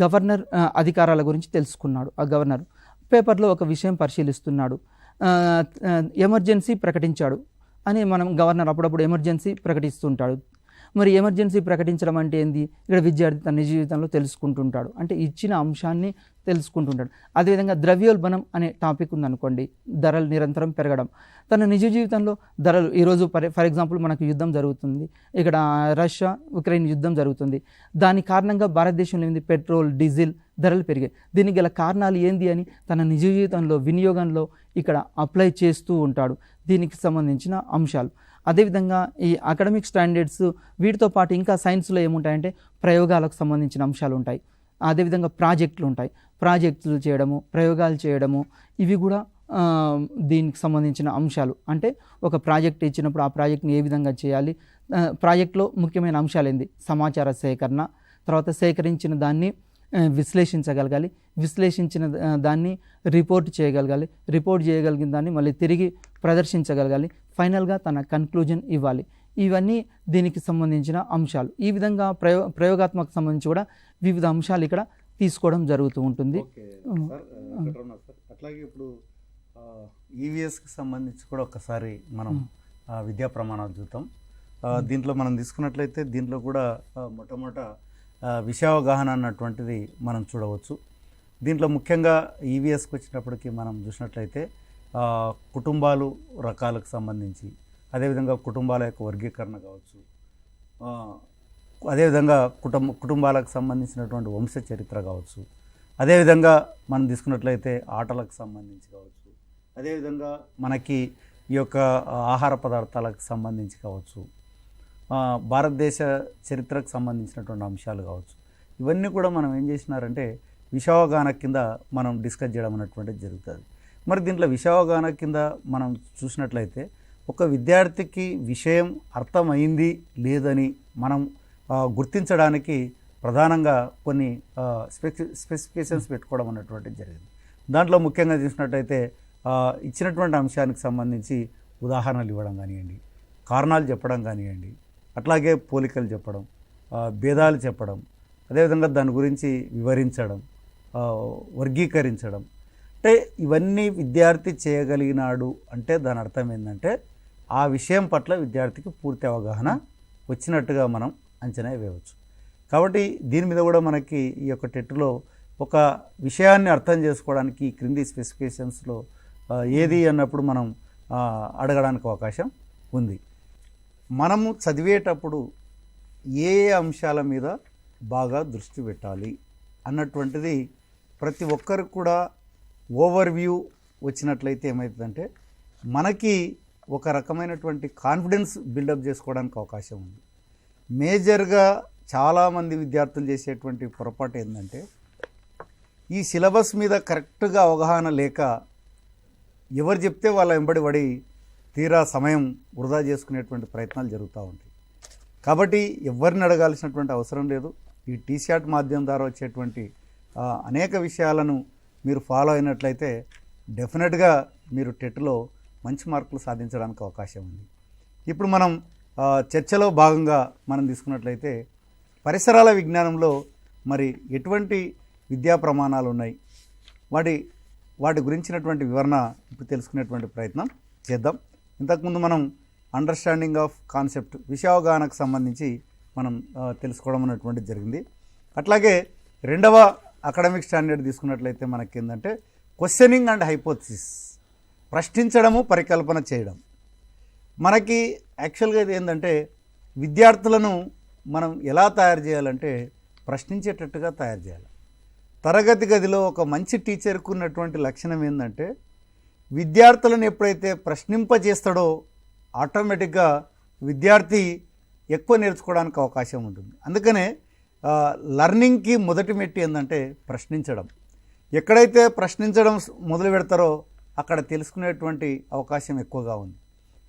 గవర్నర్ అధికారాల గురించి తెలుసుకున్నాడు. ఆ గవర్నర్ పేపర్లో ఒక విషయం పరిశీలిస్తున్నాడు, ఎమర్జెన్సీ ప్రకటించాడు అని మనం గవర్నర్ అప్పుడప్పుడు ఎమర్జెన్సీ ప్రకటిస్తుంటాడు. మరి ఎమర్జెన్సీ ప్రకటించడం అంటే ఏంది? ఇక్కడ విద్యార్థి తన నిజ జీవితంలో తెలుసుకుంటుంటాడు, అంటే ఇచ్చిన అంశాన్ని తెలుసుకుంటుంటాడు. అదేవిధంగా ద్రవ్యోల్బణం అనే టాపిక్ ఉందనుకోండి, ధరలు నిరంతరం పెరగడం. తన నిజ జీవితంలో ధరలు ఈరోజు ఫర్ ఎగ్జాంపుల్ మనకు యుద్ధం జరుగుతుంది, ఇక్కడ రష్యా ఉక్రెయిన్ యుద్ధం జరుగుతుంది. దాని కారణంగా భారతదేశంలో ఏంది, పెట్రోల్ డీజిల్ ధరలు పెరిగాయి. దీనికి గల కారణాలు ఏంది అని తన నిజ జీవితంలో వినియోగంలో ఇక్కడ అప్లై చేస్తూ ఉంటాడు. దీనికి సంబంధించిన అంశాలు. అదేవిధంగా ఈ అకాడమిక్ స్టాండర్డ్స్ వీటితో పాటు ఇంకా సైన్స్లో ఏముంటాయంటే ప్రయోగాలకు సంబంధించిన అంశాలు ఉంటాయి. అదేవిధంగా ప్రాజెక్టులు ఉంటాయి, ప్రాజెక్టులు చేయడము, ప్రయోగాలు చేయడము, ఇవి కూడా దీనికి సంబంధించిన అంశాలు. అంటే ఒక ప్రాజెక్ట్ ఇచ్చినప్పుడు ఆ ప్రాజెక్ట్ని ఏ విధంగా చేయాలి, ప్రాజెక్ట్లో ముఖ్యమైన అంశాలు ఏంది, సమాచార సేకరణ, తర్వాత సేకరించిన దాన్ని విశ్లేషించగలగాలి, విశ్లేషించిన దాన్ని రిపోర్ట్ చేయగలగాలి, రిపోర్ట్ చేయగలిగిన దాన్ని మళ్ళీ తిరిగి ప్రదర్శించగలగాలి, ఫైనల్గా తన కన్క్లూజన్ ఇవ్వాలి. ఇవన్నీ దీనికి సంబంధించిన అంశాలు. ఈ విధంగా ప్రయోగాత్మక సంబంధించి కూడా వివిధ అంశాలు ఇక్కడ తీసుకోవడం జరుగుతూ ఉంటుంది. అట్లాగే ఇప్పుడు ఈవీఎస్కి సంబంధించి కూడా ఒకసారి మనం విద్యా ప్రమాణాలు చూద్దాం. దీంట్లో మనం తీసుకున్నట్లయితే దీంట్లో కూడా మొట్టమొదట విషయావగాహన అన్నటువంటిది మనం చూడవచ్చు. దీంట్లో ముఖ్యంగా ఈవీఎస్కి వచ్చినప్పటికీ మనం చూసినట్లయితే కుటుంబాలు రకాలకు సంబంధించి, అదేవిధంగా కుటుంబాల యొక్క వర్గీకరణ కావచ్చు, అదేవిధంగా కుటుంబాలకు సంబంధించినటువంటి వంశ చరిత్ర కావచ్చు, అదేవిధంగా మనం తీసుకున్నట్లయితే ఆటలకు సంబంధించి కావచ్చు, అదేవిధంగా మనకి ఈ యొక్క ఆహార పదార్థాలకు సంబంధించి కావచ్చు, భారతదేశ చరిత్రకు సంబంధించినటువంటి అంశాలు కావచ్చు, ఇవన్నీ కూడా మనం ఏం చేసినారంటే విషయావగాహన కింద మనం డిస్కస్ చేయడం అనేటువంటిది జరుగుతుంది. మరి దీంట్లో విషయావగాహన కింద మనం చూసినట్లయితే ఒక విద్యార్థికి విషయం అర్థమైంది లేదని మనం గుర్తించడానికి ప్రధానంగా కొన్ని స్పెసిఫికేషన్స్ పెట్టుకోవడం అనేటువంటిది జరిగింది. దాంట్లో ముఖ్యంగా చూసినట్లయితే ఇచ్చినటువంటి అంశానికి సంబంధించి ఉదాహరణలు ఇవ్వడం కానివ్వండి, కారణాలు చెప్పడం కానివ్వండి, అట్లాగే పోలికలు చెప్పడం, భేదాలు చెప్పడం, అదేవిధంగా దాని గురించి వివరించడం, వర్గీకరించడం. అంటే ఇవన్నీ విద్యార్థి చేయగలిగినాడు అంటే దాని అర్థం ఏంటంటే ఆ విషయం పట్ల విద్యార్థికి పూర్తి అవగాహన వచ్చినట్టుగా మనం అంచనా వేయవచ్చు. కాబట్టి దీని మీద కూడా మనకి ఈ యొక్క టెట్లో ఒక విషయాన్ని అర్థం చేసుకోవడానికి క్రింది స్పెసిఫికేషన్స్లో ఏది అన్నప్పుడు మనం అడగడానికి అవకాశం ఉంది. మనము చదివేటప్పుడు ఏ అంశాల మీద బాగా దృష్టి పెట్టాలి అన్నటువంటిది ప్రతి ఒక్కరికి కూడా ఓవర్వ్యూ వచ్చినట్లయితే ఏమవుతుందంటే మనకి ఒక రకమైనటువంటి కాన్ఫిడెన్స్ బిల్డప్ చేసుకోవడానికి అవకాశం ఉంది. మేజర్గా చాలామంది విద్యార్థులు చేసేటువంటి పొరపాటు ఏంటంటే ఈ సిలబస్ మీద కరెక్ట్గా అవగాహన లేక ఎవరు చెప్తే వాళ్ళ వెంబడి పడి తీరా సమయం వృధా చేసుకునేటువంటి ప్రయత్నాలు జరుగుతూ ఉంటాయి. కాబట్టి ఎవరిని అడగాల్సినటువంటి అవసరం లేదు. ఈ టీశాట్ మాధ్యమం ద్వారా వచ్చేటువంటి అనేక విషయాలను మీరు ఫాలో అయినట్లయితే డెఫినెట్గా మీరు టెట్లో మంచి మార్కులు సాధించడానికి అవకాశం ఉంది. ఇప్పుడు మనం చర్చలో భాగంగా మనం తీసుకున్నట్లయితే పరిసరాల విజ్ఞానంలో మరి ఎటువంటి విద్యా ప్రమాణాలు ఉన్నాయి, వాటి గురించినటువంటి వివరణ ఇప్పుడు తెలుసుకునేటువంటి ప్రయత్నం చేద్దాం. ఇంతకుముందు మనం అండర్స్టాండింగ్ ఆఫ్ కాన్సెప్ట్ విషయావగాహనకు సంబంధించి మనం తెలుసుకోవడం అనేటువంటిది జరిగింది. అట్లాగే రెండవ అకాడమిక్ స్టాండర్డ్ తీసుకున్నట్లయితే మనకి ఏంటంటే క్వశ్చనింగ్ అండ్ హైపోథసిస్, ప్రశ్నించడము పరికల్పన చేయడం. మనకి యాక్చువల్గా ఇది ఏంటంటే విద్యార్థులను మనం ఎలా తయారు చేయాలంటే ప్రశ్నించేటట్టుగా తయారు చేయాలి. తరగతి గదిలో ఒక మంచి టీచర్కు ఉన్నటువంటి లక్షణం ఏంటంటే విద్యార్థులను ఎప్పుడైతే ప్రశ్నింపజేస్తాడో ఆటోమేటిక్గా విద్యార్థి ఎక్కువ నేర్చుకోవడానికి అవకాశం ఉంటుంది. అందుకనే లర్నింగ్కి మొదటి మెట్టు ఏంటంటే ప్రశ్నించడం. ఎక్కడైతే ప్రశ్నించడం మొదలు పెడతారో అక్కడ తెలుసుకునేటువంటి అవకాశం ఎక్కువగా ఉంది.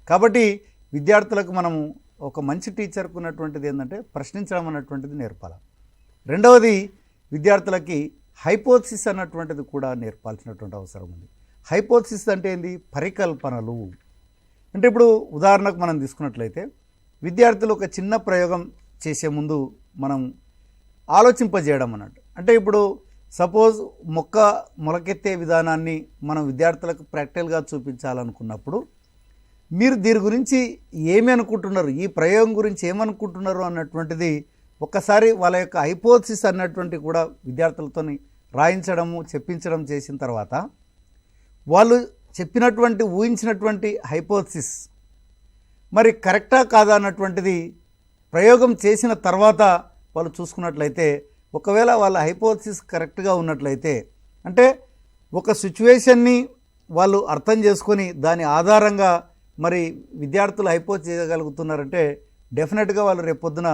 కాబట్టి విద్యార్థులకు మనము ఒక మంచి టీచర్కు ఉన్నటువంటిది ఏంటంటే ప్రశ్నించడం అన్నటువంటిది నేర్పాలి. రెండవది విద్యార్థులకి హైపోథసిస్ అన్నటువంటిది కూడా నేర్పాల్సినటువంటి అవసరం ఉంది. హైపోథసిస్ అంటే ఏంది? పరికల్పనలు. అంటే ఇప్పుడు ఉదాహరణకు మనం తీసుకున్నట్లయితే విద్యార్థులు ఒక చిన్న ప్రయోగం చేసే ముందు మనం ఆలోచింపజేయడం అన్నట్టు. అంటే ఇప్పుడు సపోజ్ మొలకెత్తే విధానాన్ని మనం విద్యార్థులకు ప్రాక్టికల్గా చూపించాలనుకున్నప్పుడు మీరు దీని గురించి ఏమి అనుకుంటున్నారు, ఈ ప్రయోగం గురించి ఏమనుకుంటున్నారు అన్నటువంటిది ఒక్కసారి వాళ్ళ యొక్క హైపోథసిస్ అన్నటువంటి కూడా విద్యార్థులతో రాయించడము చెప్పించడం చేసిన తర్వాత వాళ్ళు చెప్పినటువంటి ఊహించినటువంటి హైపోథసిస్ మరి కరెక్టా కాదా అన్నటువంటిది ప్రయోగం చేసిన తర్వాత వాళ్ళు చూసుకున్నట్లయితే ఒకవేళ వాళ్ళ హైపోథసిస్ కరెక్ట్గా ఉన్నట్లయితే అంటే ఒక సిచ్యువేషన్ని వాళ్ళు అర్థం చేసుకొని దాని ఆధారంగా మరి విద్యార్థులు హైపోథసిస్ చేయగలుగుతున్నారంటే డెఫినెట్గా వాళ్ళు రేపొద్దున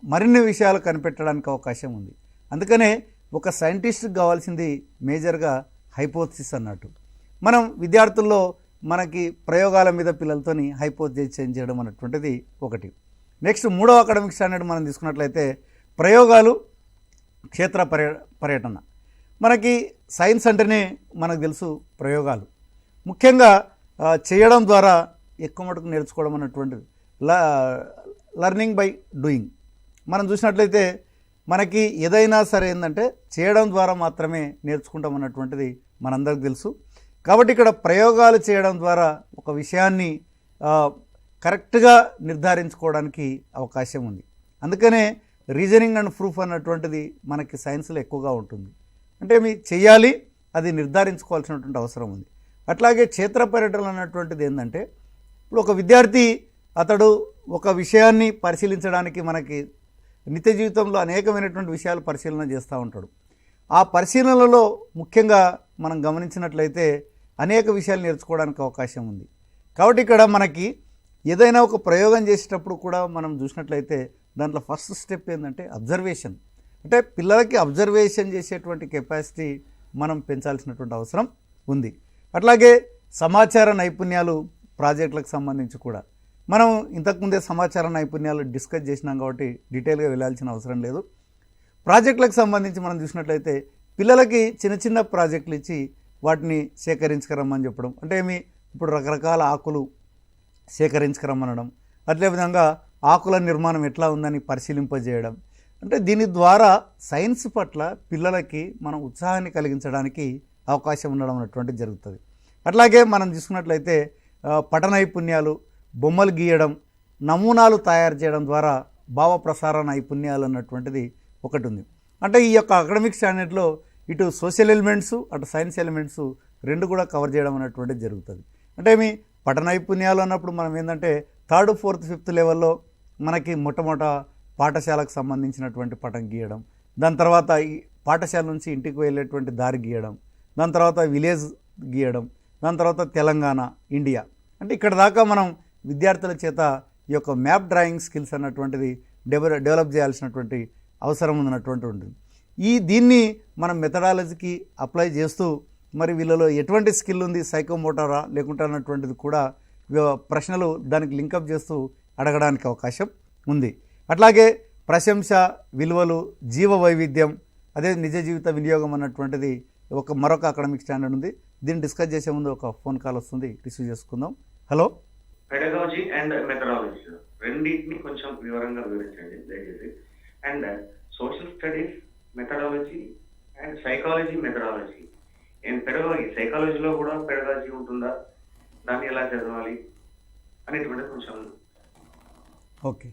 మరిన్ని విషయాలు కనిపెట్టడానికి అవకాశం ఉంది. అందుకనే ఒక సైంటిస్ట్కి కావాల్సింది మేజర్గా హైపోథసిస్ అన్నట్టు. మనం విద్యార్థుల్లో మనకి ప్రయోగాల మీద పిల్లలతోని హైపోథసిస్ చేయడం అన్నటువంటిది ఒకటి. నెక్స్ట్ 3వ అకాడమిక్ స్టాండర్డ్ మనం తీసుకున్నట్లయితే ప్రయోగాలు క్షేత్ర పర్యటన. మనకి సైన్స్ అంటేనే మనకు తెలుసు ప్రయోగాలు ముఖ్యంగా చేయడం ద్వారా ఎక్కువ మటుకు నేర్చుకోవడం అన్నటువంటిది లర్నింగ్ బై డూయింగ్. మనం చూసినట్లయితే మనకి ఏదైనా సరే ఏంటంటే చేయడం ద్వారా మాత్రమే నేర్చుకుంటాం అన్నటువంటిది మనందరికీ తెలుసు. కాబట్టి ఇక్కడ ప్రయోగాలు చేయడం ద్వారా ఒక విషయాన్ని కరెక్ట్గా నిర్ధారించుకోవడానికి అవకాశం ఉంది. అందుకనే రీజనింగ్ అండ్ ప్రూఫ్ అన్నటువంటిది మనకి సైన్స్లో ఎక్కువగా ఉంటుంది. అంటే మీ చేయాలి, అది నిర్ధారించుకోవాల్సినటువంటి అవసరం ఉంది. అట్లాగే క్షేత్ర పర్యటన అన్నటువంటిది ఏంటంటే ఇప్పుడు ఒక విద్యార్థి అతడు ఒక విషయాన్ని పరిశీలించడానికి మనకి నిత్య జీవితంలో అనేకమైనటువంటి విషయాలు పరిశీలన చేస్తూ ఉంటాడు. ఆ పరిశీలనలో ముఖ్యంగా మనం గమనించినట్లయితే అనేక విషయాలు నేర్చుకోవడానికి అవకాశం ఉంది. కాబట్టి ఇక్కడ మనకి ఏదైనా ఒక ప్రయోగం చేసేటప్పుడు కూడా మనం చూసినట్లయితే దాంట్లో ఫస్ట్ స్టెప్ ఏంటంటే అబ్జర్వేషన్. అంటే పిల్లలకి అబ్జర్వేషన్ చేసేటువంటి కెపాసిటీ మనం పెంచాల్సినటువంటి అవసరం ఉంది. అట్లాగే సమాచార నైపుణ్యాలు ప్రాజెక్టులకు సంబంధించి కూడా మనం ఇంతకుముందే సమాచార నైపుణ్యాలు డిస్కస్ చేసినాం కాబట్టి డీటెయిల్గా వెళ్ళాల్సిన అవసరం లేదు. ప్రాజెక్టులకు సంబంధించి మనం చూసినట్లయితే పిల్లలకి చిన్న చిన్న ప్రాజెక్టులు ఇచ్చి వాటిని సేకరించుకురమ్మని చెప్పడం. అంటే ఇప్పుడు రకరకాల ఆకులు సేకరించుకురమ్మనడం, అదేవిధంగా ఆకుల నిర్మాణం ఎట్లా ఉందని పరిశీలింపజేయడం. అంటే దీని ద్వారా సైన్స్ పట్ల పిల్లలకి మనం ఉత్సాహాన్ని కలిగించడానికి అవకాశం ఉండడం అన్నటువంటిది జరుగుతుంది. అట్లాగే మనం చూసుకున్నట్లయితే పఠన నైపుణ్యాలు, బొమ్మలు గీయడం, నమూనాలు తయారు చేయడం ద్వారా భావ ప్రసార నైపుణ్యాలు అన్నటువంటిది ఒకటి ఉంది. అంటే ఈ యొక్క అకాడమిక్ స్టాండర్డ్లో ఇటు సోషల్ ఎలిమెంట్స్ అటు సైన్స్ ఎలిమెంట్స్ రెండు కూడా కవర్ చేయడం అనేటువంటిది జరుగుతుంది. అంటే పఠన నైపుణ్యాలు అన్నప్పుడు మనం ఏంటంటే 3rd, 4th, 5th లెవెల్లో మనకి మొట్టమొదట పాఠశాలకు సంబంధించినటువంటి పటం గీయడం, దాని తర్వాత ఈ పాఠశాల నుంచి ఇంటికి వెళ్ళేటువంటి దారి గీయడం, దాని తర్వాత విలేజ్ గీయడం, దాని తర్వాత తెలంగాణ, ఇండియా. అంటే ఇక్కడ దాకా మనం విద్యార్థుల చేత ఈ యొక్క మ్యాప్ డ్రాయింగ్ స్కిల్స్ అన్నటువంటిది డెవలప్ చేయాల్సినటువంటి అవసరం ఉన్నటువంటి ఉంటుంది. దీన్ని మనం మెథడాలజీకి అప్లై చేస్తూ మరి వీళ్ళలో ఎటువంటి స్కిల్ ఉంది, సైకోమోటారా లేకుంటే అన్నటువంటిది కూడా ప్రశ్నలు దానికి లింకప్ చేస్తూ అడగడానికి అవకాశం ఉంది. అట్లాగే ప్రశంస, విలువలు, జీవ వైవిధ్యం, అదే నిజ జీవిత వినియోగం అన్నటువంటిది మరొక అకాడమిక్ స్టాండర్డ్ ఉంది. దీన్ని డిస్కస్ చేసే ముందు ఒక ఫోన్ కాల్ వస్తుంది, రిసీవ్ చేసుకుందాం. హలో. పెడగాలజీ అండ్ మెథడాలజీ రెండింటిని కొంచెం వివరంగా వివరించండి దయచేసి. And social studies methodology and psychology methodology and pedagogy, సైకాలజీలో కూడా పెడగాలజీ ఉంటుందా, దాన్ని ఎలా చదవాలి అనేటువంటిది కొంచెం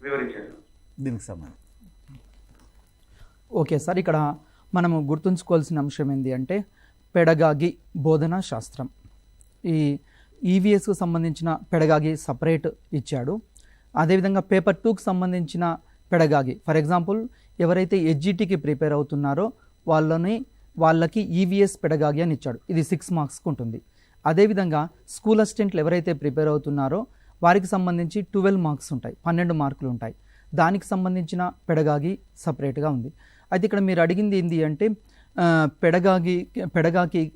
వివరించండి దీనికి సంబంధించి. ఓకే సార్, ఇక్కడ మనము గుర్తుంచుకోవాల్సిన అంశం ఏంటి అంటే పెడగాగి బోధనా శాస్త్రం. ఈ ఈవీఎస్కు సంబంధించిన పెడగాగి సపరేట్ ఇచ్చాడు. అదేవిధంగా పేపర్ 2కు సంబంధించిన పెడగాగి, ఫర్ ఎగ్జాంపుల్ ఎవరైతే హెచ్జిటికి ప్రిపేర్ అవుతున్నారో వాళ్ళకి ఈవీఎస్ పెడగాగి అని ఇచ్చాడు. ఇది 6 మార్క్స్కి ఉంటుంది. అదేవిధంగా స్కూల్ అసిస్టెంట్లు ఎవరైతే ప్రిపేర్ అవుతున్నారో వారికి సంబంధించి 12 మార్క్స్ ఉంటాయి, 12 మార్కులు ఉంటాయి. దానికి సంబంధించిన పెడగాగి సపరేట్గా ఉంది. అయితే ఇక్కడ మీరు అడిగింది ఏంటి అంటే పెడగాకి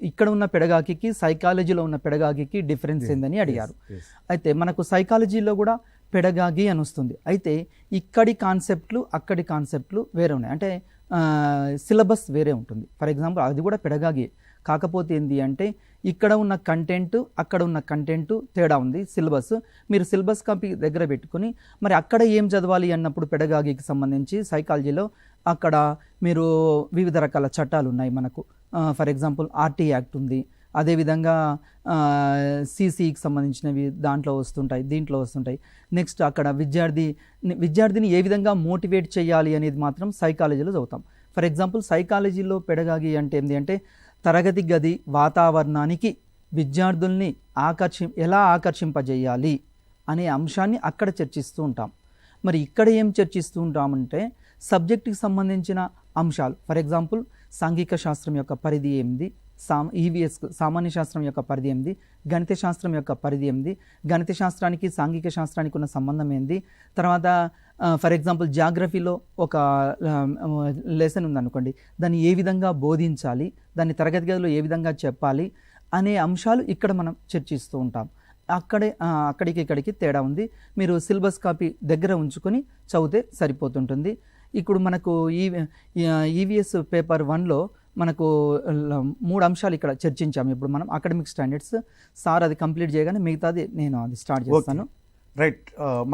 ఇక్కడ ఉన్న పెడగాకి సైకాలజీలో ఉన్న పెడగాకి డిఫరెన్స్ ఏందని అడిగారు. అయితే మనకు సైకాలజీలో కూడా పెడగాగి అని వస్తుంది. అయితే ఇక్కడి కాన్సెప్ట్లు అక్కడి కాన్సెప్ట్లు వేరే ఉన్నాయి. అంటే సిలబస్ వేరే ఉంటుంది. ఫర్ ఎగ్జాంపుల్ అది కూడా పెడగాగి, కాకపోతే ఏంటి అంటే ఇక్కడ ఉన్న కంటెంట్ అక్కడ ఉన్న కంటెంట్ తేడా ఉంది. సిలబస్ మీరు సిలబస్ కాపీ దగ్గర పెట్టుకుని మరి అక్కడ ఏం చదవాలి అన్నప్పుడు పెడగాగికి సంబంధించి సైకాలజీలో అక్కడ మీరు వివిధ రకాల చట్టాలు ఉన్నాయి మనకు. ఫర్ ఎగ్జాంపుల్ ఆర్టీ యాక్ట్ ఉంది, అదేవిధంగా సిసికి సంబంధించినవి దీంట్లో వస్తుంటాయి. నెక్స్ట్ అక్కడ విద్యార్థిని ఏ విధంగా మోటివేట్ చేయాలి అనేది మాత్రం సైకాలజీలో చదువుతాం. ఫర్ ఎగ్జాంపుల్ సైకాలజీలో పెడగాగి అంటే ఏంటి అంటే తరగతి గది వాతావరణానికి విద్యార్థుల్ని ఎలా ఆకర్షింపజేయాలి అనే అంశాన్ని అక్కడ చర్చిస్తూ ఉంటాం. మరి ఇక్కడ ఏం చర్చిస్తూ ఉంటామంటే సబ్జెక్టుకి సంబంధించిన అంశాలు. ఫర్ ఎగ్జాంపుల్ సాంఘిక శాస్త్రం యొక్క పరిధి ఏంది, ఈవీఎస్ సామాన్య శాస్త్రం యొక్క పరిధి ఏంది, గణిత శాస్త్రం యొక్క పరిధి ఏంది, గణిత శాస్త్రానికి సాంఘిక శాస్త్రానికి ఉన్న సంబంధం ఏంది, తర్వాత ఫర్ ఎగ్జాంపుల్ జాగ్రఫీలో ఒక లెసన్ ఉందనుకోండి, దాన్ని ఏ విధంగా బోధించాలి, దాన్ని తరగతి గదిలో ఏ విధంగా చెప్పాలి అనే అంశాలు ఇక్కడ మనం చర్చిస్తూ ఉంటాం. ఇక్కడికి తేడా ఉంది. మీరు సిలబస్ కాపీ దగ్గర ఉంచుకొని చదివితే సరిపోతుంటుంది. ఇప్పుడు మనకు ఈవీఎస్ పేపర్ 1లో మనకు 3 అంశాలు ఇక్కడ చర్చించాము. ఇప్పుడు మనం అకాడమిక్ స్టాండర్డ్స్ సార్ అది కంప్లీట్ చేయగానే మిగతాది నేను అది స్టార్ట్ చేస్తాను. రైట్.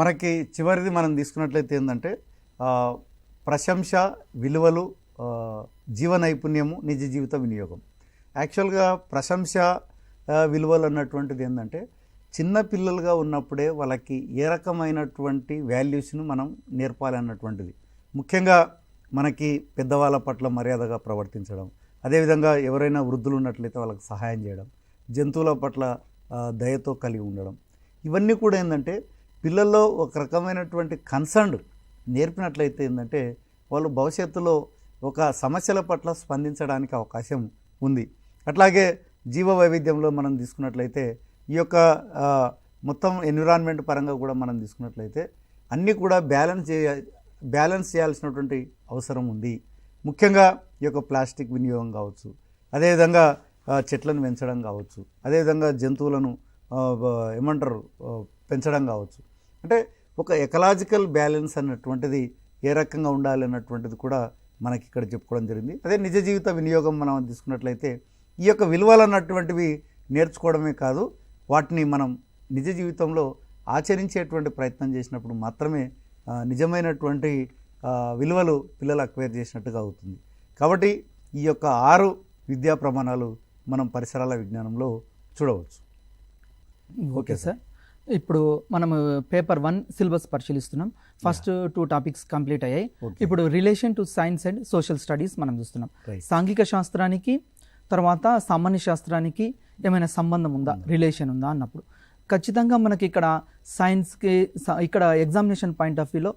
మనకి చివరిది మనం తీసుకున్నట్లయితే ఏంటంటే ప్రశంస, విలువలు, జీవ నైపుణ్యము, నిజ జీవిత వినియోగం. యాక్చువల్గా ప్రశంస, విలువలు అన్నటువంటిది ఏంటంటే చిన్న పిల్లలుగా ఉన్నప్పుడే వాళ్ళకి ఏ రకమైనటువంటి వాల్యూస్ను మనం నేర్పాలి అన్నటువంటిది. ముఖ్యంగా మనకి పెద్దవాళ్ళ పట్ల మర్యాదగా ప్రవర్తించడం, అదేవిధంగా ఎవరైనా వృద్ధులు ఉన్నట్లయితే వాళ్ళకి సహాయం చేయడం, జంతువుల పట్ల దయతో కలిగి ఉండడం, ఇవన్నీ కూడా ఏంటంటే పిల్లల్లో ఒక రకమైనటువంటి కన్సర్న్ నేర్పినట్లయితే ఏంటంటే వాళ్ళు భవిష్యత్తులో ఒక సమస్యల పట్ల స్పందించడానికి అవకాశం ఉంది. అట్లాగే జీవ వైవిధ్యంలో మనం తీసుకున్నట్లయితే ఈ యొక్క మొత్తం ఎన్విరాన్మెంట్ పరంగా కూడా మనం తీసుకున్నట్లయితే అన్నీ కూడా బ్యాలెన్స్ చేయాల్సినటువంటి అవసరం ఉంది. ముఖ్యంగా ఈ యొక్క ప్లాస్టిక్ వినియోగం కావచ్చు, అదేవిధంగా చెట్లను పెంచడం కావచ్చు, అదేవిధంగా జంతువులను పెంచడం కావచ్చు. అంటే ఒక ఎకలాజికల్ బ్యాలెన్స్ అన్నటువంటిది ఏ రకంగా ఉండాలి అన్నటువంటిది కూడా మనకి ఇక్కడ చెప్పుకోవడం జరిగింది. అదే నిజ జీవిత వినియోగం మనం తీసుకున్నట్లయితే ఈ యొక్క విలువలు అన్నటువంటివి నేర్చుకోవడమే కాదు, వాటిని మనం నిజ జీవితంలో ఆచరించేటువంటి ప్రయత్నం చేసినప్పుడు మాత్రమే నిజమైనటువంటి విలువలు పిల్లలు అక్వైర్ చేసినట్టుగా అవుతుంది. కాబట్టి ఈ యొక్క 6 విద్యా ప్రమాణాలు మనం పరిసరాల విజ్ఞానంలో చూడవచ్చు. Okay sir. ఇప్పుడు మనం పేపర్ 1 సిలబస్ పరిశీలిస్తున్నాం. ఫస్ట్ 2 టాపిక్స్ కంప్లీట్ అయ్యాయి. ఇప్పుడు relation to science and social studies మనం చూస్తున్నాం. సాంఘిక శాస్త్రానికి తర్వాత సామాన్య శాస్త్రానికి ఏమైనా సంబంధం ఉందా, రిలేషన్ ఉందా అన్నప్పుడు ఖచ్చితంగా మనకి ఇక్కడ సైన్స్కి ఇక్కడ ఎగ్జామినేషన్ పాయింట్ ఆఫ్ వ్యూలో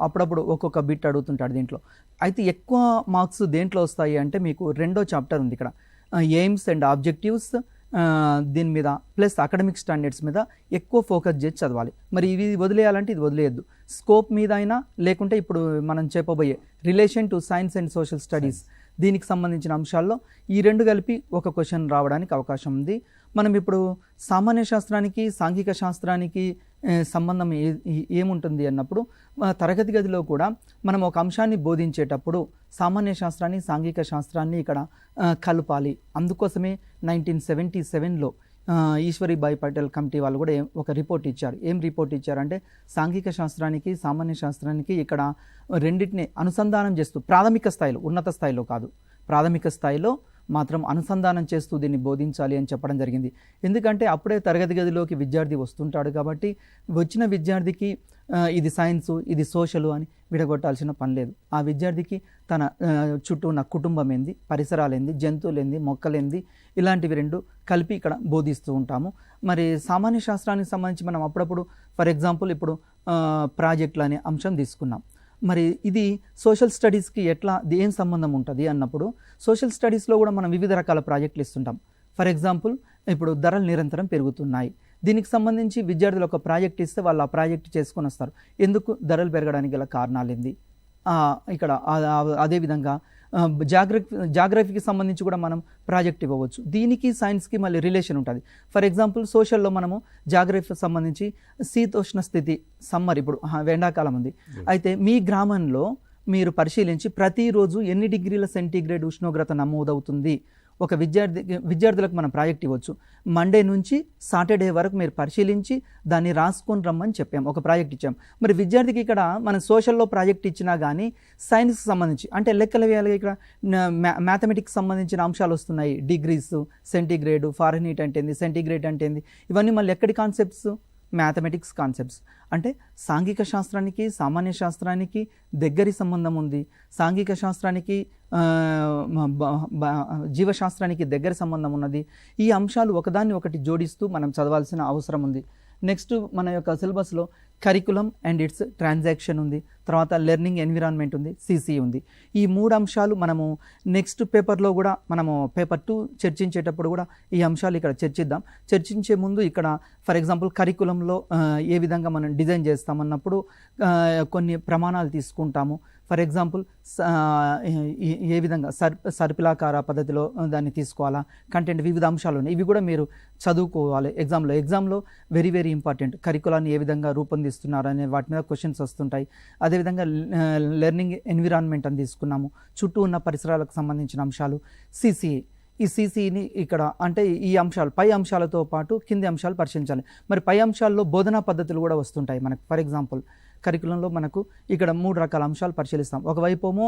అప్పుడప్పుడు ఒక్కొక్క బిట్ అడుగుతుంటాడు దీంట్లో. అయితే ఎక్కువ మార్క్స్ దేంట్లో వస్తాయి అంటే మీకు 2వ చాప్టర్ ఉంది ఇక్కడ, ఎయిమ్స్ అండ్ ఆబ్జెక్టివ్స్, దీని మీద ప్లస్ అకాడమిక్ స్టాండర్డ్స్ మీద ఎక్కువ ఫోకస్ చేసి చదవాలి. మరి ఇవి వదిలేయాలంటే ఇది వదిలేయద్దు, స్కోప్ మీద అయినా లేకుంటే ఇప్పుడు మనం చెప్పబోయే relation to science and social studies దీనికి సంబంధించిన అంశాల్లో ఈ 2 కలిపి ఒక క్వశ్చన్ రావడానికి అవకాశం ఉంది. మనం ఇప్పుడు సామాన్య శాస్త్రానికి సాంఘిక శాస్త్రానికి సంబంధం ఏముంటుంది అన్నప్పుడు తరగతి గదిలో కూడా మనం ఒక అంశాన్ని బోధించేటప్పుడు సామాన్య శాస్త్రాన్ని సాంఘిక శాస్త్రాన్ని ఇక్కడ కలపాలి. అందుకోసమే 1977లో ఈశ్వరీబాయి పటేల్ కమిటీ వాళ్ళు కూడా ఒక రిపోర్ట్ ఇచ్చారు. ఏం రిపోర్ట్ ఇచ్చారంటే సాంఘిక శాస్త్రానికి సామాన్య శాస్త్రానికి ఇక్కడ రెండింటిని అనుసంధానం చేస్తూ ప్రాథమిక స్థాయిలో, ఉన్నత స్థాయిలో కాదు, ప్రాథమిక స్థాయిలో మాత్రం అనుసంధానం చేస్తూ దీన్ని బోధించాలి అని చెప్పడం జరిగింది. ఎందుకంటే అప్పుడే తరగతి గదిలోకి విద్యార్థి వస్తుంటాడు కాబట్టి వచ్చిన విద్యార్థికి ఇది సైన్సు ఇది సోషలు అని విడగొట్టాల్సిన పని లేదు. ఆ విద్యార్థికి తన చుట్టూ ఉన్న కుటుంబం ఏంది, పరిసరాలు ఏంది, జంతువులు ఏంది, మొక్కలేంది, ఇలాంటివి 2 కలిపి ఇక్కడ బోధిస్తూ ఉంటాము. మరి సామాన్య శాస్త్రానికి సంబంధించి మనం అప్పుడప్పుడు ఫర్ ఎగ్జాంపుల్ ఇప్పుడు ప్రాజెక్టులు అనే అంశం తీసుకున్నాం. మరి ఇది సోషల్ స్టడీస్కి ఏం సంబంధం ఉంటుంది అన్నప్పుడు సోషల్ స్టడీస్లో కూడా మనం వివిధ రకాల ప్రాజెక్టులు ఇస్తుంటాం. ఫర్ ఎగ్జాంపుల్ ఇప్పుడు ధరలు నిరంతరం పెరుగుతున్నాయి, దీనికి సంబంధించి విద్యార్థులు ఒక ప్రాజెక్ట్ ఇస్తే వాళ్ళు ఆ ప్రాజెక్ట్ చేసుకొని వస్తారు. ఎందుకు ధరలు పెరగడానికి గల కారణాలు ఏంది ఇక్కడ. అదేవిధంగా జాగ్రఫీకి సంబంధించి కూడా మనం ప్రాజెక్ట్ ఇవ్వవచ్చు. దీనికి సైన్స్కి మళ్ళీ రిలేషన్ ఉంటుంది. ఫర్ ఎగ్జాంపుల్ సోషల్లో మనము జాగ్రఫీకి సంబంధించి శీతోష్ణ స్థితి, సమ్మర్ ఇప్పుడు ఎండాకాలం ఉంది, అయితే మీ గ్రామంలో మీరు పరిశీలించి ప్రతిరోజు ఎన్ని డిగ్రీల సెంటీగ్రేడ్ ఉష్ణోగ్రత నమోదవుతుంది, ఒక విద్యార్థులకు మనం ప్రాజెక్ట్ ఇవ్వచ్చు. మండే నుంచి సాటర్డే వరకు మీరు పరిశీలించి దాన్ని రాసుకొని రమ్మని చెప్పాం, ఒక ప్రాజెక్ట్ ఇచ్చాం. మరి విద్యార్థికి ఇక్కడ మన సోషల్లో ప్రాజెక్ట్ ఇచ్చినా కానీ సైన్స్కి సంబంధించి అంటే లెక్కలు వేయాలి, ఇక్కడ మ్యాథమెటిక్స్ సంబంధించిన అంశాలు వస్తున్నాయి. డిగ్రీస్, సెంటీగ్రేడ్, ఫారెన్హీట్ అంటే ఏంది, సెంటీగ్రేడ్ అంటే ఏంది, ఇవన్నీ మళ్ళీ ఎక్కడి కాన్సెప్ట్స్, మ్యాథమెటిక్స్ కాన్సెప్ట్స్. అంటే సాంఘిక శాస్త్రానికి సామాన్య శాస్త్రానికి దగ్గరి సంబంధం ఉంది, సాంఘిక శాస్త్రానికి జీవశాస్త్రానికి దగ్గర సంబంధం ఉన్నది. ఈ అంశాలు ఒకదాన్ని ఒకటి జోడిస్తూ మనం చదవాల్సిన అవసరం ఉంది. నెక్స్ట్ మన యొక్క సిలబస్లో కరికులం అండ్ ఇట్స్ ట్రాన్సాక్షన్ ఉంది, తర్వాత లెర్నింగ్ ఎన్విరాన్మెంట్ ఉంది, సిసి ఉంది. ఈ 3 అంశాలు మనము నెక్స్ట్ పేపర్లో కూడా మనము పేపర్ 2 చర్చించేటప్పుడు కూడా ఈ అంశాలు ఇక్కడ చర్చిద్దాం. చర్చించే ముందు ఇక్కడ ఫర్ ఎగ్జాంపుల్ కరికులంలో ఏ విధంగా మనం డిజైన్ చేస్తామన్నప్పుడు కొన్ని ప్రమాణాలు తీసుకుంటాము. ఫర్ ఎగ్జాంపుల్ ఏ విధంగా సర్పిలాకార పద్ధతిలో దాన్ని తీసుకోవాలా, కంటెంట్, వివిధ అంశాలు ఉన్నాయి. ఇవి కూడా మీరు చదువుకోవాలి ఎగ్జామ్లో వెరీ వెరీ ఇంపార్టెంట్. కరికులాన్ని ఏ విధంగా రూపొందిస్తున్నారు అనే వాటి మీద క్వశ్చన్స్ వస్తుంటాయి. అదేవిధంగా లెర్నింగ్ ఎన్విరాన్మెంట్ అని తీసుకున్నాము, చుట్టూ ఉన్న పరిసరాలకు సంబంధించిన అంశాలు. సిసిఏ, ఈ సిసిని ఇక్కడ అంటే ఈ అంశాలు పై అంశాలతో పాటు కింది అంశాలు పరిశీలించాలి. మరి పై అంశాల్లో బోధనా పద్ధతులు కూడా వస్తుంటాయి మనకు. ఫర్ ఎగ్జాంపుల్ కరికులంలో మనకు ఇక్కడ 3 రకాల అంశాలు పరిశీలిస్తాం. ఒకవైపేమో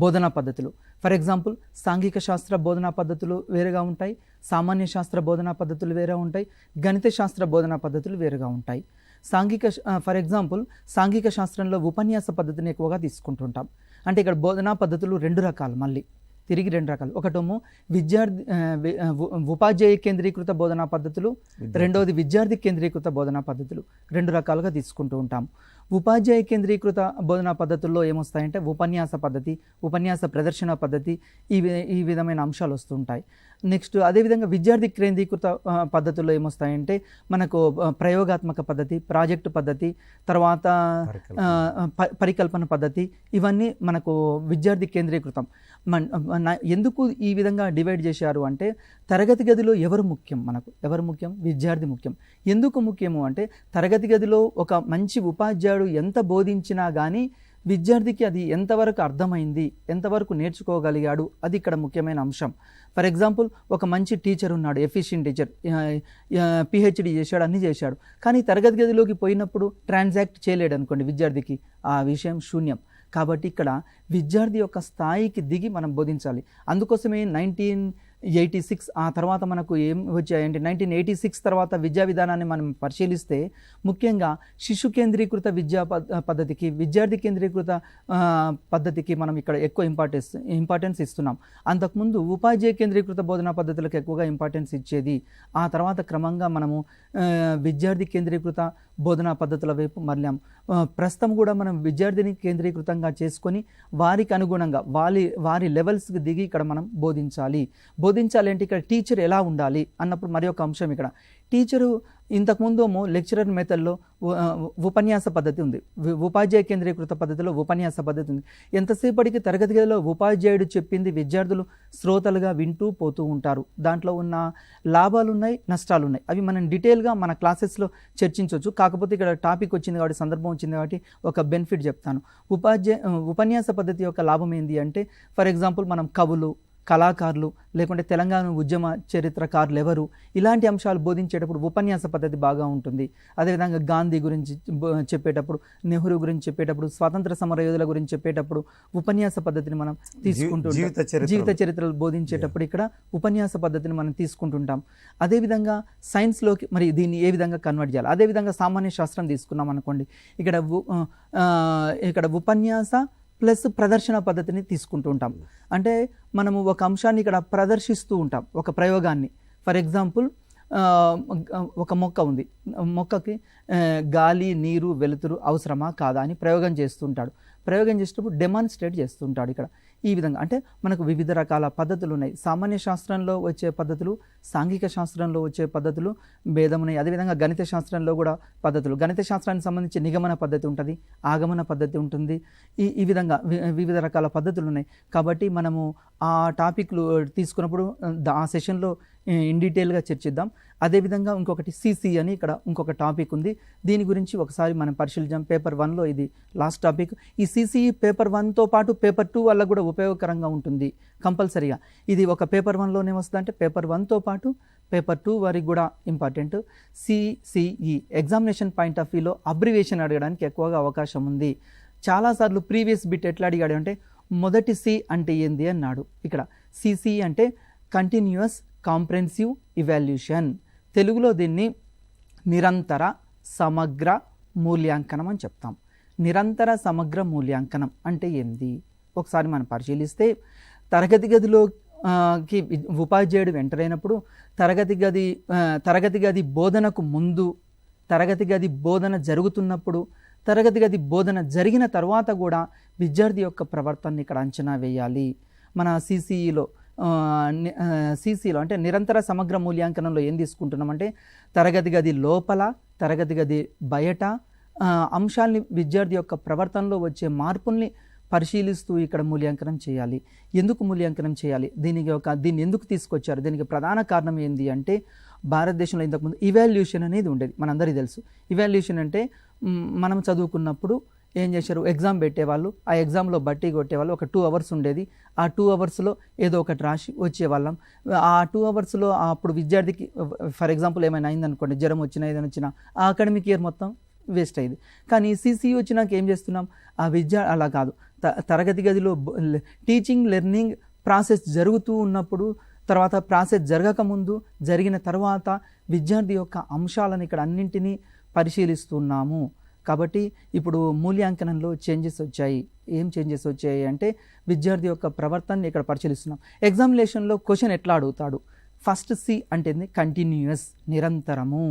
బోధనా పద్ధతులు, ఫర్ ఎగ్జాంపుల్ సాంఘిక శాస్త్ర బోధనా పద్ధతులు వేరుగా ఉంటాయి, సామాన్య శాస్త్ర బోధనా పద్ధతులు వేరే ఉంటాయి, గణిత శాస్త్ర బోధనా పద్ధతులు వేరుగా ఉంటాయి. ఫర్ ఎగ్జాంపుల్ సాంఘిక శాస్త్రంలో ఉపన్యాస పద్ధతిని ఎక్కువగా తీసుకుంటుంటాం. అంటే ఇక్కడ బోధనా పద్ధతులు 2 రకాలు, మళ్ళీ తిరిగి 2 రకాలు. ఒకటేమో ఉపాధ్యాయ కేంద్రీకృత బోధనా పద్ధతులు, రెండవది విద్యార్థి కేంద్రీకృత బోధనా పద్ధతులు. 2 రకాలుగా తీసుకుంటూ ఉంటాం. ఉపాధ్యాయ కేంద్రీకృత బోధనా పద్ధతుల్లో ఏమొస్తాయంటే ఉపన్యాస పద్ధతి, ఉపన్యాస ప్రదర్శన పద్ధతి, ఈ విధమైన అంశాలు వస్తుంటాయి. నెక్స్ట్ అదేవిధంగా విద్యార్థి కేంద్రీకృత పద్ధతుల్లో ఏమొస్తాయంటే మనకు ప్రయోగాత్మక పద్ధతి, ప్రాజెక్టు పద్ధతి, తర్వాత పరికల్పన పద్ధతి, ఇవన్నీ మనకు విద్యార్థి కేంద్రీకృతం. ఎందుకు ఈ విధంగా డివైడ్ చేశారు అంటే తరగతి గదిలో ఎవరు ముఖ్యం, విద్యార్థి ముఖ్యం. ఎందుకు ముఖ్యము అంటే తరగతి గదిలో ఒక మంచి ఉపాధ్యాయుడు ఎంత బోధించినా కానీ విద్యార్థికి అది ఎంతవరకు అర్థమైంది, ఎంతవరకు నేర్చుకోగలిగాడు, అది ఇక్కడ ముఖ్యమైన అంశం. ఫర్ ఎగ్జాంపుల్ ఒక మంచి టీచర్ ఉన్నాడు, ఎఫిషియెంట్ టీచర్, పిహెచ్డి చేశాడు, అన్నీ చేశాడు, కానీ తరగతి గదిలోకి పోయినప్పుడు ట్రాన్సాక్ట్ చేయలేడు అనుకోండి, విద్యార్థికి ఆ విషయం శూన్యం. కాబట్టి ఇక్కడ విద్యార్థి యొక్క స్థాయికి దిగి మనం బోధించాలి. అందుకోసమే 1986 ఆ తర్వాత మనకు ఏం వచ్చాయంటే 1986 తర్వాత విద్యా విధానాన్ని మనం పరిశీలిస్తే ముఖ్యంగా శిశు కేంద్రీకృత విద్యా పద్ధతికి, విద్యార్థి కేంద్రీకృత పద్ధతికి మనం ఇక్కడ ఎక్కువ ఇంపార్టెన్స్ ఇస్తున్నాం. అంతకుముందు ఉపాధ్యాయ కేంద్రీకృత బోధనా పద్ధతులకు ఎక్కువగా ఇంపార్టెన్స్ ఇచ్చేది. ఆ తర్వాత క్రమంగా మనము విద్యార్థి కేంద్రీకృత బోధనా పద్ధతుల వైపు మళ్ళాం. ప్రస్తుతం కూడా మనం విద్యార్థిని కేంద్రీకృతంగా చేసుకొని వారికి అనుగుణంగా వారి లెవెల్స్కి దిగి ఇక్కడ మనం బోధించాలి అంటే ఇక్కడ టీచర్ ఎలా ఉండాలి అన్నప్పుడు మరి ఒక అంశం. ఇక్కడ టీచరు ఇంతకుముందు లెక్చరర్ మెథడ్లో ఉపన్యాస పద్ధతి ఉంది, ఉపాధ్యాయ కేంద్రీకృత పద్ధతిలో ఉపన్యాస పద్ధతి ఉంది. ఎంతసేపటికి తరగతి గదిలో ఉపాధ్యాయుడు చెప్పింది విద్యార్థులు శ్రోతలుగా వింటూ పోతూ ఉంటారు. దాంట్లో ఉన్న లాభాలు ఉన్నాయి, నష్టాలు ఉన్నాయి. అవి మనం డీటెయిల్గా మన క్లాసెస్లో చర్చించవచ్చు. కాకపోతే ఇక్కడ టాపిక్ వచ్చింది కాబట్టి, సందర్భం వచ్చింది కాబట్టి ఒక బెనిఫిట్ చెప్తాను. ఉపన్యాస పద్ధతి యొక్క లాభం ఏంటి అంటే ఫర్ ఎగ్జాంపుల్ మనం కవులు, కళాకారులు, లేకుంటే తెలంగాణ ఉద్యమ చరిత్రకారులు ఎవరు, ఇలాంటి అంశాలు బోధించేటప్పుడు ఉపన్యాస పద్ధతి బాగా ఉంటుంది. అదేవిధంగా గాంధీ గురించి చెప్పేటప్పుడు, నెహ్రూ గురించి చెప్పేటప్పుడు, స్వాతంత్ర సమర యోధుల గురించి చెప్పేటప్పుడు ఉపన్యాస పద్ధతిని మనం తీసుకుంటుంటాం. జీవిత చరిత్రలు బోధించేటప్పుడు ఇక్కడ ఉపన్యాస పద్ధతిని మనం తీసుకుంటుంటాం. అదేవిధంగా సైన్స్లోకి మరి దీన్ని ఏ విధంగా కన్వర్ట్ చేయాలి. అదేవిధంగా సామాన్య శాస్త్రం తీసుకున్నాం అనుకోండి, ఇక్కడ ఉపన్యాస ప్లస్ ప్రదర్శన పద్ధతిని తీసుకుంటూ ఉంటాం. అంటే మనము ఒక అంశాన్ని ఇక్కడ ప్రదర్శిస్తూ ఉంటాం, ఒక ప్రయోగాన్ని. ఫర్ ఎగ్జాంపుల్ ఒక మొక్క ఉంది, మొక్కకి గాలి, నీరు, వెలుతురు అవసరమా కాదా అని ప్రయోగం చేస్తుంటాడు. ప్రయోగం చేసేటప్పుడు డెమాన్స్ట్రేట్ చేస్తుంటాడు. ఇక్కడ ఈ విధంగా అంటే మనకు వివిధ రకాల పద్ధతులు ఉన్నాయి. సామాన్య శాస్త్రంలో వచ్చే పద్ధతులు, సాంఘిక శాస్త్రంలో వచ్చే పద్ధతులు భేదమున్నాయి. అదేవిధంగా గణిత శాస్త్రంలో కూడా పద్ధతులు, గణిత శాస్త్రానికి సంబంధించి నిగమన పద్ధతి ఉంటుంది, ఆగమన పద్ధతి ఉంటుంది. ఈ విధంగా వివిధ రకాల పద్ధతులు ఉన్నాయి. కాబట్టి మనము ఆ టాపిక్లు తీసుకున్నప్పుడు ఆ సెషన్లో ఇన్ డీటెయిల్గా చర్చిద్దాం. అదేవిధంగా ఇంకొకటి సిసి అని ఇక్కడ ఇంకొక టాపిక్ ఉంది. దీని గురించి ఒకసారి మనం పరిశీలిద్దాం. పేపర్ 1లో ఇది లాస్ట్ టాపిక్. ఈ సిసి పేపర్ 1తో పాటు పేపర్ 2 వల్ల కూడా ఉపయోగకరంగా ఉంటుంది కంపల్సరీగా. ఇది ఒక పేపర్ 1లోనే వస్తుందంటే పేపర్ 1తో పాటు పేపర్ 2 వరకు కూడా important. CCE examination point of వ్యూలో అబ్రివేషన్ అడగడానికి ఎక్కువగా అవకాశం ఉంది. చాలాసార్లు ప్రీవియస్ బిట్ ఎట్లా అడిగాడు అంటే మొదటి సి అంటే ఏంది అన్నాడు. ఇక్కడ సిసి అంటే కంటిన్యూస్ కాంప్రెహెన్సివ్ ఇవాల్యూషన్, తెలుగులో దీన్ని నిరంతర సమగ్ర మూల్యాంకనం అని చెప్తాం. నిరంతర సమగ్ర మూల్యాంకనం అంటే ఏంది ఒకసారి మనం పరిశీలిస్తే, తరగతి గదిలో ఉపాధ్యాయుడు ఎంటర్ అయినప్పుడు తరగతి గది బోధనకు ముందు, తరగతి గది బోధన జరుగుతున్నప్పుడు, తరగతి గది బోధన జరిగిన తర్వాత కూడా విద్యార్థి యొక్క ప్రవర్తనని ఇక్కడ అంచనా వేయాలి. మన సిసిఈలో అంటే నిరంతర సమగ్ర మూల్యాంకనంలో ఏం తీసుకుంటున్నామంటే తరగతి గది లోపల, తరగతి గది బయట అంశాలని, విద్యార్థి యొక్క ప్రవర్తనలో వచ్చే మార్పుల్ని పరిశీలిస్తూ ఇక్కడ మూల్యాంకనం చేయాలి. ఎందుకు మూల్యాంకనం చేయాలి, దీన్ని ఎందుకు తీసుకొచ్చారు, దీనికి ప్రధాన కారణం ఏంటి అంటే భారతదేశంలో ఇంతకుముందు ఇవాల్యూషన్ అనేది ఉండేది, మనందరికీ తెలుసు. ఇవాల్యూషన్ అంటే మనం చదువుకున్నప్పుడు ఏం చేశారు, ఎగ్జామ్ పెట్టేవాళ్ళు, ఆ ఎగ్జామ్లో బట్టి కొట్టేవాళ్ళు. ఒక 2 అవర్స్ ఉండేది. ఆ 2 అవర్స్లో ఏదో ఒకటి రాసి వచ్చేవాళ్ళం. ఆ 2 అవర్స్లో అప్పుడు విద్యార్థికి ఫర్ ఎగ్జాంపుల్ ఏమైనా అయిందనుకోండి, జ్వరం వచ్చినా ఏదైనా వచ్చినా ఆ అకాడమిక్ ఇయర్ మొత్తం వేస్ట్ అయ్యింది. కానీ సిసిఈ వచ్చినాక ఏం చేస్తున్నాం, ఆ అలా కాదు, తరగతి గదిలో టీచింగ్ లెర్నింగ్ ప్రాసెస్ జరుగుతూ ఉన్నప్పుడు, తర్వాత ప్రాసెస్ జరగకముందు, జరిగిన తర్వాత విద్యార్థి యొక్క అంశాలను ఇక్కడ అన్నింటినీ పరిశీలిస్తున్నాము. కాబట్టి ఇప్పుడు మూల్యాంకనంలో చేంజెస్ వచ్చాయి. ఏం చేంజెస్ వచ్చాయి అంటే విద్యార్థి యొక్క ప్రవర్తనని ఇక్కడ పరిశీలిస్తున్నాం. ఎగ్జామినేషన్లో క్వశ్చన్ ఎట్లా అడుగుతాడు, ఫస్ట్ సి అంటే కంటిన్యూయస్, నిరంతరము.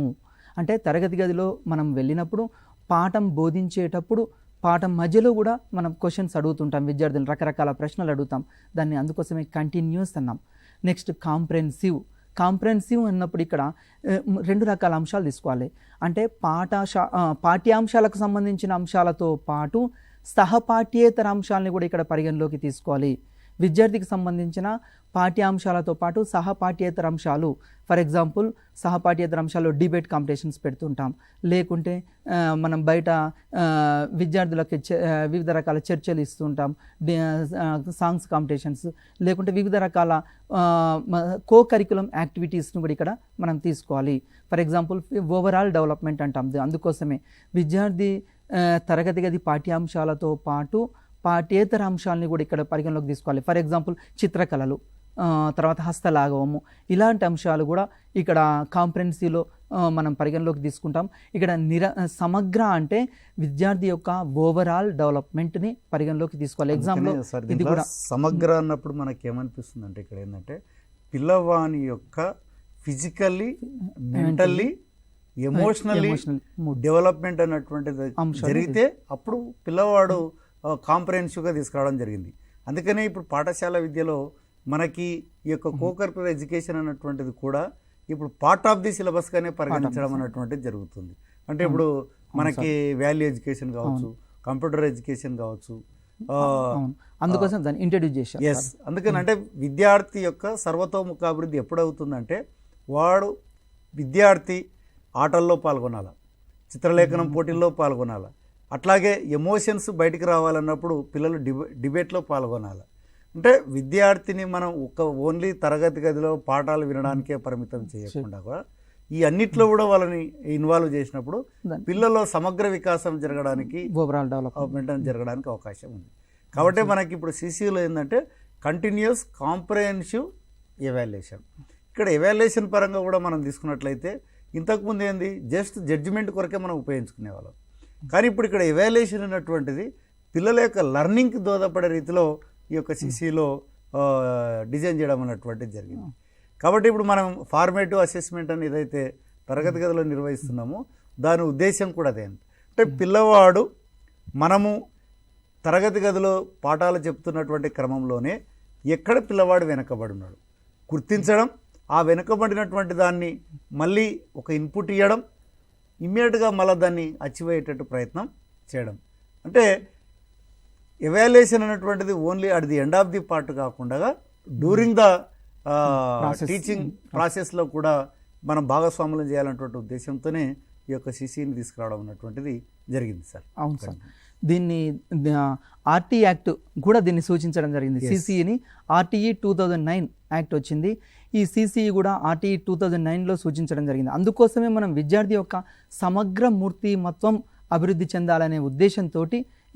అంటే తరగతి గదిలో మనం వెళ్ళినప్పుడు పాఠం బోధించేటప్పుడు పాఠం మధ్యలో కూడా మనం క్వశ్చన్స్ అడుగుతుంటాం, విద్యార్థులు రకరకాల ప్రశ్నలు అడుగుతాం, దాన్ని అందుకోసమే కంటిన్యూస్ అన్నాం. నెక్స్ట్ కాంప్రెహెన్సివ్ అన్నప్పుడు ఇక్కడ 2 రకాల అంశాలు తీసుకోవాలి. అంటే పాఠ్యాంశాలకు సంబంధించిన అంశాలతో పాటు సహపాఠ్యేతర అంశాలని కూడా ఇక్కడ పరిగణలోకి తీసుకోవాలి. విద్యార్థికి సంబంధించిన పాఠ్యాంశాలతో పాటు సహపాఠ్యేతర అంశాలు, ఫర్ ఎగ్జాంపుల్ సహపాఠ్యేతర అంశాల్లో డిబేట్ కాంపిటీషన్స్ పెడుతుంటాం, లేకుంటే మనం బయట విద్యార్థులకి వివిధ రకాల చర్చలు ఇస్తుంటాం, సాంగ్స్ కాంపిటీషన్స్, లేకుంటే వివిధ రకాల కో కరికులం యాక్టివిటీస్ను కూడా ఇక్కడ మనం తీసుకోవాలి. ఫర్ ఎగ్జాంపుల్ ఓవరాల్ డెవలప్మెంట్ అంటాం. అందుకోసమే విద్యార్థి తరగతి గది పాఠ్యాంశాలతో పాటు పాఠ్యేతర అంశాలని కూడా ఇక్కడ పరిగణలోకి తీసుకోవాలి. ఫర్ ఎగ్జాంపుల్ చిత్రకళలు, తర్వాత హస్తలాఘవము, ఇలాంటి అంశాలు కూడా ఇక్కడ కాంప్రెహెన్సివ్లో మనం పరిగణలోకి తీసుకుంటాం. ఇక్కడ సమగ్ర అంటే విద్యార్థి యొక్క ఓవరాల్ డెవలప్మెంట్ని పరిగణలోకి తీసుకోవాలి. ఎగ్జామ్లో ఇది కూడా సమగ్ర అన్నప్పుడు మనకి ఏమనిపిస్తుంది అంటే ఇక్కడ ఏంటంటే పిల్లవాని యొక్క ఫిజికల్లీ, మెంటల్లీ, ఎమోషనల్లీ డెవలప్మెంట్ అన్నటువంటిది జరిగితే అప్పుడు పిల్లవాడు కాంప్రహెన్సివ్గా తీసుకురావడం జరిగింది. అందుకనే ఇప్పుడు పాఠశాల విద్యలో మనకి ఈ యొక్క కోకరికులర్ ఎడ్యుకేషన్ అన్నటువంటిది కూడా ఇప్పుడు పార్ట్ ఆఫ్ ది సిలబస్గానే పరిగణించడం అన్నటువంటిది జరుగుతుంది. అంటే ఇప్పుడు మనకి వాల్యూ ఎడ్యుకేషన్ కావచ్చు, కంప్యూటర్ ఎడ్యుకేషన్ కావచ్చు, అందుకోసం దాన్ని ఇంట్రడ్యూస్ చేశారు. ఎస్, అందుకని అంటే విద్యార్థి యొక్క సర్వతోముఖాభివృద్ధి ఎప్పుడవుతుందంటే విద్యార్థి ఆటల్లో పాల్గొనాలి, చిత్రలేఖనం పోటీల్లో పాల్గొనాలి, అట్లాగే ఎమోషన్స్ బయటికి రావాలన్నప్పుడు పిల్లలు డిబేట్లో పాల్గొనాలి. అంటే విద్యార్థిని మనం ఓన్లీ తరగతి గదిలో పాఠాలు వినడానికే పరిమితం చేయకుండా ఈ అన్నిట్లో కూడా వాళ్ళని ఇన్వాల్వ్ చేసినప్పుడు పిల్లల్లో సమగ్ర వికాసం జరగడానికి, ఓవరాల్ డెవలప్మెంట్ జరగడానికి అవకాశం ఉంది. కాబట్టి మనకి ఇప్పుడు సిసిలో ఏంటంటే కంటిన్యూస్ కాంప్రహెన్సివ్ ఎవాల్యుయేషన్. ఇక్కడ ఎవాల్యుయేషన్ పరంగా కూడా మనం తీసుకున్నట్లయితే ఇంతకుముందు ఏంది జస్ట్ జడ్జిమెంట్ కొరకే మనం ఉపయోగించుకునేవాళ్ళం. కానీ ఇప్పుడు ఇక్కడ ఎవాల్యుయేషన్ అన్నటువంటిది పిల్లల యొక్క లర్నింగ్కి దోహదపడే రీతిలో ఈ యొక్క సిసిలో డిజైన్ చేయడం అన్నటువంటిది జరిగింది. కాబట్టి ఇప్పుడు మనం ఫార్మేటివ్ అసెస్మెంట్ అని ఏదైతే తరగతి గదిలో నిర్వహిస్తున్నామో దాని ఉద్దేశం కూడా అదే. అంటే పిల్లవాడు మనము తరగతి గదిలో పాఠాలు చెప్తున్నటువంటి క్రమంలోనే ఎక్కడ పిల్లవాడు వెనకబడి ఉన్నాడు గుర్తించడం, ఆ వెనుకబడినటువంటి దాన్ని మళ్ళీ ఒక ఇన్పుట్ ఇవ్వడం, ఇమ్మీడియట్గా మళ్ళీ దాన్ని అచీవ్ అయ్యేటట్టు ప్రయత్నం చేయడం. అంటే ఎవాల్యుయేషన్ అనేటువంటిది only at the end of the part కాకుండా డ్యూరింగ్ ద Process. టీచింగ్ ప్రాసెస్లో కూడా మనం భాగస్వాములు చేయాలన్నటువంటి ఉద్దేశంతోనే ఈ యొక్క సిసిని తీసుకురావడం అన్నటువంటిది జరిగింది సార్. అవును సార్. దీన్ని ఆర్టీ యాక్ట్ కూడా దీన్ని సూచించడం జరిగింది. Yes. సిసిఈని ఆర్టీఈ 2009 యాక్ట్ వచ్చింది. ఈ సిసిఈ కూడా ఆర్టీఈ 2009లో సూచించడం జరిగింది. అందుకోసమే మనం విద్యార్థి యొక్క సమగ్ర మూర్తిమత్వం అభివృద్ధి చెందాలనే ఉద్దేశంతో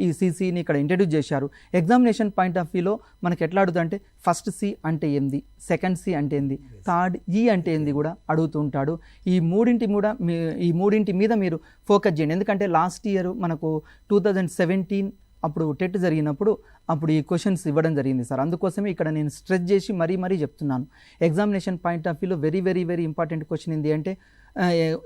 ఈ సిసిని ఇక్కడ ఇంట్రడ్యూస్ చేశారు. ఎగ్జామినేషన్ పాయింట్ ఆఫ్ వ్యూలో మనకి ఎట్లా అడుగుతుందంటే ఫస్ట్ సి అంటే ఏంది, సెకండ్ సి అంటే ఏంది, థర్డ్ ఈ అంటే ఏంది కూడా అడుగుతూ ఉంటాడు. ఈ మూడింటి మీద మీరు ఫోకస్ చేయండి. ఎందుకంటే లాస్ట్ ఇయర్ మనకు 2017 అప్పుడు టెట్ జరిగినప్పుడు అప్పుడు ఈ క్వశ్చన్స్ ఇవ్వడం జరిగింది సార్. అందుకోసమే ఇక్కడ నేను స్ట్రెస్ చేసి మరీ చెప్తున్నాను. ఎగ్జామినేషన్ పాయింట్ ఆఫ్ వ్యూలో వెరీ ఇంపార్టెంట్ క్వశ్చన్ ఏంటి అంటే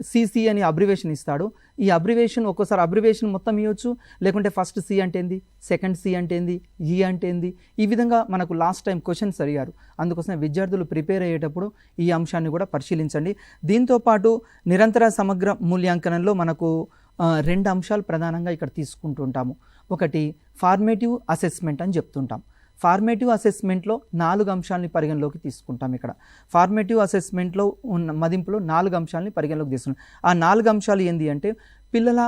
సిసి అని అబ్రివేషన్ ఇస్తాడు. ఈ అబ్రివేషన్ ఒక్కోసారి అబ్రివేషన్ మొత్తం ఇవ్వచ్చు, లేకుంటే ఫస్ట్ సి అంటే ఏంది, సెకండ్ సి అంటే ఏంది, ఈ అంటే ఏంది, ఈ విధంగా మనకు లాస్ట్ టైం క్వశ్చన్స్ అడిగారు. అందుకోసమే విద్యార్థులు ప్రిపేర్ అయ్యేటప్పుడు ఈ అంశాన్ని కూడా పరిశీలించండి. దీంతోపాటు నిరంతర సమగ్ర మూల్యాంకనంలో మనకు 2 అంశాలు ప్రధానంగా ఇక్కడ తీసుకుంటుంటాము. ఒకటి ఫార్మేటివ్ అసెస్మెంట్ అని చెప్తుంటాం. ఫార్మేటివ్ అసెస్మెంట్లో 4 అంశాలని పరిగణలోకి తీసుకుంటాం. ఇక్కడ ఫార్మేటివ్ అసెస్మెంట్లో ఉన్న మదింపులో 4 అంశాలని పరిగణలోకి తీసుకుంటాం. ఆ 4 అంశాలు ఏంటి అంటే పిల్లల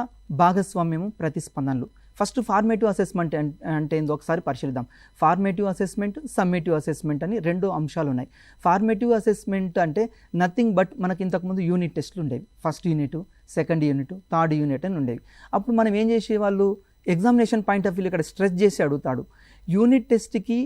భాగస్వామ్యము, ప్రతిస్పందనలు. ఫస్ట్ ఫార్మేటివ్ అసెస్మెంట్ అంటే ఏందో ఒకసారి పరిశీలిద్దాం. ఫార్మేటివ్ అసెస్మెంట్, సమ్మేటివ్ అసెస్మెంట్ అని 2 అంశాలు ఉన్నాయి. ఫార్మేటివ్ అసెస్మెంట్ అంటే నథింగ్ బట్ మనకి ఇంతకుముందు యూనిట్ టెస్ట్లు ఉండేవి. First unit, second unit, third unit అని ఉండేవి. అప్పుడు మనం ఏం చేసేవాళ్ళు, ఎగ్జామినేషన్ పాయింట్ ఆఫ్ వ్యూ ఇక్కడ స్ట్రెస్ చేసి అడుగుతాడు, యూనిట్ టెస్ట్కి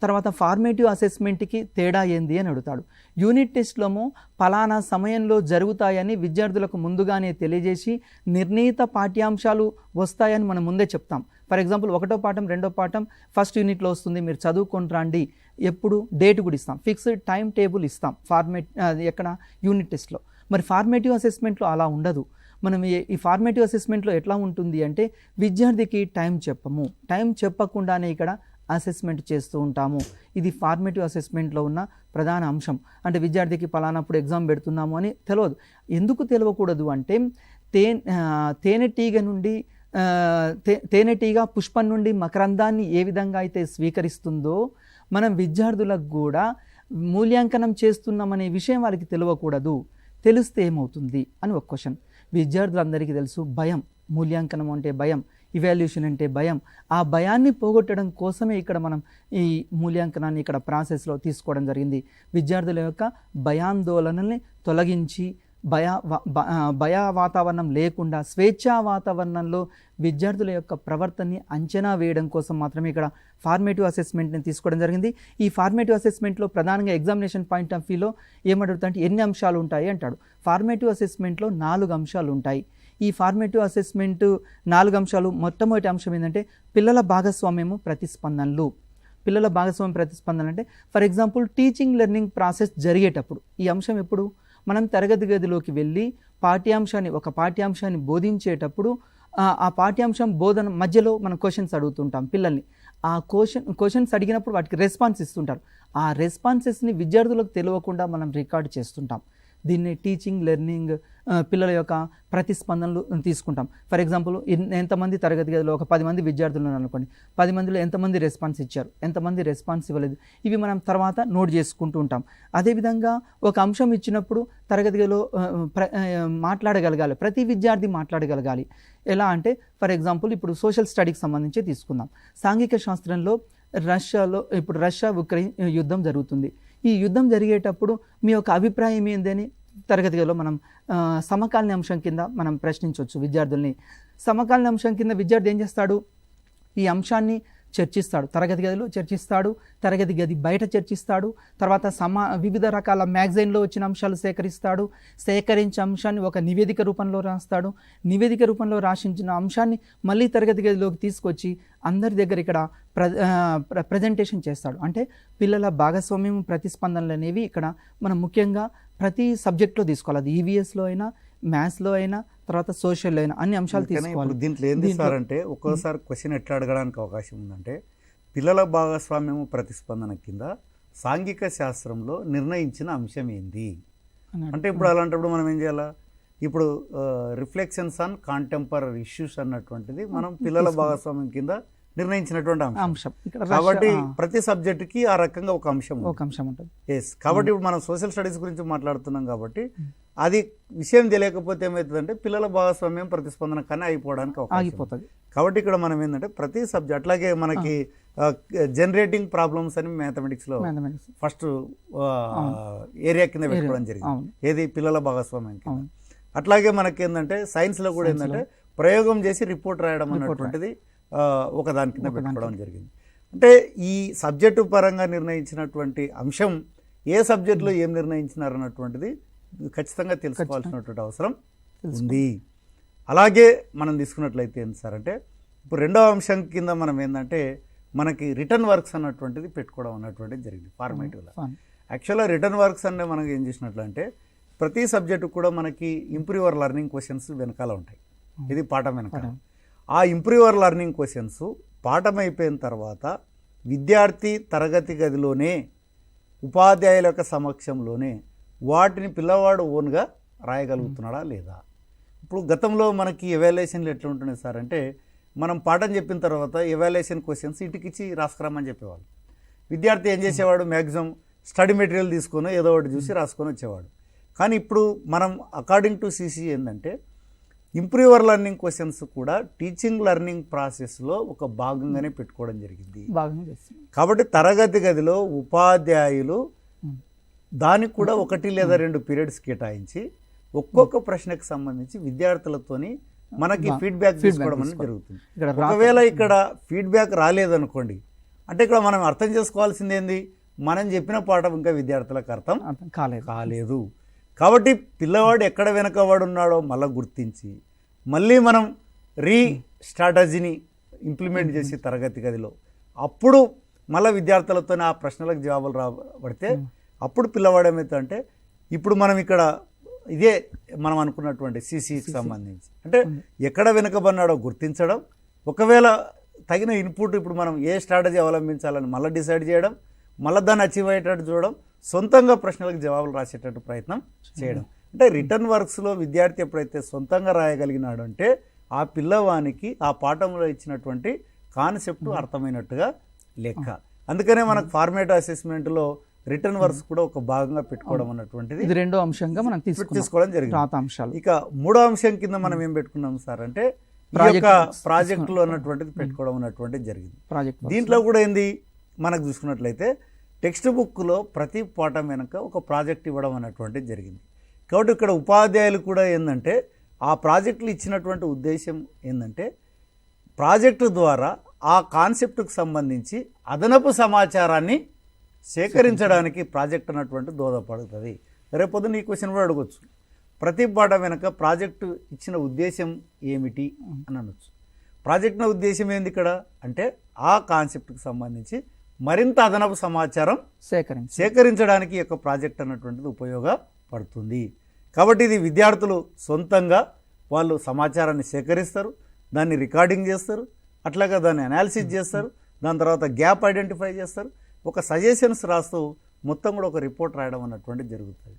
తర్వాత ఫార్మేటివ్ అసెస్మెంట్కి తేడా ఏంది అని అడుగుతాడు. యూనిట్ టెస్ట్లోమో పలానా సమయంలో జరుగుతాయని విద్యార్థులకు ముందుగానే తెలియజేసి నిర్ణీత పాఠ్యాంశాలు వస్తాయని మనం ముందే చెప్తాం. ఫర్ ఎగ్జాంపుల్ 1వ పాఠం 2వ పాఠం ఫస్ట్ యూనిట్లో వస్తుంది, మీరు చదువుకొని రండి, ఎప్పుడు డేట్ కూడా ఇస్తాం, ఫిక్స్డ్ టైం టేబుల్ ఇస్తాం ఎక్కడ యూనిట్ టెస్ట్లో. మరి ఫార్మేటివ్ అసెస్మెంట్లో అలా ఉండదు. మనం ఈ ఫార్మేటివ్ అసెస్మెంట్లో ఎట్లా ఉంటుంది అంటే విద్యార్థికి టైం చెప్పము, టైం చెప్పకుండానే ఇక్కడ అసెస్మెంట్ చేస్తూ ఉంటాము. ఇది ఫార్మేటివ్ అసెస్మెంట్లో ఉన్న ప్రధాన అంశం. అంటే విద్యార్థికి పలానప్పుడు ఎగ్జామ్ పెడుతున్నాము అని తెలియదు. ఎందుకు తెలియకూడదు అంటే తేనెటీగ పుష్పం నుండి మకరందాన్ని ఏ విధంగా అయితే స్వీకరిస్తుందో మనం విద్యార్థులకు కూడా మూల్యాంకనం చేస్తున్నామనే విషయం వాళ్ళకి తెలియకూడదు. తెలిస్తే ఏమవుతుంది అని ఒక క్వశ్చన్. విద్యార్థులందరికీ తెలుసు భయం, మూల్యాంకనం అంటే భయం, ఇవాల్యుయేషన్ అంటే భయం. ఆ భయాన్ని పోగొట్టడం కోసమే ఇక్కడ మనం ఈ మూల్యాంకనాన్ని ఇక్కడ ప్రాసెస్లో తీసుకోవడం జరిగింది. విద్యార్థుల యొక్క భయాందోళనల్ని తొలగించి భయ వాతావరణం లేకుండా స్వేచ్ఛా వాతావరణంలో విద్యార్థుల యొక్క ప్రవర్తనని అంచనా వేయడం కోసం మాత్రమే ఇక్కడ ఫార్మేటివ్ అసెస్మెంట్ని తీసుకోవడం జరిగింది. ఈ ఫార్మేటివ్ అసెస్మెంట్లో ప్రధానంగా ఎగ్జామినేషన్ పాయింట్ ఆఫ్ వ్యూలో ఏమడుగుతాయంటే ఎన్ని అంశాలు ఉంటాయి అంటాడు. ఫార్మేటివ్ అసెస్మెంట్లో 4 అంశాలు ఉంటాయి. ఈ ఫార్మేటివ్ అసెస్మెంట్ 4 అంశాలు. మొట్టమొదటి అంశం ఏంటంటే పిల్లల భాగస్వామ్యము, ప్రతిస్పందనలు. పిల్లల భాగస్వామ్యం, ప్రతిస్పందన అంటే for example teaching learning process జరిగేటప్పుడు ఈ అంశం ఎప్పుడు మనం తరగతి గదిలోకి వెళ్ళి ఒక పాఠ్యాంశాన్ని బోధించేటప్పుడు ఆ పాఠ్యాంశం బోధన మధ్యలో మనం క్వశ్చన్స్ అడుగుతుంటాం పిల్లల్ని. ఆ క్వశ్చన్స్ అడిగినప్పుడు వాటికి రెస్పాన్స్ ఇస్తుంటారు. ఆ రెస్పాన్సెస్ని విద్యార్థులకు తెలియకుండా మనం రికార్డ్ చేస్తుంటాం. దీన్ని టీచింగ్ లెర్నింగ్ పిల్లల యొక్క ప్రతిస్పందనలు తీసుకుంటాం. ఫర్ ఎగ్జాంపుల్ ఎంతమంది తరగతి గదిలో ఒక 10 మంది విద్యార్థులు ఉన్నారు అనుకోండి, 10 మందిలో ఎంతమంది రెస్పాన్స్ ఇచ్చారు, ఎంతమంది రెస్పాన్స్ ఇవ్వలేదు, ఇవి మనం తర్వాత నోట్ చేసుకుంటూ ఉంటాం. అదేవిధంగా ఒక అంశం ఇచ్చినప్పుడు తరగతి గదిలో మాట్లాడగలగాలి, ప్రతి విద్యార్థి మాట్లాడగలగాలి. ఎలా అంటే ఫర్ ఎగ్జాంపుల్ ఇప్పుడు సోషల్ స్టడీకి సంబంధించి తీసుకుందాం. సాంఘిక శాస్త్రంలో ఇప్పుడు రష్యా ఉక్రెయిన్ యుద్ధం జరుగుతుంది. ఈ యుద్ధం జరిగేటప్పుడు మీ యొక్క అభిప్రాయం ఏందని తరగతి గదిలో మనం సమకాలీన అంశం కింద మనం ప్రశ్నించవచ్చు విద్యార్థుల్ని. సమకాలీన అంశం కింద విద్యార్థి ఏం చేస్తాడు, ఈ అంశాన్ని చర్చిస్తాడు, తరగతి గదిలో చర్చిస్తాడు, తరగతి గది బయట చర్చిస్తాడు, తర్వాత వివిధ రకాల మ్యాగజైన్లో వచ్చిన అంశాలు సేకరించిన అంశాన్ని ఒక నివేదిక రూపంలో రాస్తాడు. నివేదిక రూపంలో రాసించిన అంశాన్ని మళ్ళీ తరగతి గదిలోకి తీసుకొచ్చి అందరి దగ్గర ఇక్కడ ప్రజెంటేషన్ చేస్తాడు. అంటే పిల్లల భాగస్వామ్యం, ప్రతిస్పందనలు అనేవి ఇక్కడ మనం ముఖ్యంగా ప్రతి సబ్జెక్ట్లో తీసుకోవాలి. అది ఈవీఎస్లో అయినా, మ్యాథ్స్లో అయినా, తర్వాత సోషల్లో అయినా అన్ని అంశాలు తీసుకోవాలి. దీంట్లో ఏం చేస్తారంటే ఒక్కోసారి క్వశ్చన్ ఎట్లా అడగడానికి అవకాశం ఉందంటే పిల్లల భాగస్వామ్యము ప్రతిస్పందన కింద సాంఘిక శాస్త్రంలో నిర్ణయించిన అంశం ఏంది అంటే ఇప్పుడు అలాంటప్పుడు మనం ఏం చేయాలా, ఇప్పుడు రిఫ్లెక్షన్స్ ఆన్ కాంటెంపరరీ ఇష్యూస్ అన్నటువంటిది మనం పిల్లల భాగస్వామ్యం కింద నిర్ణయించినటువంటి అంశం. అంశం ఇక్కడ కాబట్టి ప్రతి సబ్జెక్టుకి ఆ రకంగా ఒక అంశం ఒక అంశం ఉంటుంది. ఎస్. కాబట్టి ఇప్పుడు మనం సోషల్ స్టడీస్ గురించి మాట్లాడుతున్నాం కాబట్టి అది విషయం తెలియకపోతే ఏమవుతుందంటే పిల్లల భాగస్వామ్యం ప్రతిస్పందన కానీ అయిపోవడానికి అవకాశం ఆగిపోతుంది. కాబట్టి ఇక్కడ మనం ఏంటంటే ప్రతి సబ్జెక్ట్ అట్లాగే మనకి జనరేటింగ్ ప్రాబ్లమ్స్ అని మ్యాథమెటిక్స్లో ఫస్ట్ ఏరియా కింద పెట్టుకోవడం జరిగింది, ఏది పిల్లల భాగస్వామ్యం కింద. అట్లాగే మనకి ఏంటంటే సైన్స్లో కూడా ఏంటంటే ప్రయోగం చేసి రిపోర్ట్ రాయడం అన్నటువంటిది ఒక దాని కింద పెట్టుకోవడం జరిగింది. అంటే ఈ సబ్జెక్టు పరంగా నిర్ణయించినటువంటి అంశం ఏ సబ్జెక్టులో ఏం నిర్ణయించినారు అన్నటువంటిది ఖచ్చితంగా తెలుసుకోవాల్సినటువంటి అవసరం ఉంది. అలాగే మనం తీసుకున్నట్లయితే ఏంటి సార్ అంటే ఇప్పుడు రెండవ అంశం కింద మనం ఏంటంటే మనకి రిటర్న్ వర్క్స్ అన్నటువంటిది పెట్టుకోవడం అన్నటువంటిది జరిగింది ఫార్మేటివ్లో. యాక్చువల్గా రిటర్న్ వర్క్స్ అంటే మనకి ఏం చేసినట్లంటే ప్రతి సబ్జెక్టు కూడా మనకి ఇంప్రూవర్ లెర్నింగ్ క్వశ్చన్స్ వెనకాల ఉంటాయి. ఇది పాఠం వెనకాల. ఆ ఇంప్రూవర్ లెర్నింగ్ క్వశ్చన్స్ పాఠం అయిపోయిన తర్వాత విద్యార్థి తరగతి గదిలోనే ఉపాధ్యాయుల యొక్క సమక్షంలోనే వాటిని పిల్లవాడు ఓన్గా రాయగలుగుతున్నాడా లేదా. ఇప్పుడు గతంలో మనకి ఎవాల్యుయేషన్లు ఎట్లా ఉంటున్నాయి సార్ అంటే మనం పాఠం చెప్పిన తర్వాత ఎవాల్యుయేషన్ క్వశ్చన్స్ ఇంటికిచ్చి రాసుకురామని చెప్పేవాళ్ళు. విద్యార్థి ఏం చేసేవాడు, మ్యాక్సిమం స్టడీ మెటీరియల్ తీసుకొని ఏదో ఒకటి చూసి రాసుకొని వచ్చేవాడు. కానీ ఇప్పుడు మనం అకార్డింగ్ టు సిసి ఏంటంటే ఇంప్రూవర్ లెర్నింగ్ క్వశ్చన్స్ కూడా టీచింగ్ లెర్నింగ్ ప్రాసెస్లో ఒక భాగంగానే పెట్టుకోవడం జరిగింది. కాబట్టి తరగతి గదిలో ఉపాధ్యాయులు దానికి కూడా 1 లేదా 2 పీరియడ్స్ కేటాయించి ఒక్కొక్క ప్రశ్నకు సంబంధించి విద్యార్థులతోని మనకి ఫీడ్బ్యాక్ తీసుకోవడం అనేది జరుగుతుంది. ఒకవేళ ఇక్కడ ఫీడ్బ్యాక్ రాలేదనుకోండి అంటే ఇక్కడ మనం అర్థం చేసుకోవాల్సింది ఏంది, మనం చెప్పిన పాఠం ఇంకా విద్యార్థులకు అర్థం కాలేదు. కాబట్టి పిల్లవాడు ఎక్కడ వెనకవాడు ఉన్నాడో మళ్ళీ గుర్తించి మళ్ళీ మనం స్ట్రాటజీని ఇంప్లిమెంట్ చేసి తరగతి గదిలో అప్పుడు మళ్ళీ విద్యార్థులతో ఆ ప్రశ్నలకు జవాబులు రాబడితే అప్పుడు పిల్లవాడు ఏమవుతుందంటే ఇప్పుడు మనం ఇక్కడ ఇదే మనం అనుకున్నటువంటి సిసికి సంబంధించి అంటే ఎక్కడ వెనుకబడినాడో గుర్తించడం, ఒకవేళ తగిన ఇన్పుట్ ఇప్పుడు మనం ఏ స్ట్రాటజీ అవలంబించాలని మళ్ళీ డిసైడ్ చేయడం, మళ్ళీ దాన్ని అచీవ్ అయ్యేటట్టు చూడడం, సొంతంగా ప్రశ్నలకు జవాబులు రాసేటట్టు ప్రయత్నం చేయడం. అంటే రిటర్న్ వర్క్స్లో విద్యార్థి ఎప్పుడైతే సొంతంగా రాయగలిగినాడు అంటే ఆ పిల్లవానికి ఆ పాఠంలో ఇచ్చినటువంటి కాన్సెప్ట్ అర్థమైనట్టుగా లెక్క. అందుకనే మనకు ఫార్మేటివ్ అసెస్మెంట్లో రిటర్న్ వర్క్స్ కూడా ఒక భాగంగా పెట్టుకోవడం అన్నటువంటిది ఇది రెండో అంశంగా మనం తీసుకోవడం జరిగింది. ఇక మూడో అంశం కింద మనం ఏం పెట్టుకున్నాం సార్ అంటే ఈ యొక్క ప్రాజెక్టులు అన్నటువంటిది పెట్టుకోవడం అన్నటువంటిది జరిగింది. దీంట్లో కూడా ఏంది మనకు చూసుకున్నట్లయితే టెక్స్ట్ బుక్లో ప్రతి పాఠం వెనక ఒక ప్రాజెక్ట్ ఇవ్వడం అన్నటువంటిది జరిగింది. కాబట్టి ఇక్కడ ఉపాధ్యాయులు కూడా ఏంటంటే ఆ ప్రాజెక్టులు ఇచ్చినటువంటి ఉద్దేశం ఏంటంటే ప్రాజెక్టు ద్వారా ఆ కాన్సెప్ట్కు సంబంధించి అదనపు సమాచారాన్ని సేకరించడానికి ప్రాజెక్ట్ అన్నటువంటి దోహదపడుతుంది. రేపొద్దున ఈ క్వశ్చన్ కూడా అడగొచ్చు, ప్రతి పాఠం వెనక ప్రాజెక్టు ఇచ్చిన ఉద్దేశం ఏమిటి అని అనొచ్చు. ప్రాజెక్ట్ ఉద్దేశం ఏంది ఇక్కడ అంటే ఆ కాన్సెప్ట్కి సంబంధించి మరింత అదనపు సమాచారం సేకరించడానికి యొక్క ప్రాజెక్ట్ అన్నటువంటిది ఉపయోగపడుతుంది. కాబట్టి ఇది విద్యార్థులు సొంతంగా వాళ్ళు సమాచారాన్ని సేకరిస్తారు, దాన్ని రికార్డింగ్ చేస్తారు, అట్లాగా దాన్ని అనాలిసిస్ చేస్తారు, దాని తర్వాత గ్యాప్ ఐడెంటిఫై చేస్తారు, ఒక సజెషన్స్ రాస్తూ మొత్తం కూడా ఒక రిపోర్ట్ రాయడం అన్నటువంటిది జరుగుతుంది.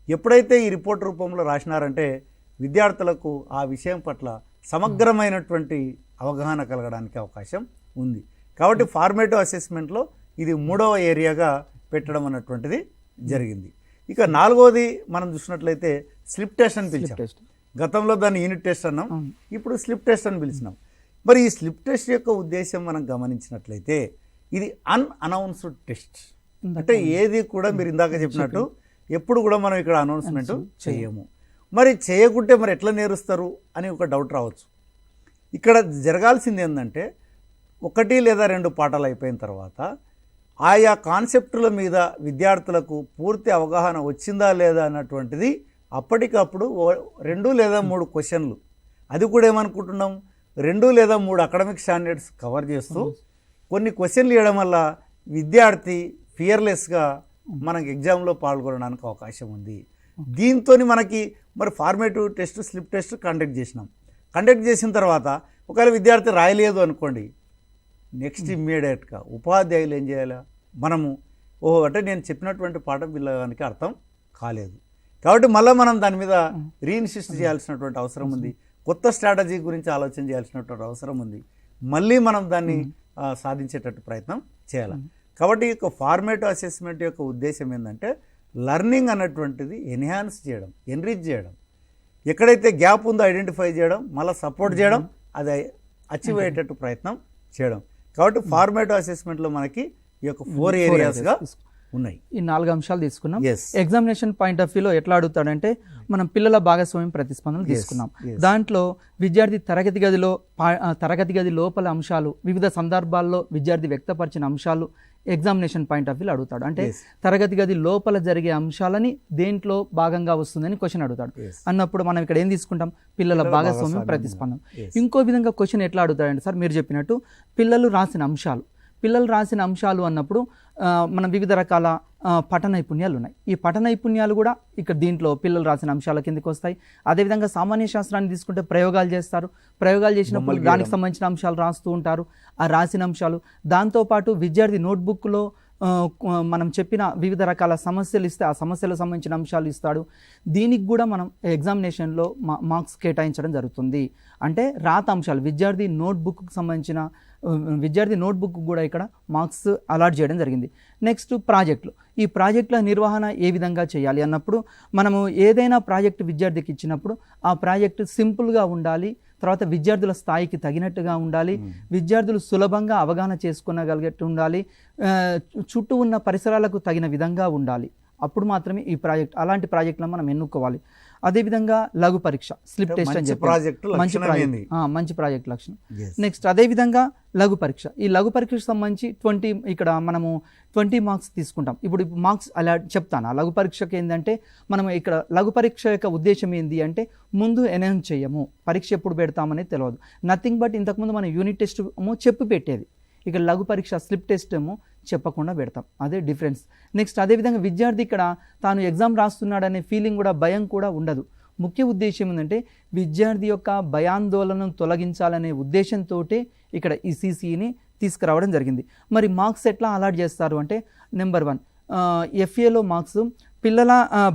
ఎప్పుడైతే ఈ రిపోర్ట్ రూపంలో రాసినారంటే విద్యార్థులకు ఆ విషయం పట్ల సమగ్రమైనటువంటి అవగాహన కలగడానికి అవకాశం ఉంది. కాబట్టి ఫార్మేటివ్ అసెస్మెంట్లో ఇది మూడవ ఏరియాగా పెట్టడం అన్నటువంటిది జరిగింది. ఇక నాలుగవది మనం చూసినట్లయితే స్లిప్ టెస్ట్ అని పిలిచాం. గతంలో దాన్ని యూనిట్ టెస్ట్ అన్నాం, ఇప్పుడు స్లిప్ టెస్ట్ అని పిలిచినాం. మరి ఈ స్లిప్ టెస్ట్ యొక్క ఉద్దేశం మనం గమనించినట్లయితే ఇది అన్అనౌన్స్డ్ టెస్ట్. అంటే ఏది కూడా మీరు ఇందాక చెప్పినట్టు ఎప్పుడు కూడా మనం ఇక్కడ అనౌన్స్మెంట్ చేయము. మరి చేయకుంటే మరి ఎట్లా నేరుస్తారు అని ఒక డౌట్ రావచ్చు. ఇక్కడ జరగాల్సింది ఏంటంటే 1 లేదా 2 పాఠాలు అయిపోయిన తర్వాత ఆయా కాన్సెప్టుల మీద విద్యార్థులకు పూర్తి అవగాహన వచ్చిందా లేదా అన్నటువంటిది అప్పటికప్పుడు 2 లేదా 3 క్వశ్చన్లు, అది కూడా ఏమనుకుంటున్నాం 2 లేదా 3 అకాడమిక్ స్టాండర్డ్స్ కవర్ చేస్తూ కొన్ని క్వశ్చన్లు ఇవ్వడం వల్ల విద్యార్థి ఫియర్లెస్గా మనకి ఎగ్జామ్లో పాల్గొనడానికి అవకాశం ఉంది. దీంతో మనకి మరి formative test slip test conduct చేసిన తర్వాత ఒకవేళ విద్యార్థి రాయలేదు అనుకోండి, నెక్స్ట్ ఇమ్మీడియట్గా ఉపాధ్యాయులు ఏం చేయాలి, మనము అంటే నేను చెప్పినటువంటి పాఠం పిల్లగానికి అర్థం కాలేదు కాబట్టి మళ్ళీ మనం దాని మీద రీఇన్సిస్ట్ చేయాల్సినటువంటి అవసరం ఉంది, కొత్త స్ట్రాటజీ గురించి ఆలోచన చేయాల్సినటువంటి అవసరం ఉంది. మళ్ళీ మనం దాన్ని సాధించేటట్టు ప్రయత్నం చేయాలి. కాబట్టి ఈ ఫార్మేటివ్ అసెస్మెంట్ యొక్క ఉద్దేశం ఏంటంటే లర్నింగ్ అన్నటువంటిది ఎన్హాన్స్ చేయడం, ఎన్రిచ్ చేయడం, ఎక్కడైతే గ్యాప్ ఉందో ఐడెంటిఫై చేయడం, మళ్ళీ సపోర్ట్ చేయడం, అది అచీవ్ అయ్యేటట్టు ప్రయత్నం చేయడం. కాబట్టి ఫార్మేటివ్ అసెస్మెంట్లో మనకి ఈ యొక్క 4 ఏరియాస్గా ఉన్నాయి. ఈ 4 అంశాలు తీసుకున్నాం. Yes. ఎగ్జామినేషన్ పాయింట్ ఆఫ్ వ్యూలో ఎట్లా అడుగుతాడంటే మనం పిల్లల భాగస్వామ్యం ప్రతిస్పందనలు తీసుకున్నాం. దాంట్లో విద్యార్థి తరగతి గది లోపల అంశాలు, వివిధ సందర్భాల్లో విద్యార్థి వ్యక్తపరిచిన అంశాలు ఎగ్జామినేషన్ పాయింట్ ఆఫ్ వ్యూలో అడుగుతాడు. అంటే తరగతి గది లోపల జరిగే అంశాలని దేంట్లో భాగంగా వస్తుందని క్వశ్చన్ అడుగుతాడు. అన్నప్పుడు మనం ఇక్కడ ఏం తీసుకుంటాం? పిల్లల భాగస్వామ్యం ప్రతిస్పందన. ఇంకో విధంగా క్వశ్చన్ ఎట్లా అడుగుతాడంటే సార్ మీరు చెప్పినట్టు పిల్లలు రాసిన అంశాలు అన్నప్పుడు మనం వివిధ రకాల పఠన నైపుణ్యాలు ఉన్నాయి. ఈ పఠన నైపుణ్యాలు కూడా ఇక్కడ దీంట్లో పిల్లలు రాసిన అంశాల కిందకి వస్తాయి. అదేవిధంగా సామాన్య శాస్త్రాన్ని తీసుకుంటే ప్రయోగాలు చేస్తారు. ప్రయోగాలు చేసినప్పుడు దానికి సంబంధించిన అంశాలు రాస్తూ ఉంటారు. ఆ రాసిన అంశాలు దాంతోపాటు విద్యార్థి నోట్బుక్లో మనం చెప్పిన వివిధ రకాల సమస్యలు ఇస్తే ఆ సమస్యలకు సంబంధించిన అంశాలు ఇస్తాడు. దీనికి కూడా మనం ఎగ్జామినేషన్లో మార్క్స్ కేటాయించడం జరుగుతుంది. అంటే రాత అంశాలు విద్యార్థి నోట్బుక్కి సంబంధించిన విద్యార్థి నోట్బుక్ కూడా ఇక్కడ మార్క్స్ అలాట్ చేయడం జరిగింది. నెక్స్ట్ ప్రాజెక్టులు. ఈ ప్రాజెక్టుల నిర్వహణ ఏ విధంగా చేయాలి అన్నప్పుడు మనము ఏదైనా ప్రాజెక్టు విద్యార్థికి ఇచ్చినప్పుడు ఆ ప్రాజెక్టు సింపుల్గా ఉండాలి, తర్వాత విద్యార్థుల స్థాయికి తగినట్టుగా ఉండాలి, విద్యార్థులు సులభంగా అవగాహన చేసుకునగలిగట్టు ఉండాలి, చుట్టూ ఉన్న పరిసరాలకు తగిన విధంగా ఉండాలి. అప్పుడు మాత్రమే ఈ ప్రాజెక్ట్ అలాంటి ప్రాజెక్టులను మనం ఎన్నుకోవాలి. అదేవిధంగా లఘు పరీక్ష స్లిప్ టెస్ట్ అని చెప్పి మంచి ప్రాజెక్ట్ లక్షణం. నెక్స్ట్ అదేవిధంగా లఘు పరీక్ష. ఈ లఘు పరీక్షకు సంబంధించి 20 ఇక్కడ మనము 20 మార్క్స్ తీసుకుంటాం. ఇప్పుడు మార్క్స్ అలా చెప్తాను. ఆ లఘు పరీక్షకి ఏంటంటే మనం ఇక్కడ లఘు పరీక్ష యొక్క ఉద్దేశం ఏంటి అంటే ముందు అనౌన్స్ చేయము, పరీక్ష ఎప్పుడు పెడతామనేది తెలియదు. నథింగ్ బట్ ఇంతకుముందు మనం యూనిట్ టెస్ట్ చెప్పి పెట్టేది. ఇక్కడ లఘు పరీక్ష స్లిప్ టెస్ట్ ఏమో చెప్పకుండా పెడతాం. అదే డిఫరెన్స్. నెక్స్ట్ అదేవిధంగా విద్యార్థి ఇక్కడ తాను ఎగ్జామ్ రాస్తున్నాడనే ఫీలింగ్ కూడా, భయం కూడా ఉండదు. ముఖ్య ఉద్దేశం ఏంటంటే విద్యార్థి యొక్క భయాందోళనను తొలగించాలనే ఉద్దేశంతో ఇక్కడ ఈ CCEని తీసుకురావడం జరిగింది. మరి మార్క్స్ ఎట్లా అలాట్ చేస్తారు అంటే నెంబర్ 1 FAలో మార్క్స్ పిల్లల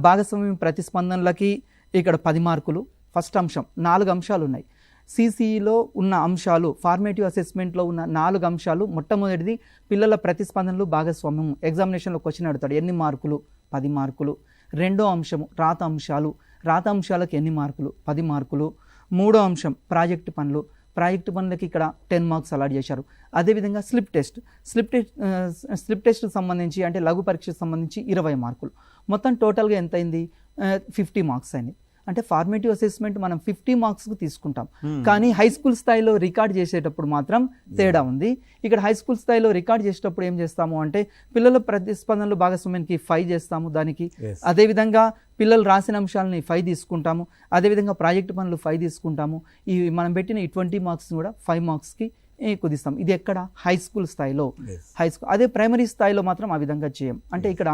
భాగస్వామ్యం ప్రతిస్పందనలకి ఇక్కడ 10 మార్కులు. ఫస్ట్ అంశం 4 అంశాలు ఉన్నాయి. CCEలో ఉన్న అంశాలు, ఫార్మేటివ్ అసెస్మెంట్లో ఉన్న 4 అంశాలు. మొట్టమొదటిది పిల్లల ప్రతిస్పందనలు భాగస్వామ్యం. ఎగ్జామినేషన్లో క్వశ్చన్ అడుగుతాడు ఎన్ని మార్కులు? 10 మార్కులు. రెండో అంశము రాత అంశాలు. రాత అంశాలకు ఎన్ని మార్కులు? 10 మార్కులు. మూడో అంశం ప్రాజెక్టు పనులకి ఇక్కడ 10 మార్క్స్ అలాట్ చేశారు. అదేవిధంగా స్లిప్ టెస్ట్కి సంబంధించి అంటే లఘు పరీక్షకు సంబంధించి 20 మార్కులు. మొత్తం టోటల్గా ఎంత అయింది? 50 మార్క్స్ అయింది. అంటే ఫార్మేటివ్ అసెస్మెంట్ మనం 50 మార్క్స్కి తీసుకుంటాం. కానీ హై స్కూల్ స్థాయిలో రికార్డ్ చేసేటప్పుడు మాత్రం తేడా ఉంది. ఇక్కడ హై స్కూల్ స్థాయిలో రికార్డ్ చేసేటప్పుడు ఏం చేస్తాము అంటే పిల్లల ప్రతిస్పందనలు భాగస్వామ్యానికి 5 చేస్తాము దానికి. అదేవిధంగా పిల్లలు రాసిన అంశాలని 5 తీసుకుంటాము. అదేవిధంగా ప్రాజెక్టు పనులు 5 తీసుకుంటాము. ఈ మనం పెట్టిన ఈ 20 మార్క్స్ కూడా 5 మార్క్స్కి కుదిస్తాం. ఇది ఎక్కడ? హై స్కూల్ స్థాయిలో. అదే ప్రైమరీ స్థాయిలో మాత్రం ఆ విధంగా చేయం. అంటే ఇక్కడ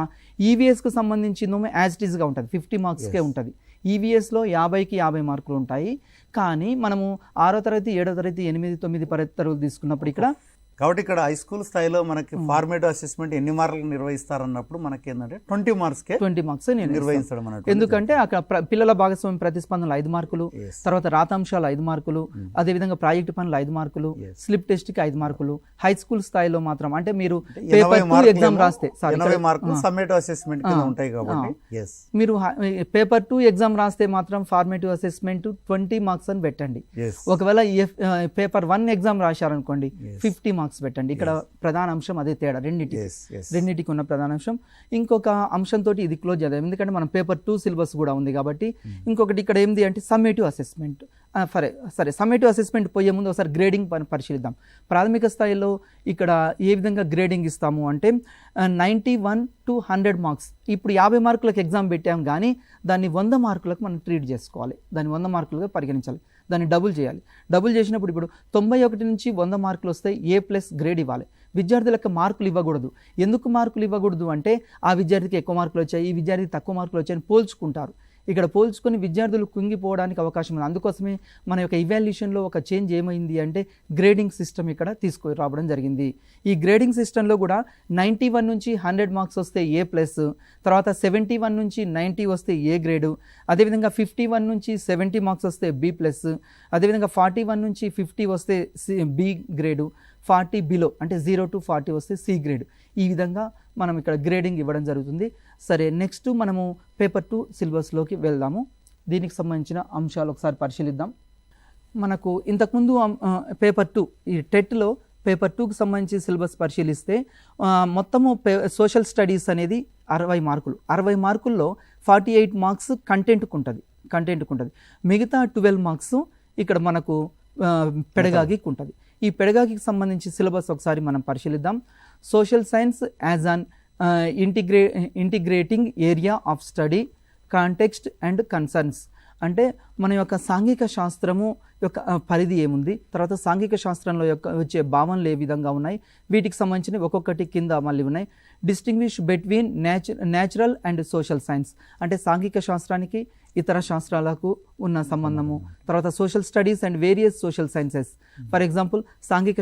ఈవీఎస్కు సంబంధించిందేమో యాజ్ ఇట్ ఈస్గా ఉంటుంది, 50 మార్క్స్కే ఉంటుంది. ఈవీఎస్లో 50కి 50 మార్కులు ఉంటాయి. కానీ మనము 6వ తరగతి 7వ తరగతి 8, 9 తరగతి తీసుకున్నప్పుడు ఇక్కడ కాబట్టి ఇక్కడ హై స్కూల్ స్థాయిలో మనకి ఫార్మేటివ్ అసెస్మెంట్ ఎన్ని మార్కులు నిర్వహిస్తారన్నప్పుడు మనకి ఏంటంటే 20 మార్క్స్ నిర్వహించడం. ఎందుకంటే అక్కడ పిల్లల భాగస్వామ్యం ప్రతిస్పందనలు 5 మార్కులు, తర్వాత రాతాంశాలు 5 మార్కులు, అదేవిధంగా ప్రాజెక్టు పనులు 5 మార్కులు, స్లిప్ టెస్ట్కి 5 మార్కులు. హై స్కూల్ స్థాయిలో మాత్రం అంటే మీరు పేపర్ 2 ఎగ్జామ్ రాస్తే సమ్మేటివ్ అసెస్మెంట్ ఉంటాయి కాబట్టి మీరు పేపర్ 2 ఎగ్జామ్ రాస్తే మాత్రం ఫార్మేటివ్ అసెస్మెంట్ 20 మార్క్స్ అని పెట్టండి. ఒకవేళ పేపర్ 1 ఎగ్జామ్ రాశారనుకోండి 50 మార్క్స్ పెట్టండి. ఇక్కడ ప్రధాన అంశం అదే తేడా రెండింటికి ఉన్న ప్రధాన అంశం. ఇంకొక అంశంతో ఇది క్లోజ్ చేద్దాం, ఎందుకంటే మనం పేపర్ 2 సిలబస్ కూడా ఉంది కాబట్టి. ఇంకొకటి ఇక్కడ ఏంది అంటే సమ్మేటివ్ అసెస్మెంట్. సరే సమ్మేటివ్ అసెస్మెంట్ పోయే ముందు ఒకసారి గ్రేడింగ్ పరిశీలిద్దాం. ప్రాథమిక స్థాయిలో ఇక్కడ ఏ విధంగా గ్రేడింగ్ ఇస్తాము అంటే 91 to 100 మార్క్స్. ఇప్పుడు 50 మార్కులకు ఎగ్జామ్ పెట్టాం కానీ దాన్ని 100 మార్కులకు మనం ట్రీట్ చేసుకోవాలి, దాన్ని 100 మార్కులుగా పరిగణించాలి, దాన్ని డబుల్ చేయాలి. డబుల్ చేసినప్పుడు ఇప్పుడు 91 నుంచి 100 మార్కులు వస్తాయి, A+ గ్రేడ్ ఇవ్వాలి. విద్యార్థులకు మార్కులు ఇవ్వకూడదు. ఎందుకు మార్కులు ఇవ్వకూడదు అంటే ఆ విద్యార్థికి ఎక్కువ మార్కులు వచ్చాయి, ఈ విద్యార్థికి తక్కువ మార్కులు వచ్చాయని పోల్చుకుంటారు. ఇక్కడ పోల్చుకొని విద్యార్థులు కుంగిపోవడానికి అవకాశం ఉంది. అందుకోసమే మన యొక్క ఇవాల్యుయేషన్లో ఒక చేంజ్ ఏమైంది అంటే గ్రేడింగ్ సిస్టమ్ ఇక్కడ తీసుకురావడం జరిగింది. ఈ గ్రేడింగ్ సిస్టంలో కూడా 91 నుంచి 100 మార్క్స్ వస్తే A+, తర్వాత 71 నుంచి 90 వస్తే A గ్రేడు, అదేవిధంగా 51 నుంచి 70 మార్క్స్ వస్తే B+, అదేవిధంగా 41 నుంచి 50 వస్తే B గ్రేడు, 40 బిలో అంటే 0 to 40 వస్తే C గ్రేడ్. ఈ విధంగా మనం ఇక్కడ గ్రేడింగ్ ఇవ్వడం జరుగుతుంది. సరే, నెక్స్ట్ మనము పేపర్ 2 సిలబస్లోకి వెళ్దాము. దీనికి సంబంధించిన అంశాలు ఒకసారి పరిశీలిద్దాం. మనకు ఇంతకుముందు పేపర్ 2 ఈ టెట్లో పేపర్ 2కి సంబంధించి సిలబస్ పరిశీలిస్తే మొత్తము సోషల్ స్టడీస్ అనేది 60 మార్కులు. 60 మార్కుల్లో 48 మార్క్స్ కంటెంట్కు ఉంటుంది. మిగతా 12 మార్క్స్ ఇక్కడ మనకు పెడగాగికి ఉంటుంది. ఈ పెడగాగికి సంబంధించి సిలబస్ ఒకసారి మనం పరిశీలిద్దాం. Social science as an integrating area of study, context and concerns. అంటే మన యొక్క సాంఘిక శాస్త్రము యొక్క పరిధి ఏముంది, తర్వాత సాంఘిక శాస్త్రంలో యొక్క వచ్చే భావనలు ఏ విధంగా ఉన్నాయి, వీటికి సంబంధించిన ఒక్కొక్కటి కింద మళ్ళీ ఉన్నాయి. Distinguish between natural and social science అంటే సాంఘిక శాస్త్రానికి ఇతర శాస్త్రాలకు ఉన్న సంబంధము, తర్వాత social studies and various social sciences. For example సాంఘిక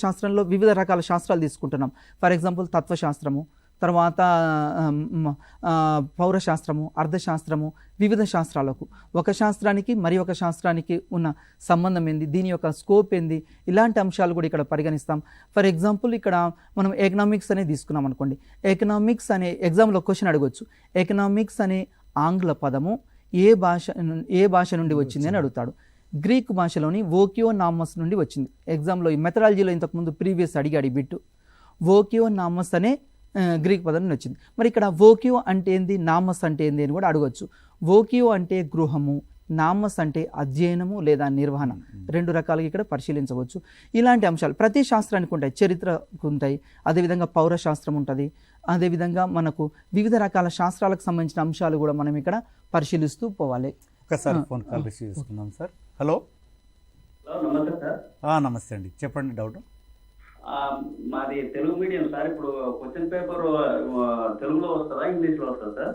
శాస్త్రంలో వివిధ రకాల శాస్త్రాలు తీసుకుంటున్నాం. ఫర్ ఎగ్జాంపుల్ తత్వశాస్త్రము, తర్వాత పౌరశాస్త్రము, అర్థశాస్త్రము, వివిధ శాస్త్రాలకు ఒక శాస్త్రానికి మరి ఒక శాస్త్రానికి ఉన్న సంబంధం ఏంది, దీని యొక్క స్కోప్ ఏంది, ఇలాంటి అంశాలు కూడా ఇక్కడ పరిగణిస్తాం. ఫర్ ఎగ్జాంపుల్ ఇక్కడ మనం ఎకనామిక్స్ అనేది తీసుకున్నాం అనుకోండి. ఎకనామిక్స్ అనే ఎగ్జామ్లో క్వశ్చన్ అడగవచ్చు. ఎకనామిక్స్ అనే ఆంగ్ల పదము ఏ భాష నుండి వచ్చింది అని అడుగుతాడు. గ్రీక్ భాషలోని వోకియోనామస్ నుండి వచ్చింది. ఎగ్జామ్లో ఈ మెథడాలజీలో ఇంతకుముందు ప్రీవియస్ అడిగాడు ఈ బిట్టు. వోకియోనామస్ అనే గ్రీక్ పదం నుండి వచ్చింది. మరి ఇక్కడ వోకియో అంటే ఏంది, నామస్ అంటే ఏంది అని కూడా అడగవచ్చు. వోకియో అంటే గృహము, నామస్ అంటే అధ్యయనము లేదా నిర్వహణ. రెండు రకాలుగా ఇక్కడ పరిశీలించవచ్చు. ఇలాంటి అంశాలు ప్రతి శాస్త్రానికి ఉంటాయి. చరిత్రకు ఉంటాయి, అదేవిధంగా పౌరశాస్త్రం ఉంటుంది, అదేవిధంగా మనకు వివిధ రకాల శాస్త్రాలకు సంబంధించిన అంశాలు కూడా మనం ఇక్కడ పరిశీలిస్తూ పోవాలి. ఒకసారి ఫోన్ కాల్ రిసీవ్ చేసుకుందాం సార్. హలో. నమస్తే సార్. నమస్తే అండి, చెప్పండి డౌట్. మాది తెలుగు మీడియం సార్. ఇప్పుడు క్వశ్చన్ పేపర్ తెలుగులో వస్తుందా ఇంగ్లీష్లో వస్తుందా సార్?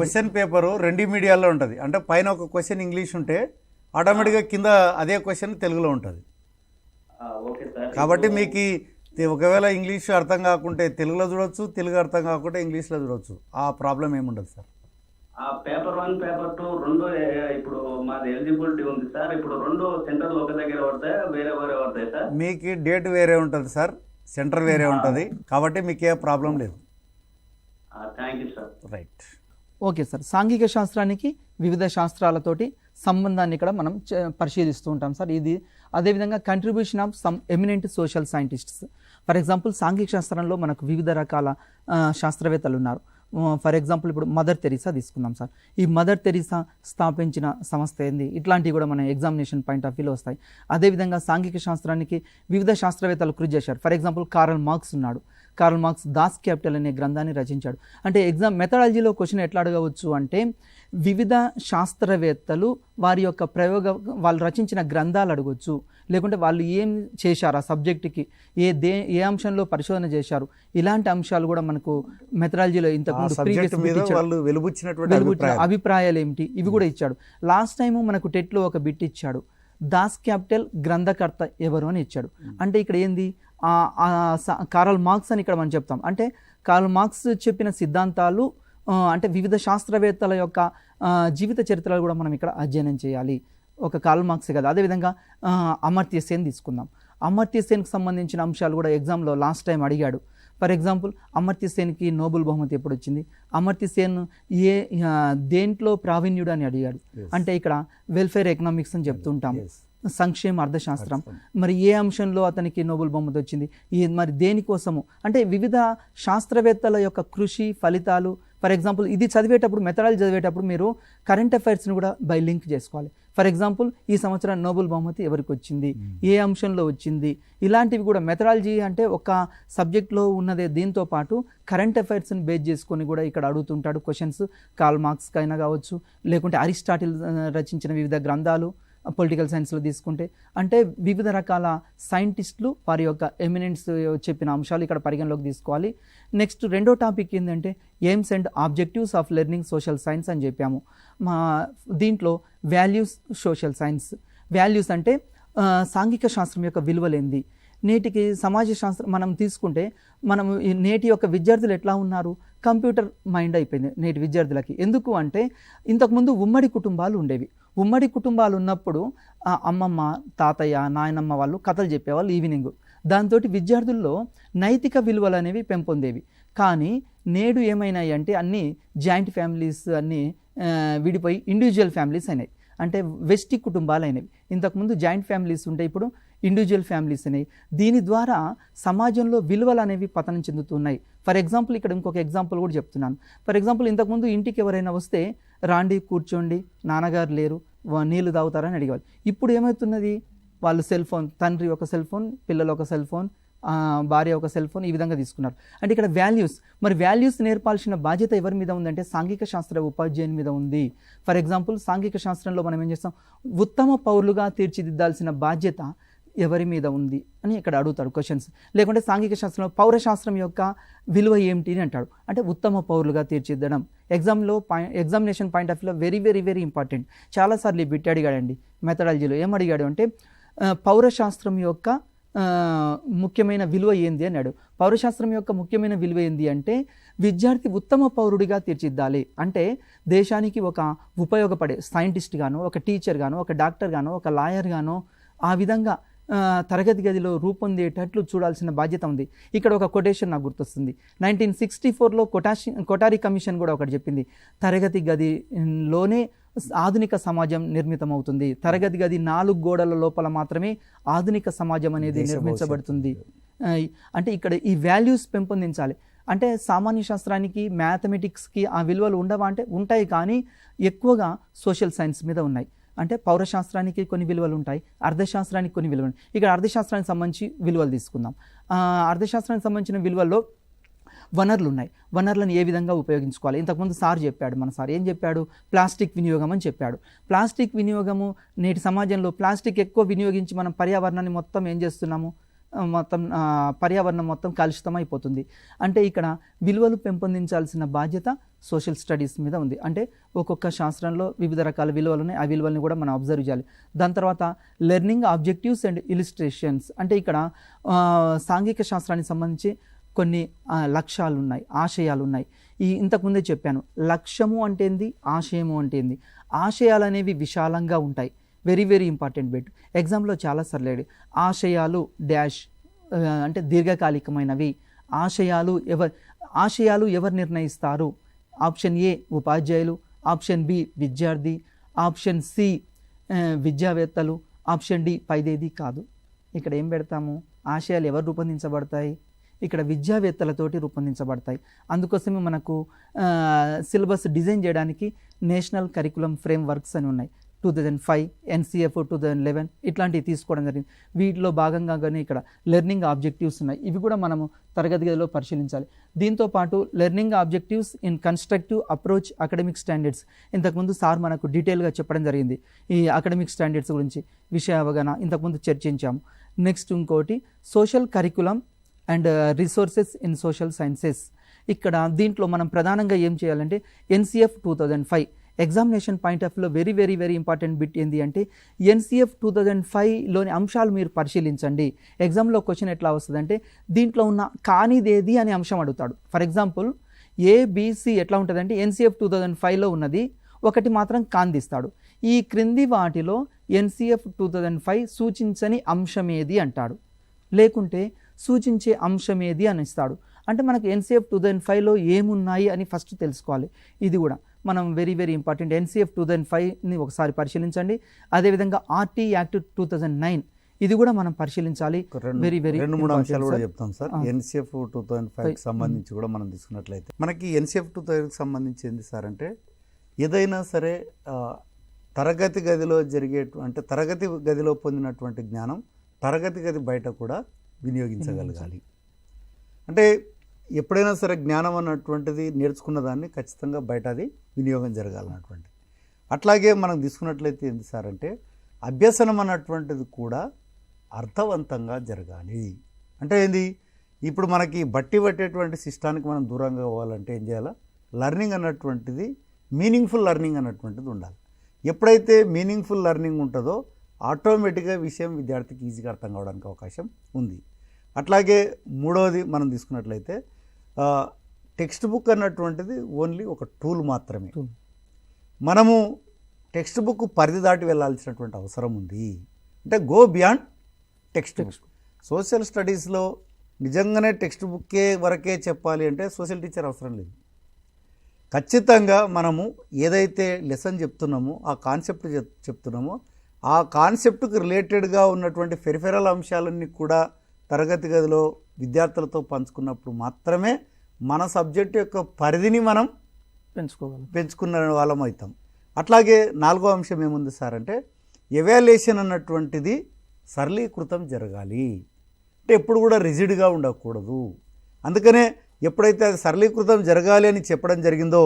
క్వశ్చన్ పేపరు రెండు మీడియాల్లో ఉంటుంది. అంటే పైన ఒక క్వశ్చన్ ఇంగ్లీష్ ఉంటే ఆటోమేటిక్గా కింద అదే క్వశ్చన్ తెలుగులో ఉంటుంది. Okay sir. కాబట్టి మీకు ఒకవేళ ఇంగ్లీష్ అర్థం కాకుంటే తెలుగులో చూడవచ్చు, తెలుగు అర్థం కాకుంటే ఇంగ్లీష్లో చూడవచ్చు. ఆ ప్రాబ్లం ఏముండదు సార్. పేపర్ 1 పేపర్ 2 రెండు ఇప్పుడు మాది ఎలిజిబిలిటీ ఉంది సార్. ఇప్పుడు రెండు సెంటర్లు ఒక దగ్గర పడతాయి, వేరే పడతాయి సార్? మీకు డేట్ వేరే ఉంటుంది సార్, సెంటర్ వేరే ఉంటుంది, కాబట్టి మీకు ఏ ప్రాబ్లం లేదు. Thank you sir. Right. Okay sir. సాంఘిక శాస్త్రానికి వివిధ శాస్త్రాలతోటి సంబంధాన్ని ఇక్కడ మనం పరిశీలిస్తూ ఉంటాం సార్. ఇది అదేవిధంగా contribution of some eminent social scientists. For example సాంఘిక శాస్త్రంలో మనకు వివిధ రకాల శాస్త్రవేత్తలు ఉన్నారు. ఫర్ ఎగ్జాంపుల్ ఇప్పుడు మదర్ తెరీసా తీసుకుందాం సార్. ఈ మదర్ తెరీసా స్థాపించిన సంస్థ ఏంది, ఇట్లాంటివి కూడా మన ఎగ్జామినేషన్ పాయింట్ ఆఫ్ వ్యూలో వస్తాయి. అదేవిధంగా సాంఘిక శాస్త్రానికి వివిధ శాస్త్రవేత్తలు కృషి చేశారు. ఫర్ ఎగ్జాంపుల్ కార్ల్ మార్క్స్ ఉన్నాడు. కార్ల్ మార్క్స్ దాస్ క్యాపిటల్ అనే గ్రంథాన్ని రచించాడు. అంటే ఎగ్జామ్ మెథడాలజీలో క్వశ్చన్ ఎట్లా అడగవచ్చు అంటే వివిధ శాస్త్రవేత్తలు వారి యొక్క వాళ్ళు రచించిన గ్రంథాలు అడగవచ్చు, లేకుంటే వాళ్ళు ఏం చేశారు ఆ సబ్జెక్టుకి, ఏ అంశంలో పరిశోధన చేశారు, ఇలాంటి అంశాలు కూడా మనకు మెథడాలజీలో ఇంతకుముందు అభిప్రాయాలు ఏమిటి ఇవి కూడా ఇచ్చాడు. లాస్ట్ టైము మనకు టెట్లో ఒక బిట్ ఇచ్చాడు, దాస్ క్యాపిటల్ గ్రంథకర్త ఎవరు అని ఇచ్చాడు. అంటే ఇక్కడ ఏంది, కార్ల్ మార్క్స్ అని ఇక్కడ మనం చెప్తాం. అంటే కార్ల్ మార్క్స్ చెప్పిన సిద్ధాంతాలు అంటే వివిధ శాస్త్రవేత్తల యొక్క జీవిత చరిత్రలు కూడా మనం ఇక్కడ అధ్యయనం చేయాలి. ఒక కార్ల్ మార్క్సే కదా. అదేవిధంగా అమర్త్య సేన్ తీసుకుందాం. అమర్త్య సేన్కి సంబంధించిన అంశాలు కూడా ఎగ్జామ్లో లాస్ట్ టైం అడిగాడు. ఫర్ ఎగ్జాంపుల్ అమర్త్య సేన్కి నోబెల్ బహుమతి ఎప్పుడు వచ్చింది, అమర్త్య సేన్ దేంట్లో ప్రావీణ్యుడు అని అడిగాడు. అంటే ఇక్కడ వెల్ఫేర్ ఎకనామిక్స్ అని చెప్తుంటాం, సంక్షేమ అర్థశాస్త్రం. మరి ఏ అంశంలో అతనికి నోబెల్ బహుమతి వచ్చింది, మరి దేనికోసము అంటే వివిధ శాస్త్రవేత్తల యొక్క కృషి ఫలితాలు. ఫర్ ఎగ్జాంపుల్ ఇది చదివేటప్పుడు మెథడాలజీ చదివేటప్పుడు మీరు కరెంట్ అఫైర్స్ని కూడా బై లింక్ చేసుకోవాలి. ఫర్ ఎగ్జాంపుల్ ఈ సంవత్సరం నోబెల్ బహుమతి ఎవరికి వచ్చింది, ఏ అంశంలో వచ్చింది, ఇలాంటివి కూడా మెథడాలజీ అంటే ఒక సబ్జెక్ట్లో ఉన్నదే. దీంతో పాటు కరెంట్ అఫైర్స్ని బేస్ చేసుకొని కూడా ఇక్కడ అడుగుతుంటాడు క్వశ్చన్స్. కార్ల్ మార్క్స్కి అయినా కావచ్చు, లేకుంటే అరిస్టాటిల్ రచించిన వివిధ గ్రంథాలు, పొలిటికల్ సైన్స్లో తీసుకుంటే. అంటే వివిధ రకాల సైంటిస్టులు వారి యొక్క ఎమినెన్స్ చెప్పిన అంశాలు ఇక్కడ పరిగణలోకి తీసుకోవాలి. నెక్స్ట్ రెండో టాపిక్ ఏంటంటే aims and objectives of learning social science అని చెప్పాము. దీంట్లో వాల్యూస్ సోషల్ సైన్స్. వాల్యూస్ అంటే సాంఘిక శాస్త్రం యొక్క విలువలేంది. నేటికి సమాజ శాస్త్రం మనం తీసుకుంటే మనం నేటి యొక్క విద్యార్థులు ఎట్లా ఉన్నారు, కంప్యూటర్ మైండ్ అయిపోయింది నేటి విద్యార్థులకి. ఎందుకు అంటే ఇంతకుముందు ఉమ్మడి కుటుంబాలు ఉండేవి. ఉమ్మడి కుటుంబాలు ఉన్నప్పుడు అమ్మమ్మ, తాతయ్య, నాయనమ్మ వాళ్ళు కథలు చెప్పేవాళ్ళు ఈవినింగ్. దాంతో విద్యార్థుల్లో నైతిక విలువలు అనేవి పెంపొందేవి. కానీ నేడు ఏమైనాయి అంటే అన్నీ జాయింట్ ఫ్యామిలీస్ అన్నీ విడిపోయి ఇండివిజువల్ ఫ్యామిలీస్ అయినాయి. అంటే వెస్టి కుటుంబాలు అయినవి. ఇంతకుముందు జాయింట్ ఫ్యామిలీస్ ఉంటే ఇప్పుడు ఇండివిజువల్ ఫ్యామిలీస్ అయినాయి. దీని ద్వారా సమాజంలో విలువలు అనేవి పతనం చెందుతున్నాయి. ఫర్ ఎగ్జాంపుల్ ఇక్కడ ఇంకొక ఎగ్జాంపుల్ కూడా చెప్తున్నాను. ఫర్ ఎగ్జాంపుల్ ఇంతకుముందు ఇంటికి ఎవరైనా వస్తే రాండి కూర్చోండి, నాన్నగారు లేరు, నీళ్ళు తాగుతారని అడిగేవాళ్ళు. ఇప్పుడు ఏమవుతున్నది, వాళ్ళు సెల్ ఫోన్, తండ్రి ఒక సెల్ ఫోన్, పిల్లలు ఒక సెల్ ఫోన్, భార్య ఒక సెల్ ఫోన్, ఈ విధంగా తీసుకున్నారు. అంటే ఇక్కడ వాల్యూస్, మరి వాల్యూస్ నేర్పాల్సిన బాధ్యత ఎవరి మీద ఉందంటే సాంఘిక శాస్త్ర ఉపాధ్యాయుని మీద ఉంది. ఫర్ ఎగ్జాంపుల్ సాంఘిక శాస్త్రంలో మనం ఏం చేస్తాం, ఉత్తమ పౌరులుగా తీర్చిదిద్దాల్సిన బాధ్యత ఎవరి మీద ఉంది అని ఇక్కడ అడుగుతాడు క్వశ్చన్స్. లేకుంటే సాంఘిక శాస్త్రంలో పౌరశాస్త్రం యొక్క విలువ ఏమిటి అని అంటాడు. అంటే ఉత్తమ పౌరులుగా తీర్చిదిద్దడం. ఎగ్జామినేషన్ పాయింట్ ఆఫ్ వ్యూలో వెరీ వెరీ వెరీ ఇంపార్టెంట్. చాలాసార్లు ఈ బిట్ అడిగాడండి మెథడాలజీలో. ఏం అడిగాడు అంటే పౌరశాస్త్రం యొక్క ముఖ్యమైన విలువ ఏంది అన్నాడు. పౌరశాస్త్రం యొక్క ముఖ్యమైన విలువ ఏంది అంటే విద్యార్థి ఉత్తమ పౌరుడిగా తీర్చిదిద్దాలి. అంటే దేశానికి ఒక ఉపయోగపడే సైంటిస్ట్ గానో, ఒక టీచర్ గానో, ఒక డాక్టర్ గానో, ఒక లాయర్ గానో ఆ విధంగా తరగతి గదిలో రూపొందేటట్లు చూడాల్సిన బాధ్యత ఉంది. ఇక్కడ ఒక కొటేషన్ నాకు గుర్తొస్తుంది. 1964లో కొటారి కమిషన్ కూడా ఒకటి చెప్పింది, తరగతి గదిలోనే ఆధునిక సమాజం నిర్మితమవుతుంది. తరగతి గది 4 గోడల లోపల మాత్రమే ఆధునిక సమాజం అనేది నిర్మించబడుతుంది. అంటే ఇక్కడ ఈ వాల్యూస్ పెంపొందించాలి. అంటే సామాన్య శాస్త్రానికి, మ్యాథమెటిక్స్కి ఆ విలువలు ఉండవా అంటే ఉంటాయి, కానీ ఎక్కువగా సోషల్ సైన్స్ మీద ఉన్నాయి. అంటే పౌరశాస్త్రానికి కొన్ని విలువలు ఉంటాయి, అర్థశాస్త్రానికి కొన్ని విలువలు ఉంటాయి. ఇక్కడ అర్థశాస్త్రానికి సంబంధించి విలువలు తీసుకుందాం. అర్థశాస్త్రానికి సంబంధించిన విలువల్లో వనరులు ఉన్నాయి. వనరులను ఏ విధంగా ఉపయోగించుకోవాలి. ఇంతకుముందు సార్ చెప్పాడు, మన సార్ ఏం చెప్పాడు, ప్లాస్టిక్ వినియోగం అని చెప్పాడు. ప్లాస్టిక్ వినియోగము నేటి సమాజంలో ప్లాస్టిక్ ఎక్కువ వినియోగించి మనం పర్యావరణాన్ని మొత్తం ఏం చేస్తున్నాము, పర్యావరణం మొత్తం కలుషితం అయిపోతుంది. అంటే ఇక్కడ విలువలు పెంపొందించాల్సిన బాధ్యత సోషల్ స్టడీస్ మీద ఉంది. అంటే ఒక్కొక్క శాస్త్రంలో వివిధ రకాల విలువలు ఉన్నాయి, ఆ విలువల్ని కూడా మనం అబ్జర్వ్ చేయాలి. దాని తర్వాత లెర్నింగ్ ఆబ్జెక్టివ్స్ అండ్ ఇలిస్ట్రేషన్స్. అంటే ఇక్కడ సాంఘిక శాస్త్రానికి సంబంధించి కొన్ని లక్ష్యాలు ఉన్నాయి, ఆశయాలు ఉన్నాయి. ఇంతకుముందే చెప్పాను, లక్ష్యము అంటే ఏంది, ఆశయము అంటే ఏంది. ఆశయాలు అనేవి విశాలంగా ఉంటాయి. Very very important bit. ఎగ్జామ్లో చాలా సర్లేడు. ఆశయాలు డాష్ అంటే దీర్ఘకాలికమైనవి. ఆశయాలు ఎవరు నిర్ణయిస్తారు? ఆప్షన్ ఏ ఉపాధ్యాయులు, ఆప్షన్ బి విద్యార్థి, ఆప్షన్ సి విద్యావేత్తలు, ఆప్షన్ డి పైదేది కాదు. ఇక్కడ ఏం పెడతాము, ఆశయాలు ఎవరు రూపొందించబడతాయి? ఇక్కడ విద్యావేత్తలతోటి రూపొందించబడతాయి. అందుకోసమే మనకు సిలబస్ డిజైన్ చేయడానికి నేషనల్ కరికులం ఫ్రేమ్ వర్క్స్ అని ఉన్నాయి. 2005, NCF 2011 ఇట్లాంటివి తీసుకోవడం జరిగింది. వీటిలో భాగంగానే ఇక్కడ లెర్నింగ్ ఆబ్జెక్టివ్స్ ఉన్నాయి. ఇవి కూడా మనము తరగతి గదిలో పరిశీలించాలి. దీంతోపాటు learning objectives in constructive approach academic standards. ఇంతకుముందు సార్ మనకు డీటెయిల్గా చెప్పడం జరిగింది ఈ అకాడమిక్ స్టాండర్డ్స్ గురించి, విషయ అవగాహన ఇంతకుముందు చర్చించాము. నెక్స్ట్ ఇంకోటి social curriculum and resources in social sciences. ఇక్కడ దీంట్లో మనం ప్రధానంగా ఏం చేయాలంటే NCF 2005 ఎగ్జామినేషన్ పాయింట్ ఆఫ్ వ్యూలో very very very important bit ఏంటి అంటే NCF 2005లోని అంశాలు మీరు పరిశీలించండి. ఎగ్జామ్లో క్వశ్చన్ ఎట్లా వస్తుందంటే దీంట్లో ఉన్న కానిదేది అనే అంశం అడుగుతాడు. ఫర్ ఎగ్జాంపుల్ ABC ఎట్లా ఉంటుందంటే NCF 2005లో ఉన్నది ఒకటి మాత్రం కాందిస్తాడు. ఈ క్రింది వాటిలో NCF 2005 సూచించని అంశం ఏది అంటాడు, లేకుంటే సూచించే అంశం ఏది అని ఇస్తాడు. అంటే మనకు NCF 2005లో ఏమున్నాయి అని ఫస్ట్ తెలుసుకోవాలి. ఇది కూడా మనం వెరీ వెరీ ఇంపార్టెంట్. NCF 2005ని ఒకసారి పరిశీలించండి. అదేవిధంగా RT యాక్ట్ 2009 ఇది కూడా మనం పరిశీలించాలి. వెరీ వెరీ 2-3 అంశాలు కూడా చెప్తాం సార్. NCF 2005కి సంబంధించి కూడా మనం తీసుకున్నట్లయితే మనకి NCF 2005కి సంబంధించి ఏంది సార్ అంటే ఏదైనా సరే తరగతి గదిలో అంటే తరగతి గదిలో పొందినటువంటి జ్ఞానం తరగతి గది బయట కూడా వినియోగించగలగాలి. అంటే ఎప్పుడైనా సరే జ్ఞానం అన్నటువంటిది నేర్చుకున్న దాన్ని ఖచ్చితంగా బయట అది వినియోగం జరగాలన్నటువంటి. అట్లాగే మనం తీసుకున్నట్లయితే ఏంటి సార్ అంటే అభ్యసనం అన్నటువంటిది కూడా అర్థవంతంగా జరగాలి. అంటే ఏంది, ఇప్పుడు మనకి బట్టి పట్టేటువంటి సిస్టానికి మనం దూరంగా పోవాలంటే ఏం చేయాలి, లెర్నింగ్ అన్నటువంటిది మీనింగ్ఫుల్ లెర్నింగ్ అన్నటువంటిది ఉండాలి. ఎప్పుడైతే మీనింగ్ఫుల్ లెర్నింగ్ ఉంటుందో ఆటోమేటిక్గా విషయం విద్యార్థికి ఈజీగా అర్థం కావడానికి అవకాశం ఉంది. అట్లాగే మూడవది మనం తీసుకున్నట్లయితే టెక్స్ట్ బుక్ అన్నటువంటిది ఓన్లీ ఒక టూల్ మాత్రమే. మనము టెక్స్ట్ బుక్ పరిధి దాటి వెళ్ళాల్సినటువంటి అవసరం ఉంది. అంటే go beyond text book. Social స్టడీస్లో నిజంగానే టెక్స్ట్ బుక్కే వరకే చెప్పాలి అంటే సోషల్ టీచర్ అవసరం లేదు. ఖచ్చితంగా మనము ఏదైతే లెసన్ చెప్తున్నామో ఆ కాన్సెప్ట్ చెప్తున్నామో ఆ కాన్సెప్ట్కి రిలేటెడ్గా ఉన్నటువంటి పెరిఫెరల్ అంశాలన్నీ కూడా తరగతి గదిలో విద్యార్థులతో పంచుకున్నప్పుడు మాత్రమే మన సబ్జెక్ట్ యొక్క పరిధిని మనం పెంచుకున్న వాళ్ళం అవుతాం. అట్లాగే నాలుగో అంశం ఏముంది సార్ అంటే ఎవాల్యుయేషన్ అన్నటువంటిది సరళీకృతం జరగాలి. అంటే ఎప్పుడు కూడా రిజిడ్గా ఉండకూడదు. అందుకనే ఎప్పుడైతే అది సరళీకృతం జరగాలి అని చెప్పడం జరిగిందో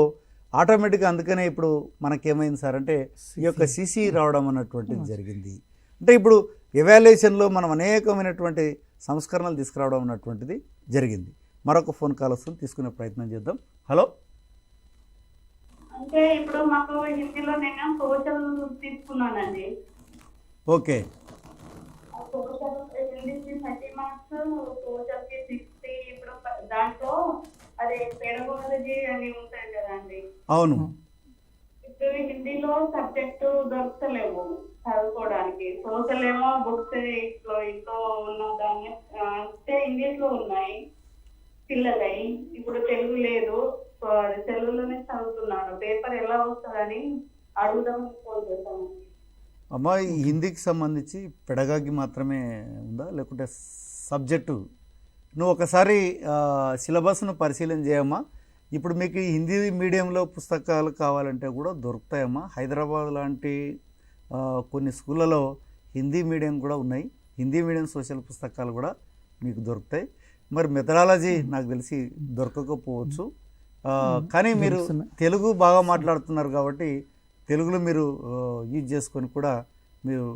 ఆటోమేటిక్గా అందుకనే ఇప్పుడు మనకేమైంది సార్ అంటే ఈ యొక్క సిసి రావడం అన్నటువంటిది జరిగింది. అంటే ఇప్పుడు ఎవాల్యుయేషన్లో మనం అనేకమైనటువంటి సంస్కరణలు తీసుకురావడం అన్నటువంటిది జరిగింది. మరొక ఫోన్ కాల్ వస్తుంది, తీసుకునే ప్రయత్నం చేద్దాం. హలో. అంటే ఇప్పుడు మాకు హిందీలో నేను సోషల్ తీసుకున్నానండి. ఓకే. సోషల్ హిందీకి 30 మార్క్స్, సోషల్కి 60. ఇప్పుడు దాంట్లో అదే పెడగోలజీ అని ఉంటాయి కదండి. అవును. ఇప్పుడు హిందీలో సబ్జెక్టు దొరకలేవు చదువుకోవడానికి. సోషల్ ఏమో బుక్స్ ఇంట్లో ఉన్న దాన్ని అంటే ఇంగ్లీష్ లో ఉన్నాయి పిల్లలై. ఇప్పుడు తెలుగు లేదు, తెలుగులోనే చదువుతున్నారు. పేపర్ ఎలా వస్తుందని అడుగుదాం ఫోన్ చేస్తాము. అమ్మా, ఈ హిందీకి సంబంధించి పెడగాగి మాత్రమే ఉందా లేకుంటే సబ్జెక్టు? నువ్వు ఒకసారి సిలబస్ను పరిశీలన చేయమ్మా. ఇప్పుడు మీకు హిందీ మీడియంలో పుస్తకాలు కావాలంటే కూడా దొరుకుతాయమ్మా. హైదరాబాద్ లాంటి కొన్ని స్కూళ్ళలో హిందీ మీడియం కూడా ఉన్నాయి. హిందీ మీడియం సోషల్ పుస్తకాలు కూడా మీకు దొరుకుతాయి. మరి మెథడాలజీ నాకు తెలిసి దొరకకపోవచ్చు, కానీ మీరు తెలుగు బాగా మాట్లాడుతున్నారు కాబట్టి తెలుగులో మీరు యూజ్ చేసుకొని కూడా మీరు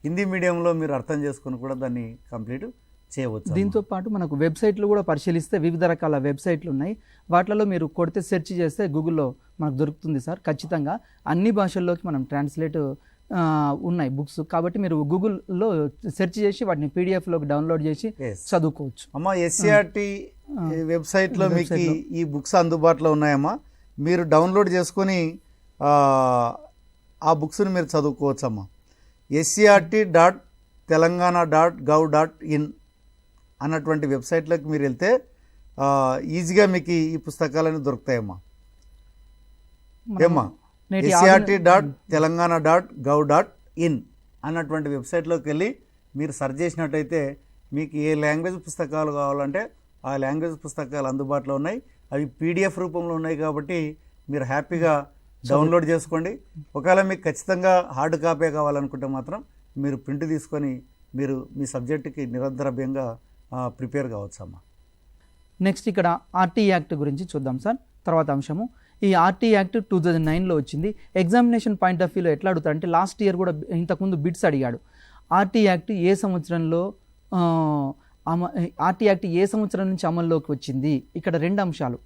హిందీ మీడియంలో మీరు అర్థం చేసుకొని కూడా దాన్ని కంప్లీట్ చేయవచ్చు. దీంతో పాటు మనకు వెబ్సైట్లు కూడా పరిశీలిస్తే వివిధ రకాల వెబ్సైట్లు ఉన్నాయి. వాటిలో మీరు కొడితే సెర్చ్ చేస్తే గూగుల్లో మనకు దొరుకుతుంది సార్. ఖచ్చితంగా అన్ని భాషల్లోకి మనం ట్రాన్స్లేట్ ఉన్నాయి బుక్స్. కాబట్టి మీరు గూగుల్లో సెర్చ్ చేసి వాటిని పీడిఎఫ్లోకి డౌన్లోడ్ చేసి చదువుకోవచ్చు. అమ్మా, ఎస్సీఆర్టీ వెబ్సైట్లో మీకు ఈ బుక్స్ అందుబాటులో ఉన్నాయమ్మా. మీరు డౌన్లోడ్ చేసుకొని ఆ బుక్స్ని మీరు చదువుకోవచ్చు అమ్మా. scrt.telangana.gov.in అన్నటువంటి వెబ్సైట్లోకి మీరు వెళ్తే ఈజీగా మీకు ఈ పుస్తకాలన్నీ దొరుకుతాయమ్మా. ఏమ్మా, scrt.telangana.gov.in అన్నటువంటి వెబ్సైట్లోకి వెళ్ళి మీరు సెర్చ్ చేసినట్టయితే మీకు ఏ లాంగ్వేజ్ పుస్తకాలు కావాలంటే ఆ లాంగ్వేజ్ పుస్తకాలు అందుబాటులో ఉన్నాయి. అవి పీడిఎఫ్ రూపంలో ఉన్నాయి కాబట్టి మీరు హ్యాపీగా డౌన్లోడ్ చేసుకోండి. ఒకవేళ మీకు ఖచ్చితంగా హార్డ్ కాపీ కావాలనుకుంటే మాత్రం మీరు ప్రింట్ తీసుకొని మీరు మీ సబ్జెక్టుకి నిరంతరభ్యంగా ప్రిపేర్ కావచ్చు అమ్మా. నెక్స్ట్ ఇక్కడ ఆర్టీ యాక్ట్ గురించి చూద్దాం సార్. తర్వాత అంశము, ఈ ఆర్టీ యాక్ట్ 2009లో వచ్చింది. ఎగ్జామినేషన్ పాయింట్ ఆఫ్ వ్యూలో ఎట్లా అడుగుతారంటే లాస్ట్ ఇయర్ కూడా ఇంతకుముందు బిట్స్ అడిగాడు. ఆర్టీ యాక్ట్ ఏ సంవత్సరంలో ఆర్టీ యాక్ట్ ఏ సంవత్సరం నుంచి అమల్లోకి వచ్చింది? ఇక్కడ రెండు అంశాలు.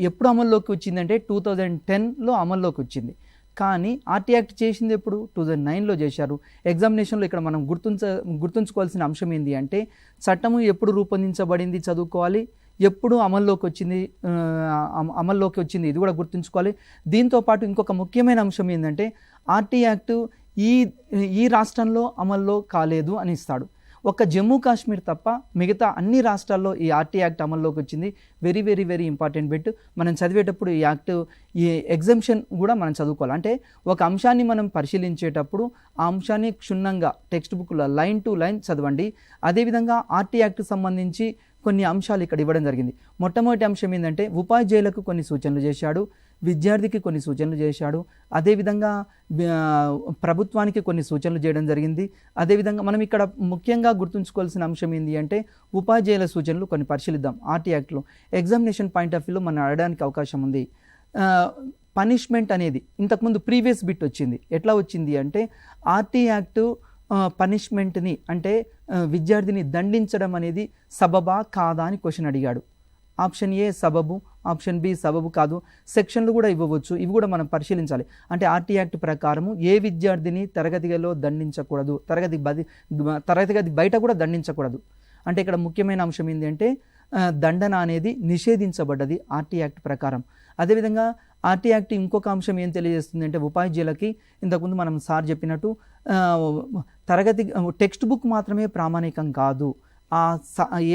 ఎప్పుడు అమల్లోకి వచ్చిందంటే 2010లో అమల్లోకి వచ్చింది. కానీ ఆర్టీ యాక్ట్ చేసింది ఎప్పుడు? 2009లో చేశారు. ఎగ్జామినేషన్లో ఇక్కడ మనం గుర్తుంచుకోవాల్సిన అంశం ఏంటి అంటే చట్టము ఎప్పుడు రూపొందించబడింది చదువుకోవాలి, ఎప్పుడు అమల్లోకి వచ్చింది ఇది కూడా గుర్తుంచుకోవాలి. దీంతోపాటు ఇంకొక ముఖ్యమైన అంశం ఏంటంటే ఆర్టీ యాక్ట్ ఈ రాష్ట్రంలో అమల్లో కాలేదు అని ఇస్తాడు. ఒక్క జమ్మూ కాశ్మీర్ తప్ప మిగతా అన్ని రాష్ట్రాల్లో ఈ ఆర్టీ యాక్ట్ అమల్లోకి వచ్చింది. Very very very important bit. మనం చదివేటప్పుడు ఈ యాక్ట్ ఈ ఎగ్జంప్షన్ కూడా మనం చదువుకోవాలి. అంటే ఒక అంశాన్ని మనం పరిశీలించేటప్పుడు ఆ అంశాన్ని క్షుణ్ణంగా టెక్స్ట్ బుక్లో లైన్ టు లైన్ చదవండి. అదేవిధంగా ఆర్టీ యాక్ట్ సంబంధించి కొన్ని అంశాలు ఇక్కడ ఇవ్వడం జరిగింది. మొట్టమొదటి అంశం ఏంటంటే ఉపాధ్యాయులకు కొన్ని సూచనలు చేశాడు, విద్యార్థికి కొన్ని సూచనలు చేశాడు, అదేవిధంగా ప్రభుత్వానికి కొన్ని సూచనలు చేయడం జరిగింది. అదేవిధంగా మనం ఇక్కడ ముఖ్యంగా గుర్తుంచుకోవాల్సిన అంశం ఏంటి అంటే ఉపాధ్యాయుల సూచనలు కొన్ని పరిశీలిద్దాం. ఆర్టీ యాక్ట్లో ఎగ్జామినేషన్ పాయింట్ ఆఫ్ వ్యూలో మనం అడగడానికి అవకాశం ఉంది. పనిష్మెంట్ అనేది ఇంతకుముందు ప్రీవియస్ బిట్ వచ్చింది. ఎట్లా వచ్చింది అంటే ఆర్టీ యాక్ట్ పనిష్మెంట్ని అంటే విద్యార్థిని దండించడం అనేది సబబా కాదా అని క్వశ్చన్ అడిగాడు. ఆప్షన్ ఏ సబబు, ఆప్షన్ బి సబబు కాదు. సెక్షన్లు కూడా ఇవ్వవచ్చు, ఇవి కూడా మనం పరిశీలించాలి. అంటే ఆర్టీ యాక్ట్ ప్రకారము ఏ విద్యార్థిని తరగతిలో దండించకూడదు, తరగతి గది బయట కూడా దండించకూడదు. అంటే ఇక్కడ ముఖ్యమైన అంశం ఏంటి అంటే దండన అనేది నిషేధించబడ్డది ఆర్టీ యాక్ట్ ప్రకారం. అదేవిధంగా ఆర్టీ యాక్ట్ ఇంకొక అంశం ఏం తెలియజేస్తుంది అంటే ఉపాధ్యాయులకి ఇంతకుముందు మనం సార్ చెప్పినట్టు తరగతి టెక్స్ట్ బుక్ మాత్రమే ప్రామాణికం కాదు.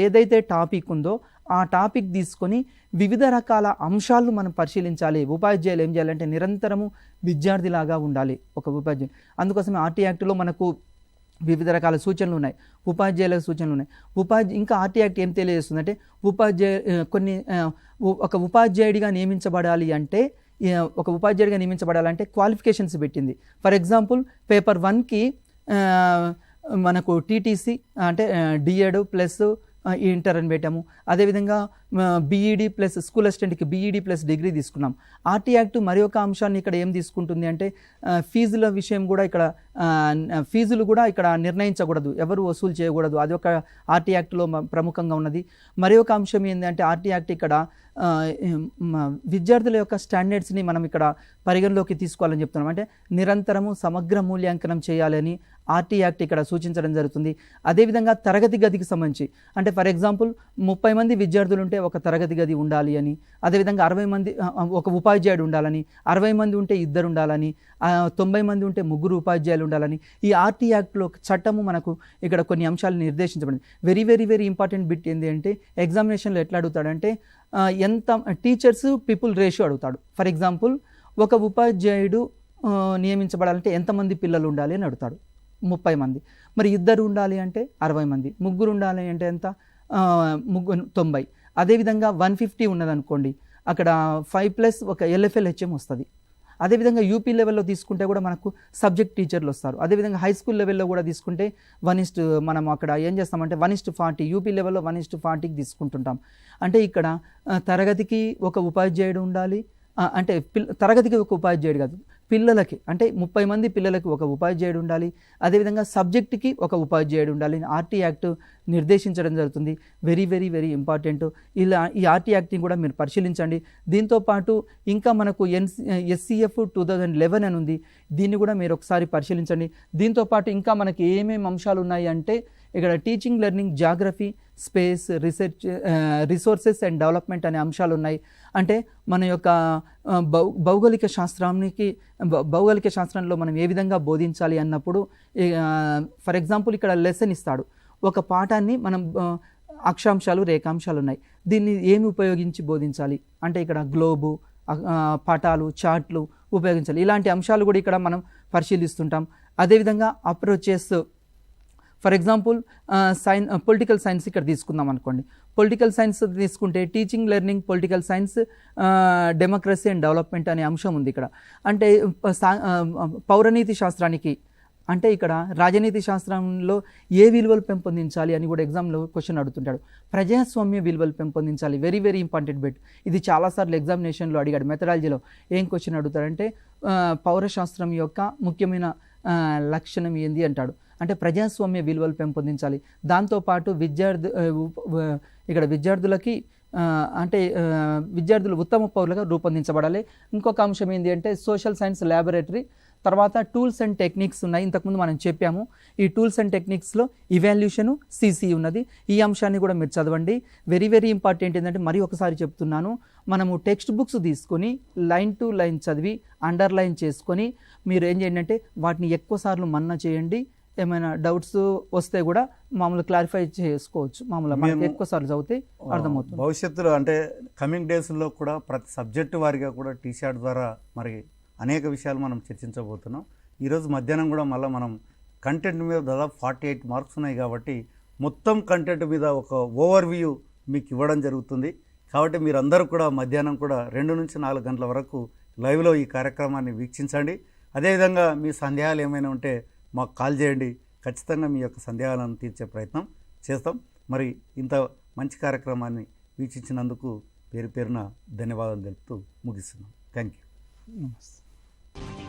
ఏదైతే టాపిక్ ఉందో ఆ టాపిక్ తీసుకొని వివిధ రకాల అంశాలను మనం పరిశీలించాలి. ఉపాధ్యాయులు ఏం చేయాలంటే నిరంతరము విద్యార్థిలాగా ఉండాలి ఒక ఉపాధ్యాయులు. అందుకోసమే ఆర్టీ యాక్ట్లో మనకు వివిధ రకాల సూచనలు ఉన్నాయి, ఉపాధ్యాయుల సూచనలు ఉన్నాయి. ఇంకా ఆర్టీ యాక్ట్ ఏం తెలియజేస్తుందంటే ఒక ఉపాధ్యాయుడిగా నియమించబడాలంటే క్వాలిఫికేషన్స్ పెట్టింది. ఫర్ ఎగ్జాంపుల్ పేపర్ 1కి మనకు టీటీసీ అంటే డిఎడ్ ప్లస్ ఇంటర్ అని పెట్టాము. అదేవిధంగా బీఈడి ప్లస్ స్కూల్ అసిస్టెంట్కి బీఈడి ప్లస్ డిగ్రీ తీసుకున్నాం. ఆర్టీ యాక్ట్ మరి ఒక అంశాన్ని ఇక్కడ ఏం తీసుకుంటుంది అంటే ఫీజుల విషయం కూడా ఫీజులు కూడా ఇక్కడ నిర్ణయించకూడదు, ఎవరు వసూలు చేయకూడదు. అది ఒక ఆర్టీ యాక్ట్లో ప్రముఖంగా ఉన్నది. మరి ఒక అంశం ఏంటంటే ఆర్టీ యాక్ట్ ఇక్కడ విద్యార్థుల యొక్క స్టాండర్డ్స్ని మనం ఇక్కడ పరిగణలోకి తీసుకోవాలని చెప్తున్నాం. అంటే నిరంతరము సమగ్ర మూల్యాంకనం చేయాలని ఆర్టీ యాక్ట్ ఇక్కడ సూచించడం జరుగుతుంది. అదేవిధంగా తరగతి గదికి సంబంధించి అంటే ఫర్ ఎగ్జాంపుల్ 30 మంది విద్యార్థులు ఉంటే ఒక తరగతి గది ఉండాలి అని, అదేవిధంగా 60 మంది ఒక ఉపాధ్యాయుడు ఉండాలని, 60 మంది ఉంటే 2 ఉండాలని, 90 మంది ఉంటే 3 ఉపాధ్యాయులు ఉండాలని ఈ ఆర్టీ యాక్ట్లో చట్టము మనకు ఇక్కడ కొన్ని అంశాలు నిర్దేశించబడింది. Very very very important bit ఏంటి అంటే ఎగ్జామినేషన్లో ఎట్లా అడుగుతాడంటే ఎంత టీచర్స్ పీపుల్ రేషియో అడుగుతాడు. ఫర్ ఎగ్జాంపుల్ ఒక ఉపాధ్యాయుడు నియమించబడాలంటే ఎంతమంది పిల్లలు ఉండాలి అని అడుగుతాడు. 30 మంది. మరి 2 ఉండాలి అంటే 60 మంది, 3 ఉండాలి అంటే ఎంత 90. అదేవిధంగా 150 ఉన్నదనుకోండి, అక్కడ 5+ ఒక LFL-HM వస్తుంది. అదేవిధంగా యూపీ లెవెల్లో తీసుకుంటే కూడా మనకు సబ్జెక్ట్ టీచర్లు వస్తారు. అదేవిధంగా హై స్కూల్ లెవెల్లో కూడా తీసుకుంటే మనం అక్కడ ఏం చేస్తామంటే 1:40, యూపీ లెవెల్లో 1:40కి తీసుకుంటుంటాం. అంటే ఇక్కడ తరగతికి ఒక ఉపాధ్యాయుడు ఉండాలి, అంటే తరగతికి ఒక ఉపాధ్యాయుడు కాదు, పిల్లలకి అంటే 30 మంది పిల్లలకి ఒక ఉపాధ్యాయుడు ఉండాలి. అదేవిధంగా సబ్జెక్టుకి ఒక ఉపాధ్యాయుడు ఉండాలి. ఆర్టీ యాక్ట్ నిర్దేశించడం జరుగుతుంది. Very very very important. ఈ ఆర్టీ యాక్ట్ని కూడా మీరు పరిశీలించండి. దీంతోపాటు ఇంకా మనకు SCF 2011 అని ఉంది, దీన్ని కూడా మీరు ఒకసారి పరిశీలించండి. దీంతోపాటు ఇంకా మనకి ఏమేమి అంశాలు ఉన్నాయి అంటే ఇక్కడ teaching, learning, geography, space, research, resources and development అనే అంశాలు ఉన్నాయి. అంటే మన యొక్క భౌగోళిక శాస్త్రంలో మనం ఏ విధంగా బోధించాలి అన్నప్పుడు ఫర్ ఎగ్జాంపుల్ ఇక్కడ లెసన్ ఇస్తాడు. ఒక పాఠాన్ని మనం అక్షాంశాలు, రేఖాంశాలు ఉన్నాయి, దీన్ని ఏమి ఉపయోగించి బోధించాలి అంటే ఇక్కడ గ్లోబు, పటాలు, చార్ట్లు ఉపయోగించాలి. ఇలాంటి అంశాలు కూడా ఇక్కడ మనం పరిశీలిస్తుంటాం. అదేవిధంగా approaches, for example political science ఇక్కడ తీసుకుందాం అనుకోండి. పొలిటికల్ సైన్స్ తీసుకుంటే teaching, learning, political science, democracy and development అనే అంశం ఉంది ఇక్కడ. అంటే పౌరనీతి శాస్త్రానికి అంటే ఇక్కడ రాజనీతి శాస్త్రంలో ఏ విలువలు పెంపొందించాలి అని కూడా ఎగ్జామ్లో క్వశ్చన్ అడుగుతుంటాడు. ప్రజాస్వామ్య విలువలు పెంపొందించాలి. Very very important bit. ఇది చాలాసార్లు ఎగ్జామినేషన్లో అడిగాడు. మెథడాలజీలో ఏం క్వశ్చన్ అడుగుతాడంటే పౌరశాస్త్రం యొక్క ముఖ్యమైన లక్షణం ఏంది అంటాడు. అంటే ప్రజాస్వామ్య విలువలు పెంపొందించాలి. దాంతోపాటు విద్యార్థులకి అంటే విద్యార్థులు ఉత్తమ పౌరులుగా రూపొందించబడాలి. ఇంకొక అంశం ఏంటి అంటే సోషల్ సైన్స్ ల్యాబొరేటరీ, తర్వాత టూల్స్ అండ్ టెక్నిక్స్ ఉన్నాయి. ఇంతకుముందు మనం చెప్పాము. ఈ టూల్స్ అండ్ టెక్నిక్స్లో ఇవాల్యూషను, CC ఉన్నది. ఈ అంశాన్ని కూడా మీరు చదవండి. వెరీ వెరీ ఇంపార్టెంట్ ఏంటంటే మరి ఒకసారి చెప్తున్నాను, మనము టెక్స్ట్ బుక్స్ తీసుకొని లైన్ టు లైన్ చదివి అండర్లైన్ చేసుకొని మీరు ఏం చేయండి అంటే వాటిని ఎక్కువసార్లు మన్నా చేయండి. ఏమైనా డౌట్స్ వస్తే కూడా మామూలు క్లారిఫై చేసుకోవచ్చు. మామూలుగా మనకి ఎక్కువసార్లు చదివితే అర్థమవుతుంది. భవిష్యత్తులో అంటే కమింగ్ డేస్లో కూడా ప్రతి సబ్జెక్టు వారిగా కూడా టీషార్ట్ ద్వారా మరి అనేక విషయాలు మనం చర్చించబోతున్నాం. ఈరోజు మధ్యాహ్నం కూడా మళ్ళీ మనం కంటెంట్ మీద దాదాపు 48 మార్క్స్ ఉన్నాయి కాబట్టి మొత్తం కంటెంట్ మీద ఒక ఓవర్వ్యూ మీకు ఇవ్వడం జరుగుతుంది. కాబట్టి మీరందరూ కూడా మధ్యాహ్నం కూడా 2 నుంచి 4 గంటల వరకు లైవ్లో ఈ కార్యక్రమాన్ని వీక్షించండి. అదేవిధంగా మీ సందేహాలు ఏమైనా ఉంటే మాకు కాల్ చేయండి. ఖచ్చితంగా మీ యొక్క సందేహాలను తీర్చే ప్రయత్నం చేస్తాం. మరి ఇంత మంచి కార్యక్రమాన్ని వీక్షించినందుకు పేరు పేరున ధన్యవాదాలు తెలుపుతూ ముగిస్తున్నాం. Thank you. నమస్తే.